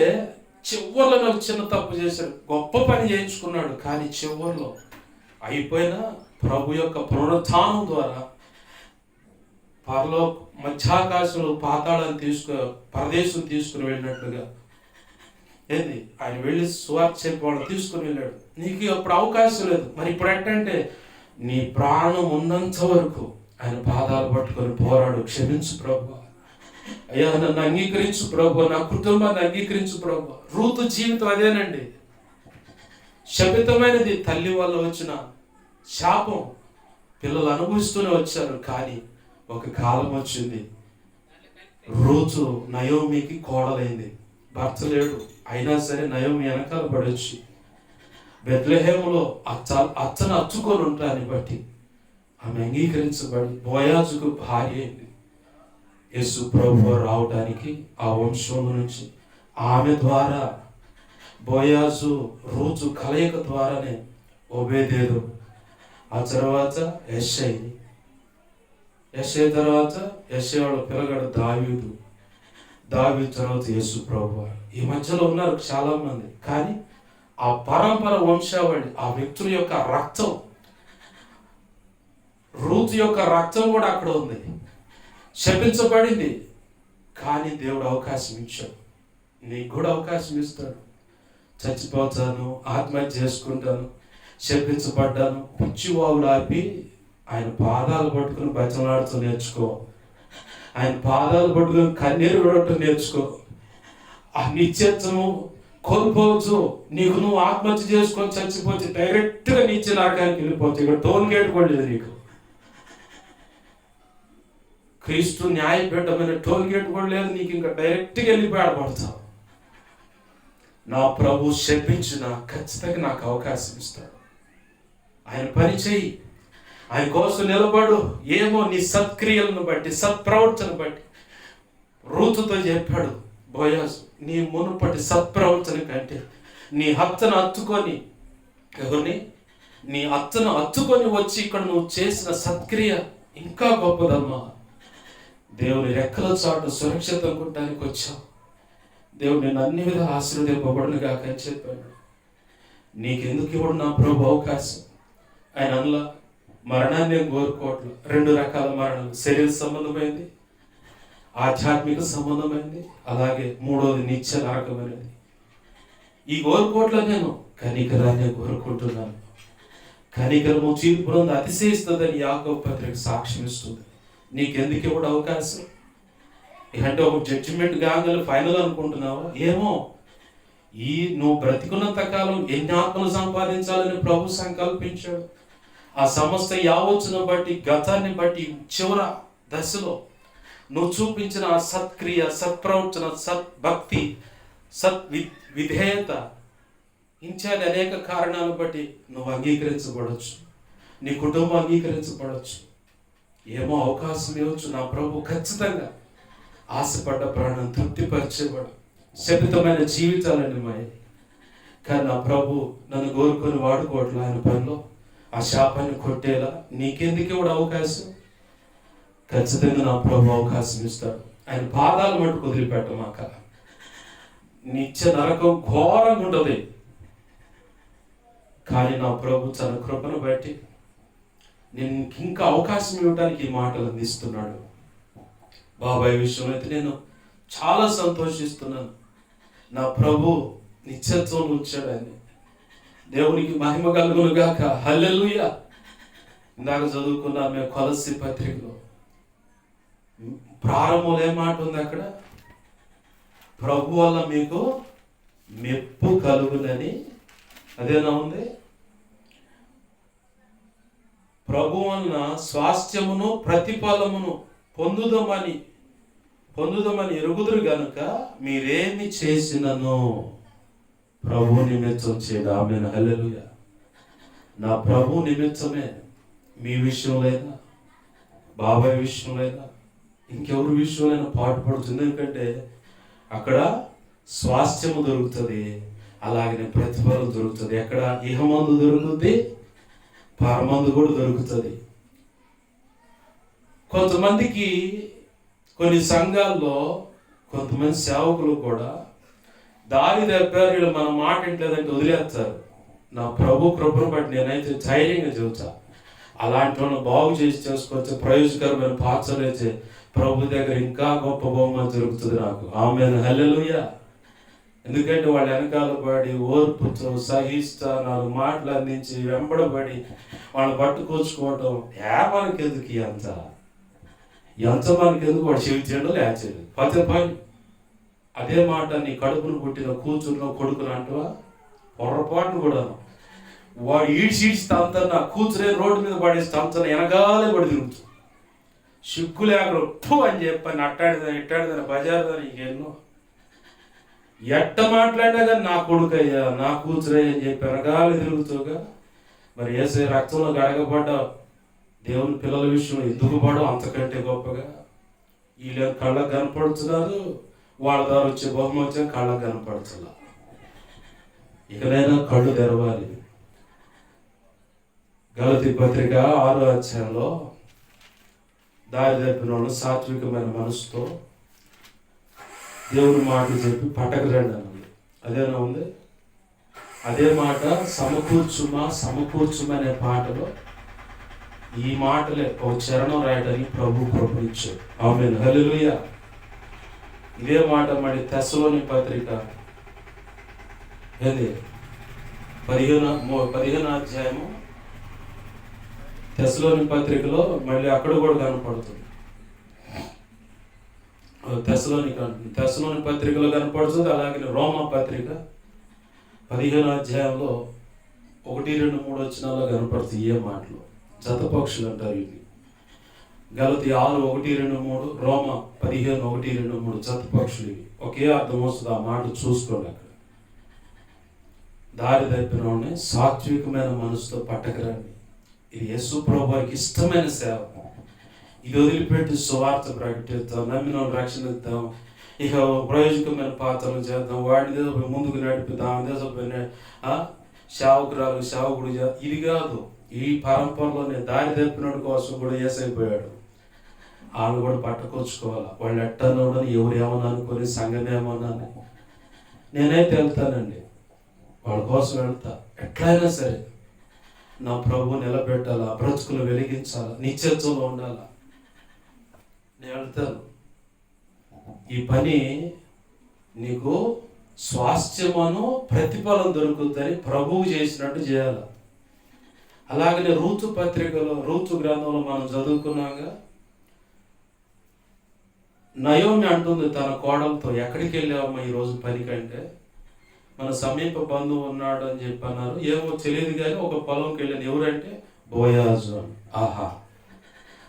చివరిలో నాకు చిన్న తప్పు చేశాడు, గొప్ప పని చేయించుకున్నాడు, కానీ చివరిలో అయిపోయిన ప్రభు యొక్క పునరుత్థానం ద్వారా మధ్యాకాశంలో పాతాళాన్ని పరదేశం తీసుకుని వెళ్ళినట్లుగా ఏంది ఆయన వెళ్ళి సువార్త చెప్పేవాడు తీసుకుని వెళ్ళాడు. నీకు అప్పుడు అవకాశం లేదు. మరి ఇప్పుడు ఏంటంటే నీ ప్రాణం ఉన్నంత వరకు ఆయన పాదాలు పట్టుకొని పోరాడు, క్షమించు ప్రభు, అయ్యా నన్ను అంగీకరించు ప్రభు, నా కుటుంబాన్ని అంగీకరించు ప్రభు. రూతు జీవితం అదేనండి. శపితమైనది, తల్లి వల్ల వచ్చిన శాపం పిల్లలు అనుభవిస్తూనే వచ్చారు. కానీ ఒక కాలం వచ్చింది, రూతు నయోమికి కోడలైంది. భర్త లేడు, అయినా సరే నయోమి వెనకాల పడొచ్చి బెత్లెహేములో అచ్చను అచ్చుకొని ఉంటాన్ని బట్టి ఆమె అంగీకరించబడి బోయాజుకు భార్య అయింది. యేసు ప్రభువు రావడానికి ఆ వంశం నుంచి ఆమె ద్వారా బోయాజు రూతు కలయిక ద్వారానే ఓబేదేదు, ఆ తర్వాత యెషై తర్వాత యెషై వాళ్ళ పిల్లగాడు దావీదు తర్వాత యేసు ప్రభువు. ఈ మధ్యలో ఉన్నారు చాలా మంది, కానీ ఆ పరంపర వంశావళి, ఆ వ్యక్తుల యొక్క రక్తం, రూతు యొక్క రక్తం కూడా అక్కడ ఉంది. శపించబడింది, కానీ దేవుడు అవకాశం ఇచ్చాడు. నీకు కూడా అవకాశం ఇస్తాడు. చచ్చిపోతాను, ఆత్మహత్య చేసుకుంటాను, శపించబడ్డాను, పిచ్చివాగుడు ఆపి ఆయన పాదాలు పట్టుకుని బచలాడుతూ నేర్చుకో. ఆయన పాదాలు పట్టుకుని కన్నీరు విడవటం నేర్చుకో. ఆ నిత్యత్వము కోల్పోవచ్చు. నీకు నువ్వు ఆత్మహత్య చేసుకొని చచ్చిపోతే డైరెక్ట్గా నిత్య నరకానికి వెళ్ళిపోతావు. ఇక్కడ టోల్ గేట్ కూడా లేదు నీకు. క్రీస్తు న్యాయపీఠమైన టోల్ గేట్ కూడా లేదు నీకు. ఇంకా డైరెక్ట్గా వెళ్ళిపోయి ఆడపడతావు. నా ప్రభు శపించిన ఖచ్చితంగా నాకు అవకాశం ఇస్తాడు. ఆయన పని చెయ్యి, ఆయన కోసం నిలబడు. ఏమో నీ సత్క్రియలను బట్టి, సత్ప్రవర్తన బట్టి రూతుతో చెప్పాడు బోయాజు, నీ మునుపటి సత్ప్రవర్తన కంటే నీ హత్తను హత్తుకొని, ఎవరిని? నీ హత్తను హత్తుకొని వచ్చి ఇక్కడ నువ్వు చేసిన సత్క్రియ ఇంకా గొప్పదమ్మా. దేవుని రెక్కల చాటు సురక్షితంగా ఉండడానికి వచ్చావు. దేవుడు నేను అన్ని విధాలు ఆశీర్వదింపబడును గాక అని చెప్పాడు. నీకెందుకు ఇవ్వడు నా ప్రభు అవకాశం? ఆయన అందులో మరణాన్ని నేను కోరుకోవట్లేదు. 2 రకాల మరణాలు, శరీర సంబంధమైంది, ఆధ్యాత్మిక సంబంధమైంది, అలాగే 3వది నిత్య నరకమైనది. ఈ కోరుకోవట్లే, నేను కనికరాన్ని కోరుకుంటున్నాను. కనికరము తీర్పునందు అతిశయిస్తుందని యాకోబు పత్రిక సాక్ష్యం ఇస్తుంది. నీకెందుకు ఇవ్వడు అవకాశం? అంటే ఒక జడ్జిమెంట్ కాగానే ఫైనల్ అనుకుంటున్నావా? ఏమో, నువ్వు బ్రతికున్నంత కాలం ఎన్ని ఆత్మలు సంపాదించాలని ప్రభు సంకల్పించాడు. ఆ సమస్త యావచ్చును బట్టి, గతాన్ని బట్టి, చివర దశలో నువ్వు చూపించిన సత్క్రియ, సత్ప్రవర్తన, సద్భక్తి, విధేయత, ఇంచాలి అనేక కారణాలను బట్టి నువ్వు అంగీకరించబడవచ్చు, నీ కుటుంబం అంగీకరించబడవచ్చు. ఏమో అవకాశం ఇవ్వచ్చు. నా ప్రభు ఖచ్చితంగా ఆశపడ్డ ప్రాణం తృప్తిపరిచేవాడు. శపితమైన జీవితాలని మాయ, కానీ నా ప్రభు నన్ను కోరుకొని వాడుకోవట్లే. ఆయన పనిలో ఆ శాపాన్ని కొట్టేలా నీకెందుకు కూడా అవకాశం? ఖచ్చితంగా నా ప్రభు అవకాశం ఇస్తాడు. ఆయన పాదాలు మట్టు వదిలిపెట్టమాక. నిత్య నరకం ఘోరంగా ఉంటుంది, కానీ నా ప్రభు తన కృపను బట్టి నేను ఇంకా అవకాశం ఇవ్వడానికి ఈ మాటలు అందిస్తున్నాడు. బాబాయ్ విషయంలో అయితే నేను చాలా సంతోషిస్తున్నాను. నా ప్రభు నిత్యత్వం ఉంచాడు. ఆయన దేవునికి మహిమ కలుగును గాక. హల్లెలూయా. ఇందాక చదువుకున్నాం మేము కొలస్సీ పత్రికలో ప్రారంభంలో ఏ మాట ఉంది అక్కడ? ప్రభు వల్ల మీకు మెప్పు కలుగునని. అదేనా ఉంది? ప్రభు వలన స్వాస్థ్యమును ప్రతిఫలమును పొందుదమని ఎరుగుదురు గనుక మీరేమి చేసినను ప్రభు నిమిత్తం చేయడం. ఆమేన్. హల్లెలూయా. నా ప్రభు నిమిత్తమే, మీ విషయంలో, బాబాయ్ విషయంలో, ఇంకెవరి విషయంలో పాటుపడుతుంది. ఎందుకంటే అక్కడ స్వాస్థ్యము దొరుకుతుంది, అలాగనే ప్రతిఫలం దొరుకుతుంది. ఎక్కడ ఇహమందు దొరుకుతుంది, పరమందు కూడా దొరుకుతుంది. కొంతమందికి కొన్ని సంఘాల్లో కొంతమంది సేవకులు కూడా దారి తప్పారు, వీళ్ళు మన మాట ఇంట్లేదంటే వదిలేస్తారు. నా ప్రభు కృపను బట్టి నేనైతే ధైర్యంగా చెబుతా, అలాంటి వాళ్ళని బాగు చేసి చేసుకొచ్చే ప్రయోజకరమైన పాత్రలు అయితే ప్రభు దగ్గర ఇంకా గొప్ప బహుమతి దొరుకుతుంది నాకు. ఆమేన్. హల్లెలూయా. ఎందుకంటే వాళ్ళు వెనకాల పడి ఓర్పుతో సహిస్తా 4 మాటలు అందించి వెంబడబడి వాళ్ళని పట్టుకోచుకోవటం మనకెందుకు? ఎంత మనకెందుకు? వాడు చెవి తిండో లేచేది పది పని. అదే మాట నీ కడుపును పుట్టిన కూతురులో కొడుకుని అంటవా? పొరపాటును కూడా వాడు ఈడ్చి తంతన నా కూతురే రోడ్డు మీద పడేసి తంతన వెనకాలే పడి తిరుగుతుంది. సిగ్గు లేకుండా ఉప్పు అని చెప్పని అట్టాడిదని ఇట్టాడిదని బజారుదని ఇంకెన్నో ఎట్ట మాట్లాడినా కానీ నా కొడుకయ్యా, నా కూతురే అని చెప్పి వెనకాల తిరుగుతూగా. మరి యేసయ్య రక్తంలో గడగబడ్డ దేవుని పిల్లల విషయంలో ఎందుకు పడో అంతకంటే గొప్పగా వీళ్ళు కళ్ళకు కనపడుతున్నారు, వాళ్ళ ద్వారా వచ్చే బహుమతి కళ్ళకు కనపడుతున్నా. ఇకనైనా కళ్ళు తెరవాలి. గలతీ పత్రిక 6వ అధ్యాయంలో దారి తప్పిన వాళ్ళు సాత్వికమైన మనసుతో దేవుని మాటలు చెప్పి పట్టకరండి అన్నది. అదేనా ఉంది? అదే మాట సమకూర్చుమా అనే పాటలో ఈ మాటలే ఒక చరణం రాయడానికి ప్రభు కృపనిచ్చాడు. ఆమేన్. హల్లెలూయా. ఇదే మాట మరి తెస్సలోని పత్రిక 15వ అధ్యాయము తెస్సలోని పత్రికలో మళ్ళీ అక్కడ కూడా కనపడుతుంది. తెస్సలోని పత్రికలో కనపడుతుంది. అలాగే రోమా పత్రిక 15వ అధ్యాయంలో 1, 2, 3 వచనాల్లో కనపడుతుంది. ఏ మాటలు జతపక్షులు అంటారు వీటిని. గలతీ 6, 1, 2, 3, రోమా 15, 1, 2, 3 జతపక్షులు. ఇవి ఒకే అర్థం వస్తుంది. ఆ మాట చూసుకోండి. అక్కడ దారి తప్పిన వాడిని సాత్వికమైన మనసుతో పట్టకరండి. ఇది యేసు ప్రభువుకి ఇష్టమైన సేవ. ఇది వదిలిపెట్టి సువార్త ప్రకటిద్దాం, నమ్మిన రక్షణ ఇద్దాం, ఇక ప్రయోజకమైన పాత్రలు చేద్దాం, వాడిని ముందుకు నడిపిద్దాం, సేవకుడు ఇది కాదు. ఈ పరంపరలోనే దారి తప్పినోడి కోసం కూడా ఏసైపోయాడు. వాళ్ళు కూడా పట్టుకొచ్చుకోవాలి. వాళ్ళు ఎట్టనోడని ఎవరు ఏమన్నా అనుకొని సంఘం ఏమన్నాను. నేనైతే వెళ్తానండి, వాళ్ళ కోసం వెళ్తా. ఎట్లయినా సరే నా ప్రభు నిలబెట్టాలా, బ్రతుకులు వెలిగించాలా, నిత్యత్వంలో ఉండాలా. నేను వెళ్తాను. ఈ పని నీకు స్వాస్థ్యమును ప్రతిఫలం దొరుకుతుందని ప్రభువు చేసినట్టు చేయాలి. అలాగనే రూతు పత్రికలో, రూతు గ్రంథంలో మనం చదువుకున్నాగా, నయోమి అంటుంది తన కోడలతో, ఎక్కడికి వెళ్ళావమ్మా ఈరోజు పనికంటే? మన సమీప బంధువు ఉన్నాడు అని చెప్పన్నారు. ఏమో తెలియదు కానీ ఒక పొలంకి వెళ్ళాను. ఎవరంటే బోయాజు అని. ఆహా,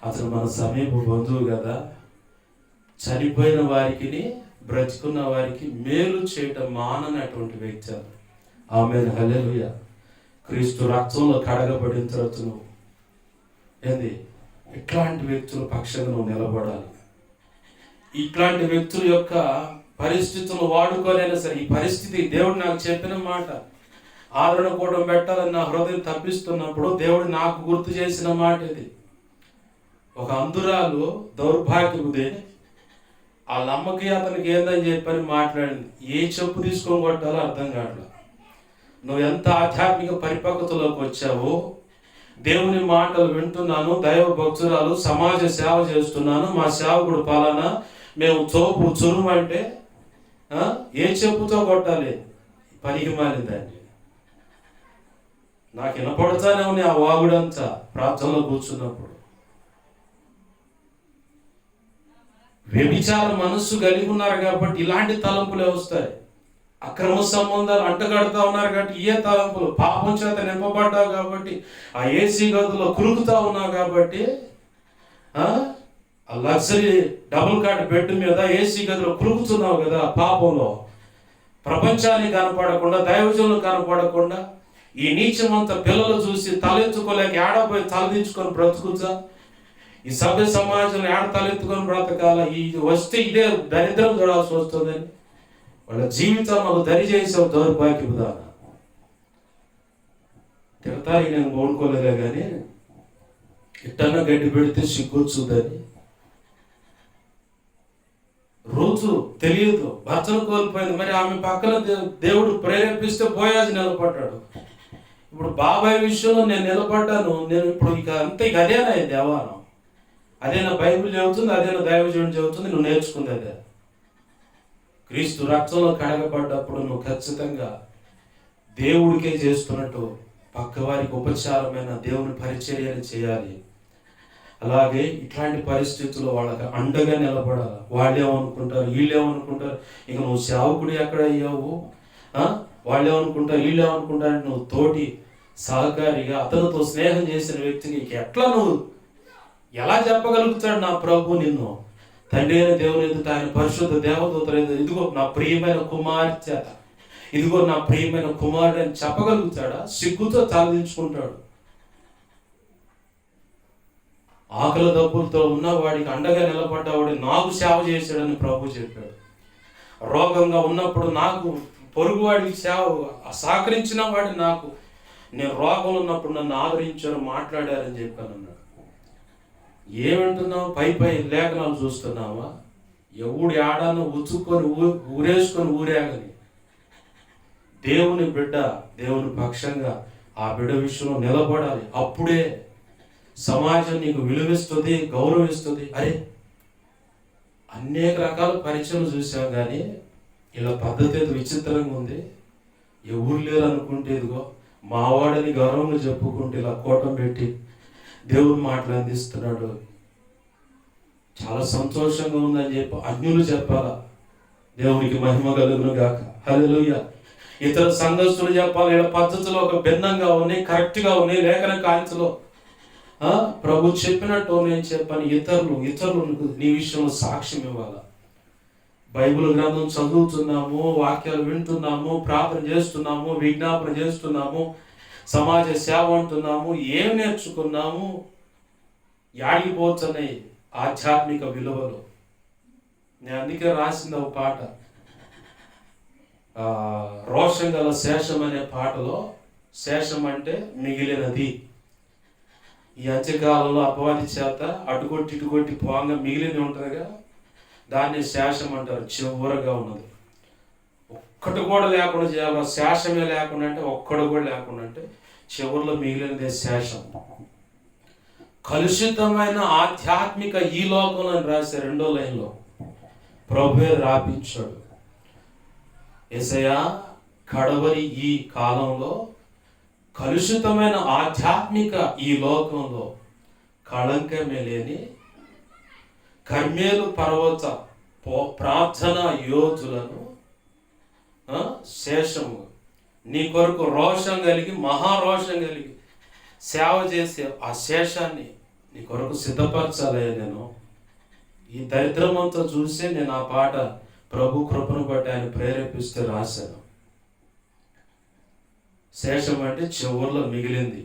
అతను మన సమీప బంధువు కదా. చనిపోయిన వారికి, బ్రతుకున్న వారికి మేలు చేయటం మాననటువంటి వ్యక్తి. ఆమేన్, హల్లెలూయా. క్రీస్తు రక్తంలో కడగబడిన తర్వాత నువ్వు ఏంది, ఇట్లాంటి వ్యక్తుల పక్షంగా నువ్వు నిలబడాలి. ఇట్లాంటి వ్యక్తుల యొక్క పరిస్థితులను వాడుకోలేనా సరే, ఈ పరిస్థితి దేవుడు నాకు చెప్పిన మాట, ఆదరణ కూడా పెట్టాలని నా హృదయం తప్పిస్తున్నప్పుడు దేవుడు నాకు గుర్తు చేసిన మాట ఇది. ఒక అంధురాలు దౌర్భాగ్యముదే, వాళ్ళ అమ్మకి అతనికి ఏందని చెప్పని మాట్లాడింది. ఏ చెప్పు తీసుకొని కొట్టాలో అర్థం కావట్లేదు. నువ్వు ఎంత ఆధ్యాత్మిక పరిపక్వతలోకి వచ్చావో, దేవుని మాటలు వింటున్నాను, దైవ భక్తురాలు, సమాజ సేవ చేస్తున్నాను, మా సేవకుడు పాలన, మేము తోపు చురుము అంటే ఏ చెప్పుతో కొట్టాలి? పనికి మారిందండి. నాకు వినపడతానే ఉంది ఆ వాగుడంతా ప్రార్థనలో కూర్చున్నప్పుడు. వ్యభిచార మనస్సు కలిగి ఉన్నారు కాబట్టి ఇలాంటి తలంపులే వస్తాయి. అక్రమ సంబంధాలు అంటగడతా ఉన్నారు కాబట్టి ఏ తలంపులు, పాపం చేత నింపబడ్డావు కాబట్టి, ఆ ఏసీ గదులో కురుకుతా ఉన్నావు కాబట్టి, ఆ లగ్జరీ డబుల్ కాట్ బెడ్ మీద ఏసీ గదిలో కురుకుతున్నావు కదా పాపంలో. ప్రపంచానికి కనపడకుండా, దైవజనులు కనపడకుండా, ఈ నీచమంతా పిల్లలు చూసి తలెత్తుకోలేక ఏడపోయి తలదించుకొని బ్రతుకుతా. ఈ సభ్య సమాజంలో ఏడ తలెత్తుకొని బ్రతకాల, ఈ వస్తే ఇదే దరిద్రం చూడాల్సి వస్తుందని వాళ్ళ జీవితం మాకు దరి చేసావు. దౌర్భాగ్యపు దాన తిడతానికి నేను కోరుకోలేదే కానీ, ఇట్టన్నా గడ్డి పెడితే సిగ్గొచ్చుదని. రోజు తెలియదు, భర్తను కోల్పోయింది. మరి ఆమె పక్కన దేవుడు ప్రేరేపిస్తే బోయాజు నిలబడ్డాడు. ఇప్పుడు బాబాయ్ విషయంలో నేను నిలబడ్డాను. నేను ఇప్పుడు ఇక అదేనా దేవానం, అదేనా బైబిల్ చెబుతుంది, అదేనా దైవజనుడు చెబుతుంది, నువ్వు నేర్చుకుంది అదే. క్రీస్తు రక్తంలో కడగబడ్డప్పుడు నువ్వు ఖచ్చితంగా దేవుడికే చేస్తున్నట్టు పక్కవారికి ఉపచారమైన దేవుని పరిచర్యని చేయాలి. అలాగే ఇట్లాంటి పరిస్థితుల్లో వాళ్ళకి అండగా నిలబడాలి. వాళ్ళేమనుకుంటారు, వీళ్ళేమనుకుంటారు, ఇక నువ్వు సేవకుడు ఎక్కడ అయ్యావు, వాళ్ళేమనుకుంటారు, వీళ్ళేమనుకుంటారు. నువ్వు తోటి సహకారిగా అతనితో స్నేహం చేసిన వ్యక్తిని ఎట్లా నువ్వు ఎలా చెప్పగలుగుతాడు నా ప్రభు నిన్ను తండ్రి అయిన దేవుని ఎదుట, ఆయన పరిశుద్ధ దేవదూతల ఎదుట, ఇదిగో నా ప్రియమైన కుమార్తె, ఇదిగో నా ప్రియమైన కుమారుడు అని చెప్పగలుగుతాడా? సిగ్గుతో తలదించుకుంటాడు. ఆకలి దప్పులతో ఉన్నవాడికి అండగా నిలబడ్డవాడు నాకు సేవ చేశాడని ప్రభు చెప్పాడు. రోగంగా ఉన్నప్పుడు నాకు పొరుగువాడికి సేవ సహకరించిన వాడు నాకు, నేను రోగంలో ఉన్నప్పుడు నన్ను ఆదరించారు, మాట్లాడారని చెప్పాను అన్నాడు. ఏమంటున్నావు? పై లేఖనాలు చూస్తున్నావా? ఎవడు ఆడాను ఉచ్చుకొని ఊరేసుకొని ఊరేగని. దేవుని బిడ్డ దేవుని పక్షంగా ఆ బిడ్డ విషయంలో నిలబడాలి. అప్పుడే సమాజం నీకు విలువిస్తుంది, గౌరవిస్తుంది. అరే, అనేక రకాల పరిచయం చూసాం కానీ ఇలా పద్ధతి అయితే విచిత్రంగా ఉంది. ఎవరు లేరు అనుకుంటే ఇదిగో మావాడని గౌరవంగా చెప్పుకుంటే ఇలా కోటం పెట్టి దేవుని మాటలు అందిస్తున్నాడు, చాలా సంతోషంగా ఉందని చెప్పి అన్యులు చెప్పాలా. దేవునికి మహిమ కలుగును గాక. హల్లెలూయా. ఇతర సంఘస్థులు చెప్పాలి. ఇలా పద్ధతులు ఒక భిన్నంగా ఉన్నాయి, కరెక్ట్గా ఉన్నాయి, లేఖన కాంతిలో ప్రభు చెప్పినట్టు నేను చెప్పాను. ఇతరులకు నీ విషయంలో సాక్ష్యం ఇవ్వాలా. బైబిల్ గ్రంథం చదువుతున్నాము, వాక్యాలు వింటున్నాము, ప్రార్థన చేస్తున్నాము, విజ్ఞాపన చేస్తున్నాము, సమాజ సేవ అంటున్నాము. ఏం నేర్చుకున్నాము? యాడిపోతున్నాయి ఆధ్యాత్మిక విలువలు. నేను అందుకే రాసిన ఒక పాట, రోషం గల శేషం అనే పాటలో, శేషం అంటే మిగిలినది. ఈ అంత్యకాలంలో అపవాది చేత అటుకొట్టి ఇటుకొట్టి పోంగా మిగిలినవి ఉంటుందిగా, దాన్ని శేషం అంటారు. చివరగా ఉన్నది, ఒక్కటి కూడా లేకుండా చేయాలి. శేషమే లేకుండా అంటే, ఒక్కడు కూడా లేకుండా అంటే చివరిలో మిగిలినదే శేషం. కలుషితమైన ఆధ్యాత్మిక ఈ లోకంలో రాసే 2వ లైన్లో ప్రభువే రాపించాడు. యేసయ్యా, కడవరి ఈ కాలంలో కలుషితమైన ఆధ్యాత్మిక ఈ లోకంలో కళంకమే లేని కర్మేలు పర్వత ప్రార్థన యోధులను శేషము నీ కొరకు రోషం కలిగి, మహారోషం కలిగి సేవ చేసే ఆ శేషాన్ని నీ కొరకు సిద్ధపరచాలయ్యా. నేను ఈ దరిద్రమంతా చూసి నేను ఆ పాట ప్రభు కృపను బట్టి ఆయన ప్రేరేపిస్తే రాశాను. శేషం అంటే చివరిలో మిగిలింది.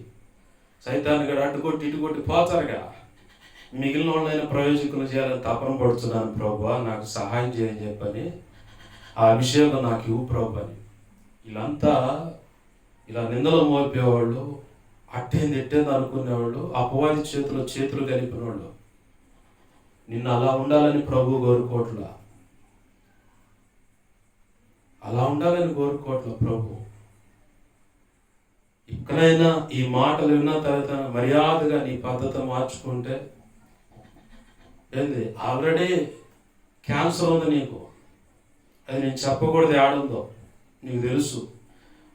సైతాన్ని గడ అటుకొట్టి ఇటుకొట్టి పోతారుగా, మిగిలిన వాళ్ళైనా ప్రయోజకులు చేయాలని తపన పడుతున్నాను ప్రభు, నాకు సహాయం చేయని చెప్పని, ఆ అభిషేకం నాకు ఇవ్వు ప్రభు అని. వీళ్ళంతా ఇలా నిందలు మోపేవాళ్ళు, అట్టేంది ఎట్టేంది అనుకునేవాళ్ళు, అపవాది చేతులు కలిపిన వాళ్ళు. నిన్ను అలా ఉండాలని ప్రభు కోరుకోవట్లా, అలా ఉండాలని కోరుకోవట్లా ప్రభు. ఇక్కడైనా ఈ మాటలు విన్న తర్వాత మర్యాదగా నీ పద్ధతి మార్చుకుంటే, ఏంది ఆల్రెడీ క్యాన్సర్ ఉంది నీకు, అది నేను చెప్పకూడదు ఆడుందో నీకు తెలుసు.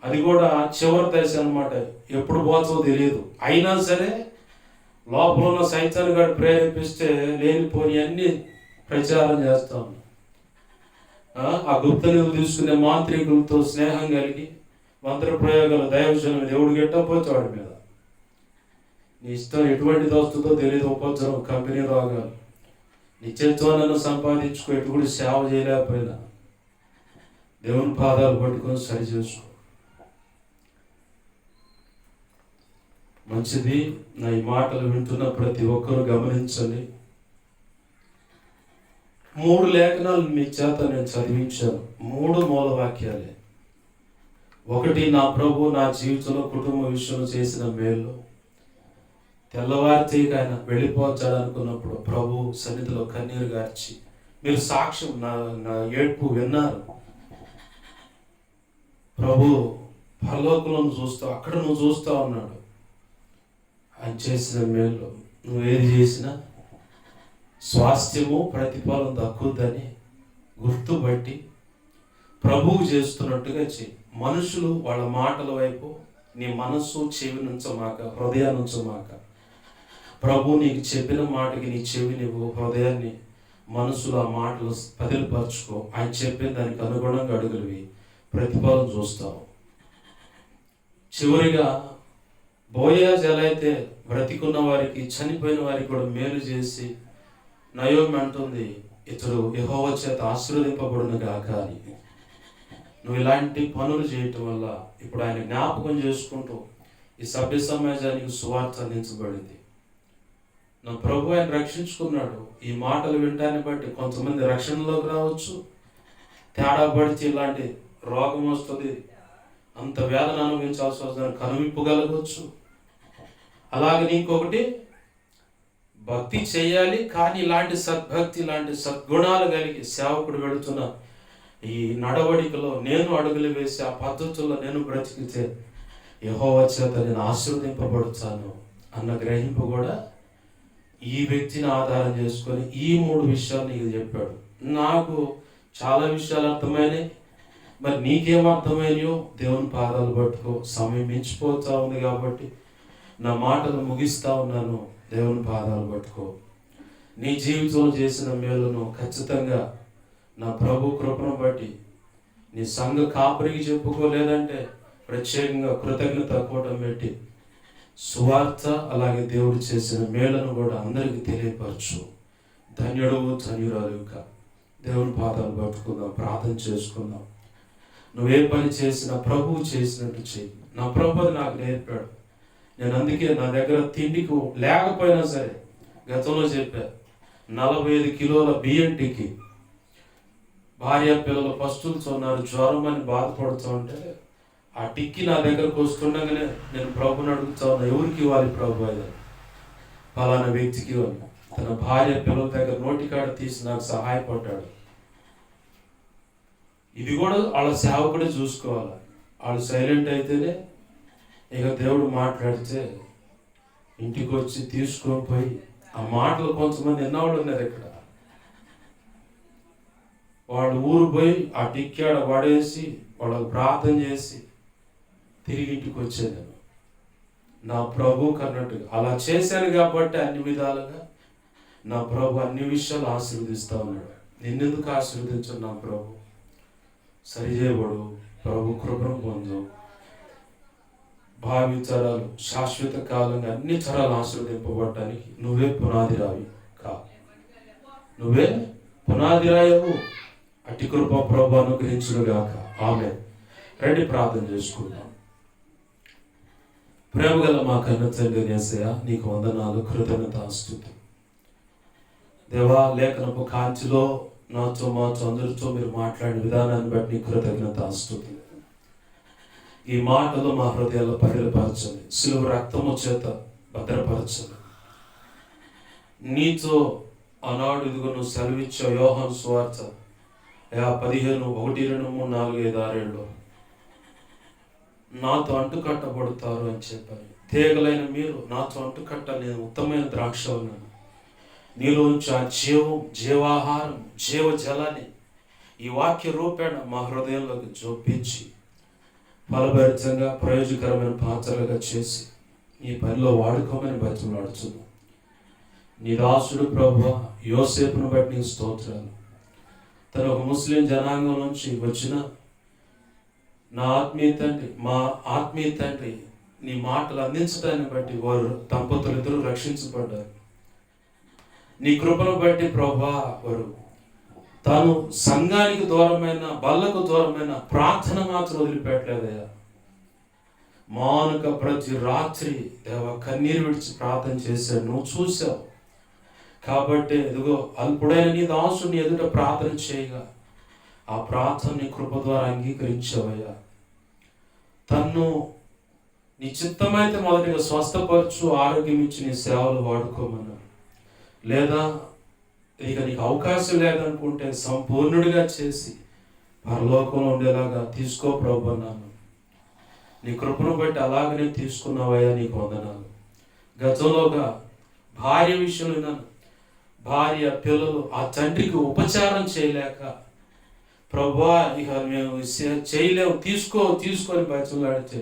అది కూడా చివరి దశ అనమాట, ఎప్పుడు పోతుందో తెలియదు. అయినా సరే లోపల ఉన్న సైతాన్ని గారు ప్రేరేపిస్తే లేనిపోని అన్ని ప్రచారం చేస్తాం. ఆ గుప్త నిధులు తీసుకునే మాంత్రికులతో స్నేహం కలిగి మంత్ర ప్రయోగాలు దైవజనం దేవుడు గెట్టపోతే వాడి మీద నీ ఇష్టం ఎటువంటిది వస్తుందో తెలియదు. ఉపద్రవం, కంపెనీ రోగాలు, నిత్యత్వాన్ని సంపాదించుకో, ఎటువంటి సేవ చేయలేకపోయినా దేవుని పాదాలు పట్టుకొని సరి చేసుకో. మంచిది. నా ఈ మాటలు వింటున్న ప్రతి ఒక్కరూ గమనించండి. 3 లేఖనాలు మీ చేత నేను చదివించాను. 3 మూల వాక్యాలే. 1, నా ప్రభు నా జీవితంలో కుటుంబ విషయంలో చేసిన మేలు. తెల్లవారితే ఆయన వెళ్ళిపోతాడు అనుకున్నప్పుడు ప్రభు సన్నిధిలో కన్నీరు గార్చి, మీరు సాక్ష్యం, నా ఏడ్పు విన్నారు. ప్రభు పరలోకంలో చూస్తావు, అక్కడ నువ్వు చూస్తా ఉన్నాడు. ఆయన చేసిన మేలు, నువ్వు ఏది చేసినా స్వాస్థ్యము ప్రతిఫలం దక్కుద్దని గుర్తుపట్టి ప్రభువు చేస్తున్నట్టుగా చెయ్యి. మనుషులు వాళ్ళ మాటల వైపు నీ మనస్సు చెవి నుంచమాక, హృదయాన్ని ఉంచమాక. ప్రభు నీకు చెప్పిన మాటకి నీ చెవి నువ్వు హృదయాన్ని, మనసులో ఆ మాటలు పదిలిపరచుకో. ఆయన చెప్పిన దానికి అనుగుణంగా అడుగులువి, ప్రతిఫలం చూస్తావు. చివరిగా బోయాజు ఎలా అయితే బ్రతికున్న వారికి, చనిపోయిన వారికి కూడా మేలు చేసి, నయోమి అంటుంది, ఇతడు యెహోవా చేత ఆశీర్వదింపబడును గాక అని. నువ్వు ఇలాంటి పనులు చేయటం వల్ల ఇప్పుడు ఆయన జ్ఞాపకం చేసుకుంటూ ఈ సభ్య సమాజానికి సువార్త అందించబడింది. నా ప్రభు ఆయన రక్షించుకున్నాడు. ఈ మాటలు వినటాన్ని బట్టి కొంతమంది రక్షణలోకి రావచ్చు, తేడా పడితే ఇలాంటి రోగం వస్తుంది, అంత వేదన అనుభవించాల్సి వస్తుంది, కనువిప్పు కలగవచ్చు. అలాగే ఇంకొకటి, భక్తి చేయాలి కానీ ఇలాంటి సద్భక్తి, ఇలాంటి సద్గుణాలు కలిగి సేవకుడు వెళుతున్న ఈ నడవడికలో నేను అడుగులు వేసి ఆ పద్ధతుల్లో నేను బ్రతికితే యెహోవా చేత నేను ఆశీర్వదింపబడుతాను అన్న గ్రహింపు కూడా ఈ వ్యక్తిని ఆధారం చేసుకొని ఈ 3 విషయాలు నీకు చెప్పాడు. నాకు చాలా విషయాలు అర్థమైనాయి. మరి నీకేం అర్థమైనాయో దేవుని పాదాలు పట్టుకో. సమయం మించిపోతా ఉంది కాబట్టి నా మాటలు ముగిస్తా ఉన్నాను. దేవుని పాదాలు పట్టుకో. నీ జీవితంలో చేసిన మేలును ఖచ్చితంగా నా ప్రభు కృపను బట్టి నీ సంఘ కాపరికి చెప్పుకోలేదంటే ప్రత్యేకంగా కృతజ్ఞత కూటం పెట్టి సువార్త, అలాగే దేవుడు చేసిన మేలను కూడా అందరికీ తెలియపరచు. ధన్యుడు, ధన్యురాలుగా దేవుని పాదాలు పట్టుకుందాం, ప్రార్థన చేసుకుందాం. నువ్వే పని చేసినా ప్రభువు చేసినట్టు చెయ్యి. నా ప్రభు అది నాకు నేర్పాడు. నేను అందుకే నా దగ్గర తిండికి లేకపోయినా సరే, గతంలో చెప్పా, 45 కిలోల బియ్యంటికి భార్య పిల్లలు పస్తులు ఉన్నారు, జ్వరం అని బాధపడుతూ ఉంటే ఆ టిక్కి నా దగ్గరకు వస్తుండగానే నేను ప్రభుని అడుగుతా ఉన్నా, ఎవరికి ఇవ్వాలి ప్రభు అది? ఫలానా వ్యక్తికి అని. తన భార్య పిల్లల దగ్గర నోటికాడ తీసి నాకు సహాయపడ్డాడు. ఇది కూడా వాళ్ళ సేవకుడే చూసుకోవాలి. వాళ్ళు సైలెంట్ అయితేనే ఇక దేవుడు మాట్లాడితే ఇంటికి వచ్చి తీసుకొని పోయి, ఆ మాటలు కొంతమంది ఎన్నవాళ్ళు ఉన్నారు ఇక్కడ, వాళ్ళు ఊరు పోయి ఆ టిక్కాడ పడేసి వాళ్ళకు ప్రార్థన చేసి తిరిగి ఇంటికి వచ్చేది. నా ప్రభు కన్నట్టుగా అలా చేశాను కాబట్టి అన్ని విధాలుగా నా ప్రభు అన్ని విషయాలు ఆశీర్వదిస్తూ ఉన్నాడు. నిన్నెందుకు ఆశీర్వదించను? నా ప్రభు సరిచేయబడు, ప్రభు కృపను పొందు, భావితరాలు శాశ్వత కాలంగా అన్ని తరాలు ఆశీర్వదింపబడటానికి నువ్వే పునాది రావి కా, నువ్వే పునాది రాయవు. అట్టి కృప ప్రభు అనుగ్రహించునుగాక. ఆమేన్. రండి ప్రార్థన చేసుకుందాం. ప్రేమగల మా కన్న తండ్రి యేసయ్య, నీకు వందనాలు, కృతజ్ఞతాస్తుతి. దేవా, లేఖనపు కాంతిలో నాతో మాతో అందరితో మీరు మాట్లాడిన విధానాన్ని బట్టి కృతజ్ఞతాస్తుతి. ఈ మాటలు మా హృదయాల్లో పదిలపరచండి, సిలువ రక్తము చేత భద్రపరచండి. నీతో ఆనాడు ఇదిగో నువ్వు సెలవిచ్చావు యోహాను సువార్త 15, 1, 2, 3, 4, 5, 6 నాతో అంటుకట్టబడతారు అని చెప్పాను. తీగలైన మీరు నాతో అంటుకట్టాలి, నేను ఉత్తమమైన ద్రాక్ష ఉన్నాను. నీలోంచి ఆ జీవాహారం, జీవ జలాన్ని ఈ వాక్య రూపేణ మా హృదయంలోకి జొప్పించి ఫలభరితంగా ప్రయోజకరమైన పాత్రలుగా చేసి ఈ పనిలో వాడుకోమని బతిమలాడుతున్నాను. నీ దాసుడు ప్రభువా యోసేపును బట్టి నీ స్తోత్రాలు. తను ఒక ముస్లిం జనాంగం నుంచి వచ్చిన నా ఆత్మీయ తండ్రి, మా ఆత్మీయ తండ్రి, నీ మాటలు అందించడాన్ని బట్టి వారు దంపతులు ఇద్దరు రక్షించబడ్డారు. నీ కృపను బట్టి ప్రభువా వారు తాను సంఘానికి దూరమైన, బల్లకు దూరమైన ప్రార్థన మాత్రం వదిలిపెట్టలేదయ్యా. మానుక ప్రతి రాత్రి దేవ కన్నీరు విడిచి ప్రార్థన చేశాడు. నువ్వు చూసావు కాబట్టి ఇదిగో అల్పుడైన నీ దాసుని ఎదుట ప్రార్థన చేయగా ఆ ప్రార్థన నీ కృప ద్వారా అంగీకరించావయ్యా. తన్ను నీ చిత్తమైతే మొదటిగా స్వస్థపరచు, ఆరోగ్యం ఇచ్చి నీ సేవలు వాడుకోమన్నా, లేదా ఇక నీకు అవకాశం లేదనుకుంటే సంపూర్ణుడిగా చేసి పరలోకంలో ఉండేలాగా తీసుకో ప్రభు అన్నాను. నీ కృపను బట్టి అలాగనే తీసుకున్నావయ్యా, నీకు వందనాలు. గతంలోగా భార్య విషయంలో విన్నాను, భార్య పిల్లలు ఆ తండ్రికి ఉపచారం చేయలేక ప్రభువా ఇక మేము చేయలేము, తీసుకొని బయటలాడితే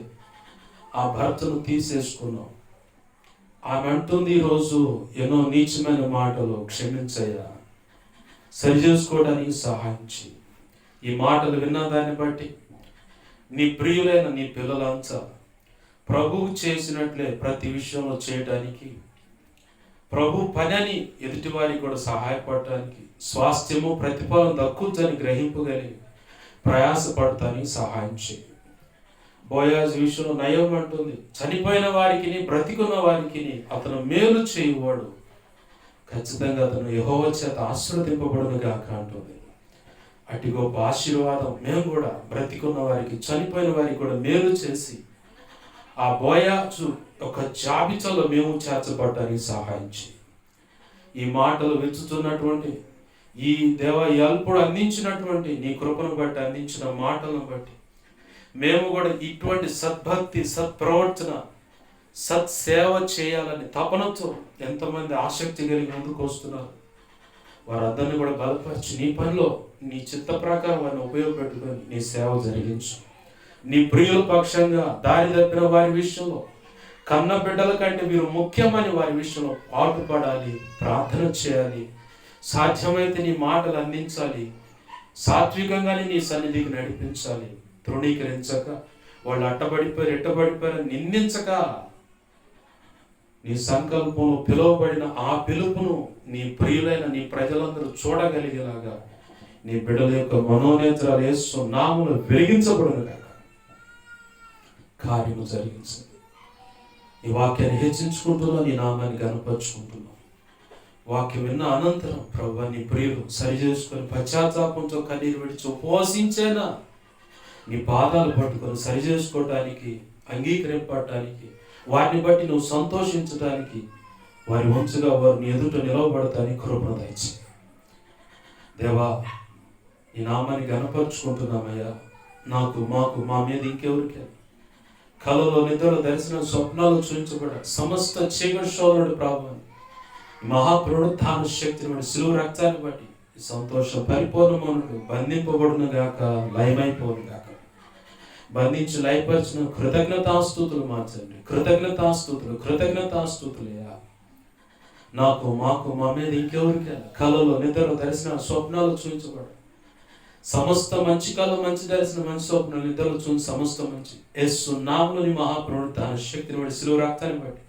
ఆ భర్తను తీసేసుకున్నాం. ఆమె అంటుంది ఈరోజు ఎన్నో నీచమైన మాటలు, క్షమించయ్యా, సరి చేసుకోవడానికి సహాయం చేయి. ఈ మాటలు విన్న దాన్ని బట్టి నీ ప్రియులైన నీ పిల్లలంతా ప్రభువు చేసినట్లే ప్రతి విషయంలో చేయడానికి, ప్రభు పని అని ఎదుటి వారికి కూడా సహాయపడటానికి, స్వాస్థ్యము ప్రతిఫలం దక్కుతుందని గ్రహింపగలిగి ప్రయాసపడటానికి సహాయం చేయి. బోయాజు విషయంలో నయం అంటుంది, చనిపోయిన వారికి, బ్రతికున్న వారికి అతను మేలు చేయువాడు, ఖచ్చితంగా అతను యెహోవా చేత ఆశీర్వదింపబడును గాక అంటుంది. అటు గొప్ప ఆశీర్వాదం మేము కూడా బ్రతికున్న వారికి, చనిపోయిన వారికి కూడా మేలు చేసి ఆ బోయాజు ఒక జాబితాలో మేము చేర్చబడటానికి సహాయం చేయి. ఈ మాటలు విచ్చుతున్నటువంటి ఈ అల్పుడు అందించినటువంటి నీ కృపను బట్టి, అందించిన మాటలను బట్టి మేము కూడా ఇటువంటి సద్భక్తి, సత్ప్రవర్తన, సత్సేవ చేయాలని తపనతో ఎంతమంది ఆసక్తి కలిగి ముందుకు వస్తున్నారు, వారందరినీ కూడా బలపరిచి నీ పనిలో నీ చిత్త ప్రకారం వారిని ఉపయోగపెట్టుకొని నీ సేవ జరిగించు. నీ ప్రియుల పక్షంగా దారి తప్పిన వారి విషయంలో, కన్న బిడ్డల కంటే మీరు ముఖ్యమని వారి విషయంలో పాటుపడాలి, ప్రార్థన చేయాలి, సాధ్యమైతే నీ మాటలు అందించాలి, సాత్వికంగానే నీ సన్నిధికి నడిపించాలి. తృణీకరించక, వాళ్ళు ఎట్టబడిపోయారు నిందించక, నీ సంకల్పంలో పిలువబడిన ఆ పిలుపును నీ ప్రియులైన నీ ప్రజలందరూ చూడగలిగేలాగా నీ బిడ్డల యొక్క మనోనేత్రాలు యేసు నామములో వెలిగించబడును గాక. కార్యము జరిగించండి. ఈ వాక్యాన్ని హెచ్చించుకుంటున్నా, నీ నామాన్ని గణపరుచుకుంటున్నాం. వాక్యం విన్న అనంతరం ప్రభువా నీ ప్రియులు సరి చేసుకొని పశ్చాత్తాపంతో కన్నీరు విడిచి ఉపవాసించేనా నీ పాదాలు పట్టుకొని సరి చేసుకోవటానికి, అంగీకరింపడానికి, వారిని బట్టి నువ్వు సంతోషించడానికి, వారి వంశగా వారిని ఎదుట నిలవబడటానికి కృపను దయచేయి దేవా. ఈ నామాన్ని గణపరుచుకుంటున్నామయ్యా. నాకు, మాకు, మా మీద ఇంకెవరికి కలలో, నిద్రలో, దర్శనం, స్వప్నాలు చూపించబడ సమస్త చీకటి శోధనుడి ప్రభావాన్ని, మహాపునరుత్థాన శక్తిని బట్టి, శిలువ రక్తాన్ని బట్టి ఈ సంతోషం పరిపూర్ణమవును బంధింపబడును గాక, లయమైపోను గాక. బంధించి లయపరిచిన కృతజ్ఞతాస్తుతులు మార్చండి. కృతజ్ఞతాస్తుతులయ్యా. నాకు, మాకు, మా మీద ఇంకెవరికి కలలో, నిద్రలో, దర్శనం, స్వప్నాలు చూపించబడ సమస్త మంచి కళ, మంచి దర్శనం, మంచి స్వప్నాలు, నిద్రలు చూసి సమస్త మంచి యేసు నామములో నీ మహాపునరుత్థాన శక్తిని బట్టి, శిలువ రక్తాన్ని బట్టి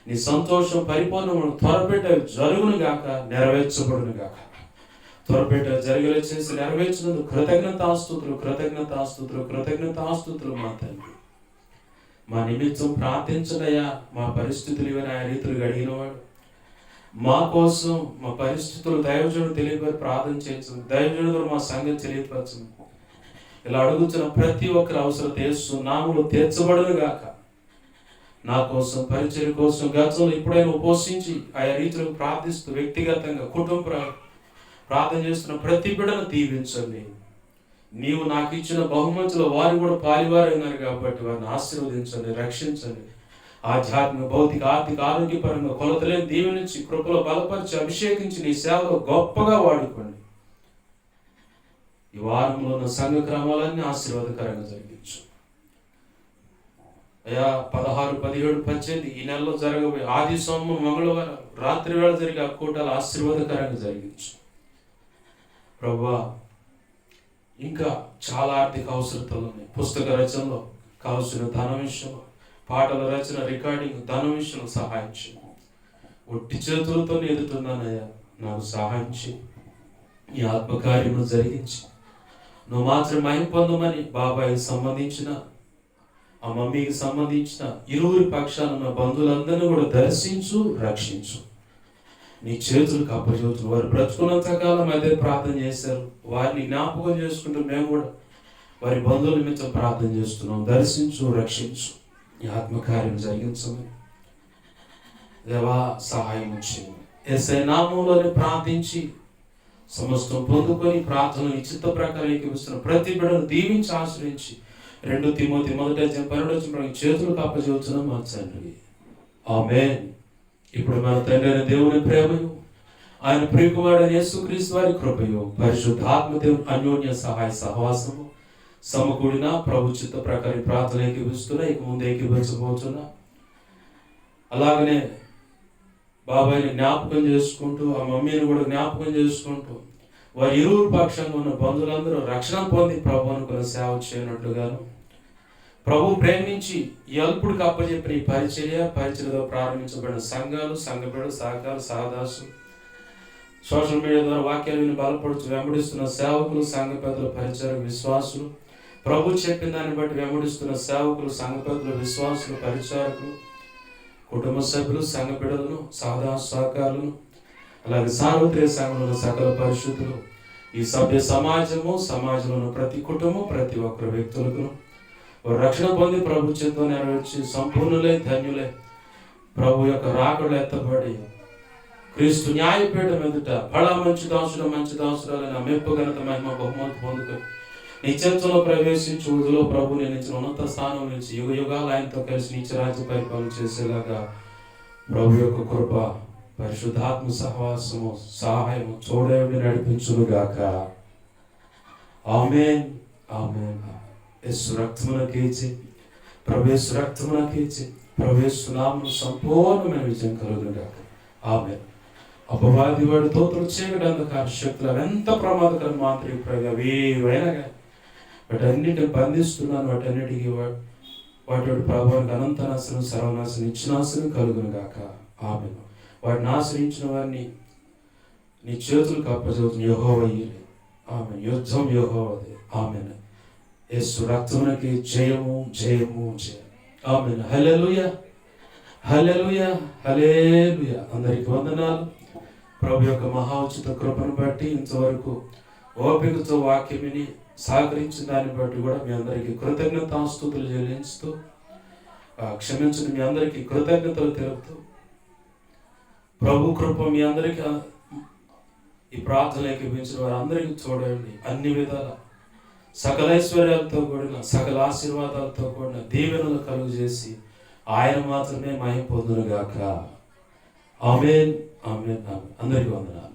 నీ సంతోషం పరిపూర్ణము త్వరపెట్ట జరుగును గాక, నెరవేర్చబడును గాక. త్వరపెట్ట జరిగేలా చేసి నెరవేర్చినందుకు కృతజ్ఞతాస్తుతులు మా తండ్రి. మా నిమిత్తం ప్రార్థించడయ్యా. మా పరిస్థితులు ఇవన్నీ ఆ రీతులు అడిగినవాడు. మా కోసం మా పరిస్థితులు దైవజనుడు తెలియపరి ప్రార్థన చేయించు. దైవజనుడు మా సంగతి తెలియపరచు. ఇలా అడుగుతున్న ప్రతి ఒక్కరి అవసరం యేసు నామములో తీర్చబడును గాక. నా కోసం, పరిచర్య కోసం గతంలో ఎప్పుడైనా ఉపవసించి ఆయా రీతిలో ప్రార్థిస్తూ వ్యక్తిగతంగా కుటుంబ ప్రార్థన చేస్తున్న ప్రతి బిడ్డను దీవించండి. నీవు నాకు ఇచ్చిన బహుమతులు వారు కూడా పాలివారైనారు కాబట్టి వారిని ఆశీర్వదించండి, రక్షించండి. ఆధ్యాత్మిక, భౌతిక, ఆర్థిక, ఆరోగ్యపరంగా కొలతలేని దీవెనించి కృపలో బలపరిచి అభిషేకించి నీ సేవలో గొప్పగా వాడుకోండి. ఈ వారంలో ఉన్న సంఘ క్రమాలన్నీ ఆశీర్వాదకరంగా జరిగించు అయ్యా. 16, 17, 18 ఈ నెలలో జరగబోయే ఆది, సోమవారం, మంగళవారం రాత్రి వేళ జరిగే ఆ కూటాలు ఆశీర్వాదకరంగా జరిగించు ప్రభువా. ఇంకా చాలా ఆర్థిక అవసరతలు ఉన్నాయి. పుస్తక రచనలో కావాల్సిన ధన విషయంలో, పాటల రచన, రికార్డింగ్, ధన విషయంలో సహాయం చేయి. ఒట్టి చేతులతో ఎదుగుతున్నానయ్యా, నాకు సహాయం చేయి. ఈ ఆత్మకార్యమును జరిగించి నువ్వు మాత్రం మహిమ పొందమని బాబాయికి సంబంధించిన, ఆ మమ్మీకి సంబంధించిన ఇరువురి పక్షాన ఉన్న బంధువులందరినీ కూడా దర్శించు, రక్షించు. నీ చేతులకు అప్పచెబుతున్నావు. వారు బ్రతుకున్నంత కాలం అదే ప్రార్థన చేశారు. వారిని జ్ఞాపకం చేసుకుంటూ మేము కూడా వారి బంధువుల నిమిత్తం ప్రార్థన చేస్తున్నాం. దర్శించు, రక్షించు. ఈ ఆత్మకార్యం జరిగించమని దేవా సహాయం చేయండి. యేసయ్య నామములోనే ప్రార్థించి సమస్తం పొందుకొని ప్రార్థన నీ చిత్త ప్రకారం ఏకీభవిస్తున్న ప్రతి బిడ్డను దీవించి ఆశ్రయించి 2 తిమోతి 1:12 చేతులకు అప్పచెబుతున్నాం మా తండ్రి. ఆమేన్. ఇప్పుడు మన తండ్రి అయిన దేవుని ప్రేమయు, ఆయన ప్రియకుమారుడైన యేసుక్రీస్తు వారి కృపయు, పరిశుద్ధాత్మ దేవుని అన్యోన్య సహాయ సహవాసము సమకూడిన ప్రభు చిత్త ప్రకారం ప్రార్థన ఏకీభవిస్తున్నా, ఇక ముందు ఏకీభవించబోతున్నా. అలాగనే బాబాయిని జ్ఞాపకం చేసుకుంటూ, ఆ మమ్మీని కూడా జ్ఞాపకం చేసుకుంటూ, వారి ఇరువురు పక్షంగా ఉన్న బంధువులందరూ రక్షణ పొంది ప్రభు అనుకున్న సేవ చేయనట్లుగాను, ప్రభు ప్రేమించి ఈ అల్పుడికి అప్పచెప్పిన ఈ పరిచర్యలో ప్రారంభించబడిన సంఘాలు, సంఘబిడ్డలు, సహకారు, సహదాసు, సోషల్ మీడియా ద్వారా వాక్యాలు విని బలపడుతూ వెంబడిస్తున్న సేవకులు, సంఘ పెద్దలు, పరిచర్య విశ్వాసులు, ప్రభు చెప్పిన దాన్ని బట్టి వెంబడిస్తున్న సేవకులు, సంఘ పెద్దలు, విశ్వాసులు, పరిచారకులు, కుటుంబ సభ్యులు, సంఘ బిడ్డలను, సహదాసు, సహకారులను, అలాగే సార్వత్రిక సంఘంలో సకల పరిశుద్ధులు, ఈ సభ్య సమాజంలో ప్రతి కుటుంబం, ప్రతి ఒక్కరి వ్యక్తులకు రక్షణ పొంది ప్రభు చిత్తం నెరవేర్చి సంపూర్ణులై, ధన్యులై, ప్రభు యొక్క రాకడలు ఎత్తబడి క్రీస్తు న్యాయపీఠం ఎదుట బడా మంచి దాసురాలైన మెప్పు, ఘనత, మహిమ, బహుమతి పొందుకొని నీ చేతుల్లో ప్రవేశించి వృద్ధిలో ప్రభు నేను ఇచ్చిన ఉన్నత స్థానం నుంచి యుగ యుగాలు ఆయనతో కలిసి నీచ రాజ్య పరిపాలన చేసేలాగా ప్రభు యొక్క కృప, పరిశుద్ధాత్మ సహవాసము, సహాయము తోడేవి నడిపించును గాక. ఆమేన్, ఆమేన్. యేసు రక్తమునకేచి, ప్రవేశ రక్తమునకేచి, ప్రవేశ నామమున సంపూర్ణమైన విజయం కలుగును గాక. ఆమేన్. అపవాది వాడి తోటలు చీకటి అంధకార శక్తులు ఎంత ప్రమాదకరం మాంత్రిక ప్రయోగం ఏవైనా కానీ వాటన్నిటిని బంధిస్తున్నాను. వాటన్నిటికీ వాటి ప్రభావానికి అనంత నాశనం, సర్వనాశనం, నిత్యనాశనం కలుగును గాక. ఆమేన్. వాటిని ఆశ్రయించిన వారిని నీ చేతులకు అప్పచెబుతున్న యెహోవా ఆమె యుద్ధం యెహోవాదే. ఆమె యేసు రక్తమునకి జయము జయము జయం. ఆమె హల్లెలూయా హల్లెలూయా హల్లెలూయా. అందరికి వందనాలు. ప్రభు యొక్క మహా ఉచిత కృపను బట్టి ఇంతవరకు ఓపికతో వాక్యం విని సహకరించిన దాన్ని బట్టి కూడా మీ అందరికీ కృతజ్ఞతాస్తుతులు చెల్లించుతూ, క్షమించిన మీ అందరికీ కృతజ్ఞతలు తెలుపుతూ, ప్రభు కృప మీ అందరికీ, ఈ ప్రార్థన ఏకీభవించిన వారందరికీ చూడండి, అన్ని విధాల సకల ఐశ్వర్యాలతో కూడిన సకల ఆశీర్వాదాలతో కూడిన దీవెనలు కలుగు చేసి ఆయన మాత్రమే మహిమ పొందునుగాక. ఆమేన్ ఆమేన్ ఆమేన్. అందరికీ వందనాలు.